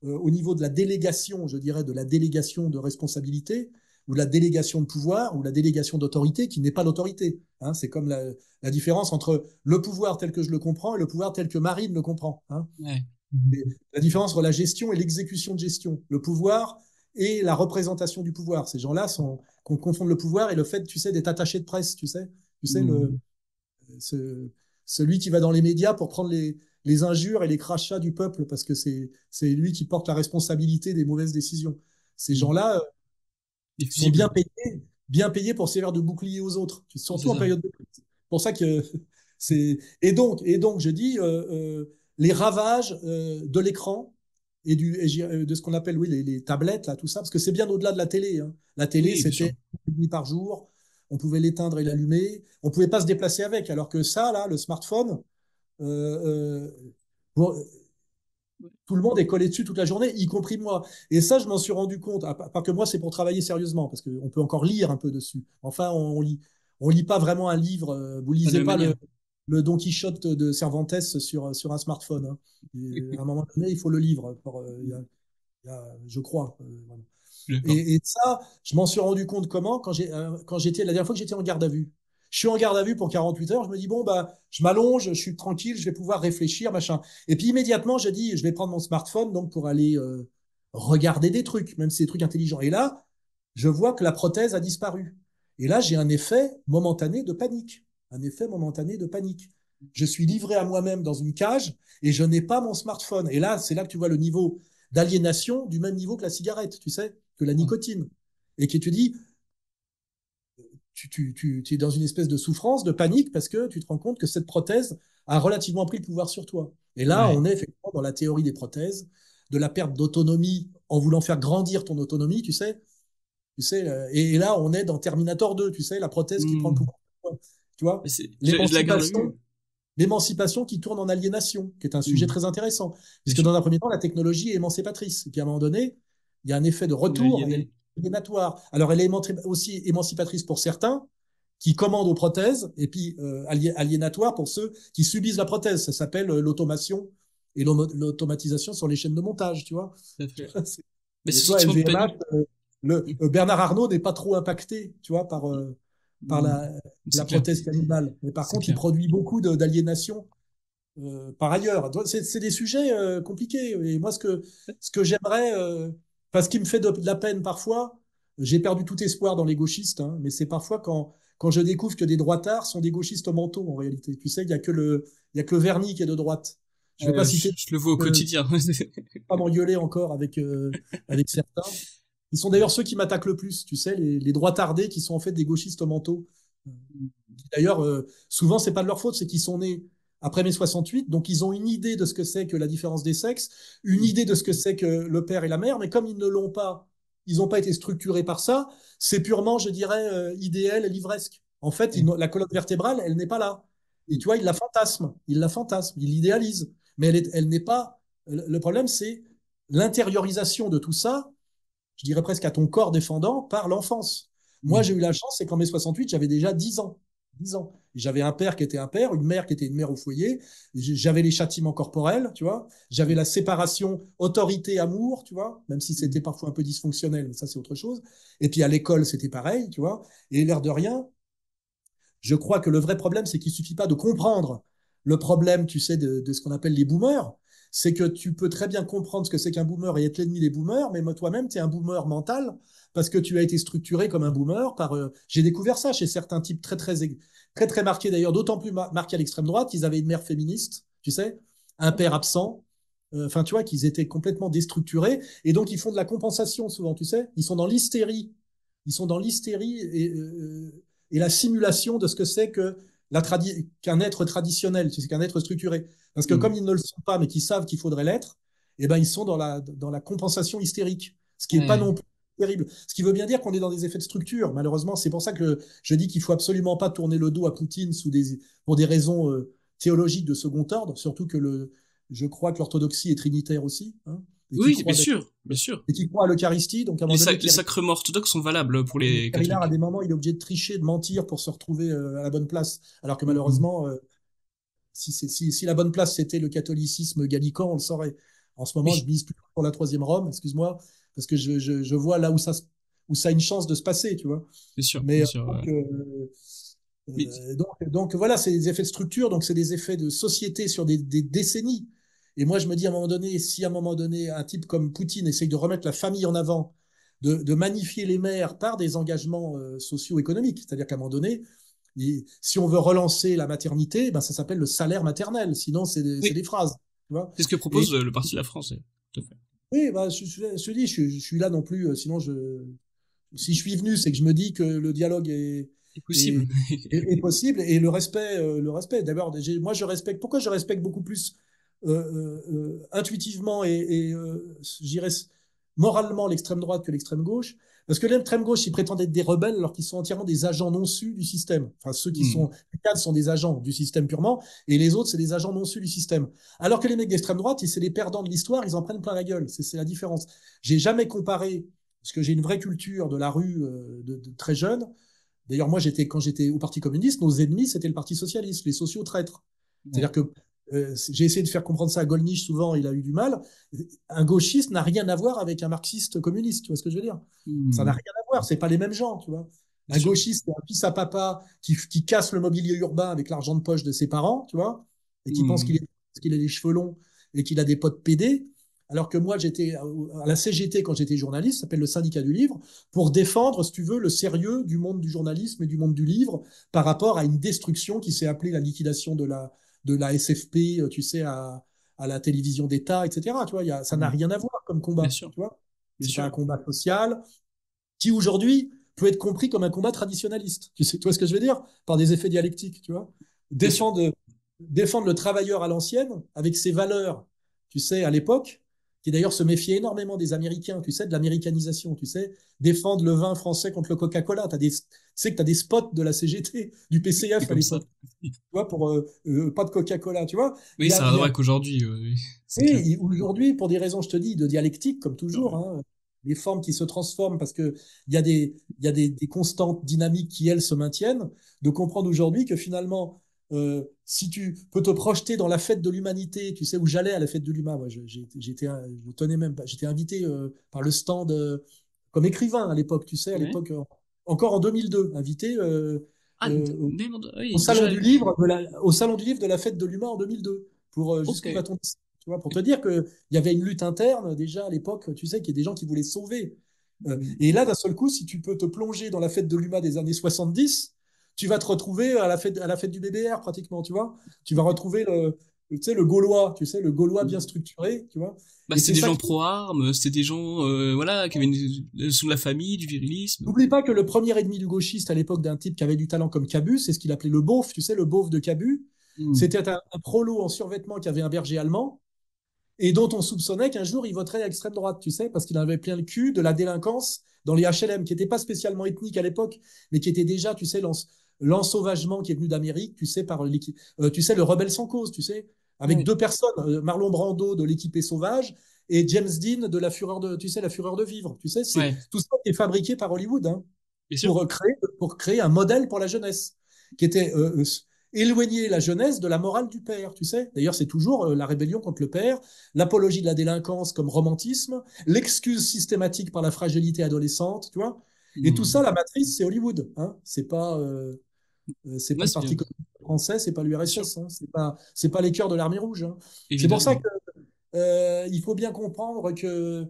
au niveau de la délégation, je dirais, de la délégation de responsabilité, ou la délégation de pouvoir, ou la délégation d'autorité, qui n'est pas l'autorité. Hein. C'est comme la différence entre le pouvoir tel que je le comprends et le pouvoir tel que Marine le comprend. Hein. Ouais. La différence entre la gestion et l'exécution de gestion. Le pouvoir et la représentation du pouvoir. Ces gens-là qu'on confonde le pouvoir et le fait, tu sais, d'être attaché de presse, tu sais Mhm. ce, celui qui va dans les médias pour prendre les injures et les crachats du peuple parce que c'est lui qui porte la responsabilité des mauvaises décisions. Ces Mhm. gens-là Des sont fusibles. bien payés pour servir de bouclier aux autres, C'est surtout en ça. période de crise. C'est pour ça que c'est et donc je dis les ravages de l'écran de ce qu'on appelle oui les tablettes là tout ça parce que c'est bien au-delà de la télé. Hein. La télé Oui, bien sûr. c'était une nuit par jour, on pouvait l'éteindre et l'allumer, on pouvait pas se déplacer avec, alors que ça là le smartphone euh, bon, tout le monde est collé dessus toute la journée, y compris moi. Et ça, je m'en suis rendu compte. À part que moi, c'est pour travailler sérieusement, parce qu'on peut encore lire un peu dessus. Enfin, on lit pas vraiment un livre. Vous Pas de la lisez même pas manière. le Don Quichotte de Cervantes sur un smartphone. Hein. À un moment donné, il faut le livre, je crois. Voilà. D'accord. Et ça, je m'en suis rendu compte comment quand j'étais la dernière fois que j'étais en garde à vue. Je suis en garde à vue pour 48 heures, je me dis bon bah je m'allonge, je suis tranquille, je vais pouvoir réfléchir, machin. Et puis immédiatement, j'ai dit je vais prendre mon smartphone donc pour aller regarder des trucs, même si c'est des trucs intelligents. Et là, je vois que la prothèse a disparu. Et là, j'ai un effet momentané de panique. Un effet momentané de panique. Je suis livré à moi-même dans une cage et je n'ai pas mon smartphone. Et là, c'est là que tu vois le niveau d'aliénation du même niveau que la cigarette, tu sais, que la Ouais. nicotine. Et que tu dis, tu es dans une espèce de souffrance, de panique, parce que tu te rends compte que cette prothèse a relativement pris le pouvoir sur toi. Et là, Ouais. on est effectivement dans la théorie des prothèses, de la perte d'autonomie en voulant faire grandir ton autonomie, et là, on est dans Terminator 2, tu sais, la prothèse qui prend le Hmm. pouvoir. Tu vois, Mais je la garde à vue. l'émancipation qui tourne en aliénation, qui est un sujet Hmm. très intéressant, Bien puisque sûr. dans un premier temps, la technologie est émancipatrice. Et puis à un moment donné, il y a un effet de On est retour et elle est aliéné. aliénatoire. Alors elle est aussi émancipatrice pour certains qui commandent aux prothèses, et puis aliénatoire pour ceux qui subissent la prothèse. Ça s'appelle l'automation et l'automatisation sur les chaînes de montage, tu vois. Tout à fait. Mais Et ce tu vois, sentiment de LVMH, panique. Bernard Arnault n'est pas trop impacté, tu vois, par Hmm. C'est la clair. prothèse cannibale. Mais par C'est contre, il clair. produit beaucoup d'aliénation par ailleurs. C'est des sujets compliqués. Et moi, ce que j'aimerais, enfin, ce qui me fait de la peine parfois, j'ai perdu tout espoir dans les gauchistes, hein, mais c'est parfois quand je découvre que des droitards sont des gauchistes mentaux en réalité. Tu sais, il y a que le vernis qui est de droite. Je ne vais pas citer, Je le vois au quotidien. pas m'engueuler encore avec certains. Ils sont d'ailleurs ceux qui m'attaquent le plus, tu sais, les droitardés qui sont en fait des gauchistes mentaux. D'ailleurs, souvent, c'est pas de leur faute, c'est qu'ils sont nés après mai 68, donc ils ont une idée de ce que c'est que la différence des sexes, une idée de ce que c'est que le père et la mère, mais comme ils ne l'ont pas, ils n'ont pas été structurés par ça, c'est purement, je dirais, idéal et livresque. En fait, la colonne vertébrale, elle n'est pas là. Et tu vois, ils la fantasment, ils l'idéalisent, mais elle n'est pas. Le problème, c'est l'intériorisation de tout ça je dirais presque à ton corps défendant par l'enfance. Moi, Mm. j'ai eu la chance, c'est qu'en mai 68, j'avais déjà 10 ans. 10 ans. J'avais un père qui était un père, une mère qui était une mère au foyer. J'avais les châtiments corporels, tu vois. J'avais la séparation autorité-amour, tu vois, même si c'était parfois un peu dysfonctionnel, mais ça, c'est autre chose. Et puis à l'école, c'était pareil, tu vois. Et l'air de rien, je crois que le vrai problème, c'est qu'il suffit pas de comprendre le problème, tu sais, de ce qu'on appelle les boomers. C'est que tu peux très bien comprendre ce que c'est qu'un boomer et être l'ennemi des boomers, mais toi-même, tu es un boomer mental parce que tu as été structuré comme un boomer par. J'ai découvert ça chez certains types très marqués d'ailleurs, d'autant plus marqués à l'extrême droite, qu'ils avaient une mère féministe, tu sais, un père absent. Enfin, tu vois, qu'ils étaient complètement déstructurés et donc ils font de la compensation souvent, tu sais. Ils sont dans l'hystérie. Ils sont dans l'hystérie et la simulation de ce que c'est que qu'un être traditionnel, tu sais, qu'un être structuré. Parce que comme Mm. ils ne le sont pas, mais qu'ils savent qu'il faudrait l'être, eh ben, ils sont dans la compensation hystérique, ce qui n'est pas Ouais. non plus terrible. Ce qui veut bien dire qu'on est dans des effets de structure. Malheureusement, c'est pour ça que je dis qu'il faut absolument pas tourner le dos à Poutine pour des raisons théologiques de second ordre, surtout je crois que l'orthodoxie est trinitaire aussi, hein, et qui Oui, croit bien sûr. et qui croit à l'Eucharistie. Donc à un moment donné, Les sacrements orthodoxes sont valables pour les Pierre Hillard, à catholiques. des moments, il est obligé de tricher, de mentir pour se retrouver à la bonne place. Alors que Mm. malheureusement, si la bonne place c'était le catholicisme gallican, on le saurait. En ce moment, je Oui, mise plus pour la troisième Rome, excuse-moi, parce que je vois là où ça a une chance de se passer, tu vois. Mais bien sûr. Mais donc voilà, c'est des effets de structure, donc c'est des effets de société sur des décennies. Et moi, je me dis à un moment donné, si à un moment donné, un type comme Poutine essaye de remettre la famille en avant, de magnifier les mères par des engagements socio-économiques, c'est-à-dire qu'à un moment donné, si on veut relancer la maternité, ben ça s'appelle le salaire maternel. Sinon, c'est oui, des phrases. Tu vois. c'est ce que Et propose le Parti de la France. Tout à fait. oui, bah, je dis, je suis là non plus. Sinon, si je suis venu, c'est que je me dis que le dialogue C'est possible. est, est possible et le respect. Le respect. D'abord, moi, je respecte. Pourquoi je respecte beaucoup plus intuitivement je dirais moralement l'extrême droite que l'extrême gauche? Parce que l'extrême gauche, ils prétendent être des rebelles alors qu'ils sont entièrement des agents non sus du système. Enfin, ceux qui Mm. sont les cadres sont des agents du système purement, et les autres, c'est des agents non sus du système. Alors que les mecs d'extrême droite, c'est les perdants de l'histoire, ils en prennent plein la gueule. C'est la différence. J'ai jamais comparé, parce que j'ai une vraie culture de la rue de très jeune. D'ailleurs, moi, quand j'étais au Parti communiste, nos ennemis, c'était le Parti socialiste, les sociaux traîtres. Ouais. C'est-à-dire que j'ai essayé de faire comprendre ça à Gollnisch, souvent, il a eu du mal. Un gauchiste n'a rien à voir avec un marxiste communiste, tu vois ce que je veux dire? Ça n'a Mm. rien à voir, c'est pas les mêmes gens, tu vois. Bien Un sûr. gauchiste, c'est un fils à papa qui casse le mobilier urbain avec l'argent de poche de ses parents, tu vois, et qui pense Mm. qu'il a les cheveux longs et qu'il a des potes pédés. Alors que moi, j'étais à la CGT quand j'étais journaliste, ça s'appelle le syndicat du livre, pour défendre, si tu veux, le sérieux du monde du journalisme et du monde du livre par rapport à une destruction qui s'est appelée la liquidation de la SFP, tu sais, à la télévision d'État, etc. Tu vois, ça n'a Mm. rien à voir comme Bien combat, sûr. tu vois. Bien C'est un sûr. combat social qui aujourd'hui peut être compris comme un combat traditionnaliste. Tu vois ce que je veux dire? Par des effets dialectiques, tu vois. Bien sûr. Défendre, défendre le travailleur à l'ancienne avec ses valeurs, tu sais, à l'époque, qui d'ailleurs se méfiait énormément des Américains, tu sais, de l'américanisation, tu sais, défendre le vin français contre le Coca-Cola. Tu sais que tu as des spots de la CGT, du C'est PCF à comme ça. l'époque, tu vois, pour pas de Coca-Cola, tu vois. Oui, ça a Il rien à y voir a avec aujourd'hui. Oui, c'est clair. et aujourd'hui, pour des raisons, je te dis, de dialectique, comme toujours, Ouais. hein, les formes qui se transforment parce qu'il y a des constantes dynamiques qui, elles, se maintiennent, de comprendre aujourd'hui que finalement, si tu peux te projeter dans la fête de l'humanité, tu sais où j'allais à la fête de l'humain, moi, je tenais même pas, j'étais invité par le stand comme écrivain à l'époque, tu sais, à Ouais. l'époque, encore en 2002, invité Ah, euh, au oui, déjà. salon du livre au salon du livre de la fête de l'humain en 2002 pour Ok. jusqu'où va-t-on, tu vois, pour te dire que il y avait une lutte interne déjà à l'époque, tu sais, qu'il y a des gens qui voulaient sauver. Mm. Et là, d'un seul coup, si tu peux te plonger dans la fête de l'humain des années 70, tu vas te retrouver à la fête du BBR pratiquement, tu vois. Tu vas retrouver tu sais, le Gaulois, tu sais, le Gaulois bien structuré, tu vois. Bah, Et c'était c'est des ça gens qui. pro-armes, c'était des gens, voilà, qui avaient sous la famille, du virilisme. N'oublie pas que le premier ennemi du gauchiste à l'époque d'un type qui avait du talent comme Cabu, c'est ce qu'il appelait le beauf, tu sais, le beauf de Cabu. Mm. C'était un prolo en survêtement qui avait un berger allemand et dont on soupçonnait qu'un jour il voterait à l'extrême droite, tu sais, parce qu'il avait plein le cul de la délinquance dans les HLM, qui n'était pas spécialement ethnique à l'époque, mais qui était déjà, tu sais, l'ensauvagement qui est venu d'Amérique, tu sais, tu sais, le rebelle sans cause, tu sais, avec Ouais. deux personnes, Marlon Brando de l'équipé sauvage et James Dean de la fureur de, tu sais, la fureur de vivre. Tu sais, c'est Ouais, tout ça qui est fabriqué par Hollywood, hein, bien sûr. pour créer un modèle pour la jeunesse, qui était éloigner la jeunesse de la morale du père. Tu sais, d'ailleurs, c'est toujours la rébellion contre le père, l'apologie de la délinquance comme romantisme, l'excuse systématique par la fragilité adolescente. Tu vois, et tout ça, Hmm. la matrice, c'est Hollywood. Hein, c'est pas Ouais, le c'est bien, Parti communiste français, c'est pas bien sûr, l'URSS, hein, c'est pas les cœurs de l'armée rouge. Hein. C'est pour ça évidemment. que il faut bien comprendre que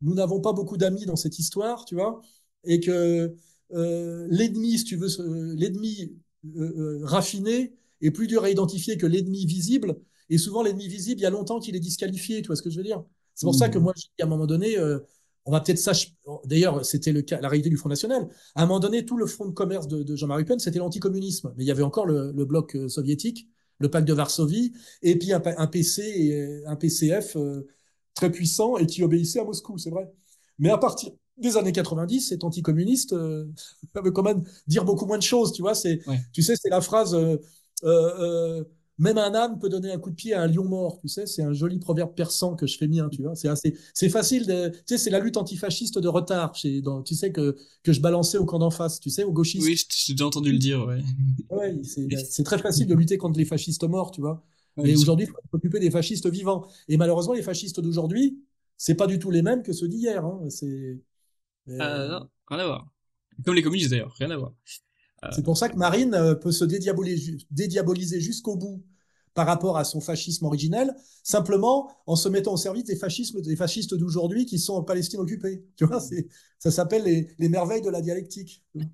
nous n'avons pas beaucoup d'amis dans cette histoire, tu vois, et que l'ennemi, si tu veux, l'ennemi raffiné est plus dur à identifier que l'ennemi visible. Et souvent, l'ennemi visible, il y a longtemps qu'il est disqualifié, tu vois ce que je veux dire? C'est pour ça que Hmm. moi, à un moment donné, on va peut-être ça. D'ailleurs, c'était le cas, la réalité du Front National. À un moment donné, tout le front de commerce de Jean-Marie Le Pen, c'était l'anticommunisme. Mais il y avait encore le bloc soviétique, le pacte de Varsovie, et puis un PC et un PCF très puissant et qui obéissait à Moscou, c'est vrai. Mais à partir des années 90, cet anticommuniste veut quand même dire beaucoup moins de choses, tu vois. Ouais. Tu sais, c'est la phrase euh, même un âne peut donner un coup de pied à un lion mort, tu sais. C'est un joli proverbe persan que je fais mien, tu vois. C'est facile, tu sais, c'est la lutte antifasciste de retard, tu sais que je balançais au camp d'en face, tu sais, aux Oui, gauchistes. j'ai déjà entendu le dire, ouais. Ouais, c'est très facile de lutter contre les fascistes morts, tu vois. Ouais, bien Mais sûr. aujourd'hui, il faut s'occuper des fascistes vivants. Et malheureusement, les fascistes d'aujourd'hui, c'est pas du tout les mêmes que ceux d'hier. Hein. Non, rien à voir. Comme les communistes d'ailleurs, rien à voir. Euh, C'est pour ça que Marine peut se dédiaboliser jusqu'au bout par rapport à son fascisme originel, simplement en se mettant au service des fascistes d'aujourd'hui qui sont en Palestine occupée. Tu vois, ça s'appelle les merveilles de la dialectique. Ouais.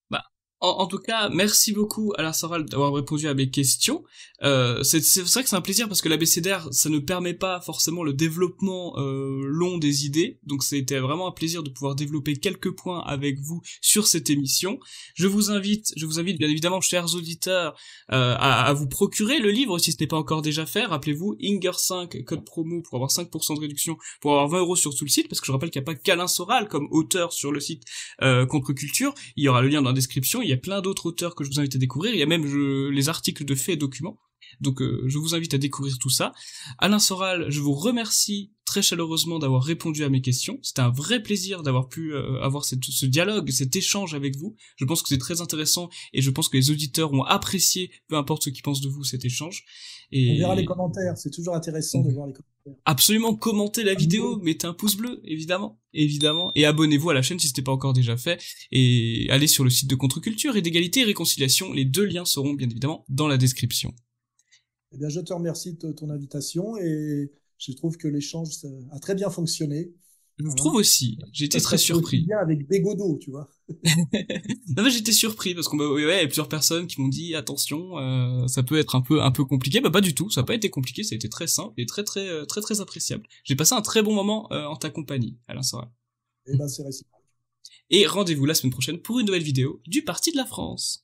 Bah, en tout cas, merci beaucoup Alain Soral d'avoir répondu à mes questions. C'est vrai que c'est un plaisir parce que l'abécédaire, ça ne permet pas forcément le développement long des idées. Donc c'était vraiment un plaisir de pouvoir développer quelques points avec vous sur cette émission. Je vous invite bien évidemment, chers auditeurs, à vous procurer le livre si ce n'est pas encore déjà fait. Rappelez-vous, Inger5, code promo pour avoir 5% de réduction, pour avoir 20 € sur tout le site, parce que je rappelle qu'il n'y a pas qu'Alain Soral comme auteur sur le site Contre-Culture. Il y aura le lien dans la description. Il y a plein d'autres auteurs que je vous invite à découvrir. Il y a même les articles de faits et documents. Donc je vous invite à découvrir tout ça. Alain Soral, je vous remercie très chaleureusement d'avoir répondu à mes questions. C'était un vrai plaisir d'avoir pu avoir ce dialogue, cet échange avec vous. Je pense que c'est très intéressant et je pense que les auditeurs ont apprécié, peu importe ce qu'ils pensent de vous, cet échange. On verra les Et commentaires. C'est toujours intéressant de voir les commentaires. absolument, commentez la vidéo, mettez un pouce bleu, évidemment, évidemment, et abonnez-vous à la chaîne si ce n'est pas encore déjà fait, et allez sur le site de Contre-Culture et d'Égalité et Réconciliation, les deux liens seront bien évidemment dans la description. Eh bien, je te remercie de ton invitation et je trouve que l'échange a très bien fonctionné. Je Hein. trouve aussi, j'ai Ça été serait très fait aussi surpris. bien avec Bégodeau, tu vois. Non mais j'étais surpris parce qu'il y a plusieurs personnes qui m'ont dit attention, ça peut être un peu compliqué. Bah pas du tout, ça n'a pas été compliqué, ça a été très simple et très appréciable. J'ai passé un très bon moment en ta compagnie, Alain Soral. Eh ben, c'est réciproque. Et rendez-vous la semaine prochaine pour une nouvelle vidéo du Parti de la France.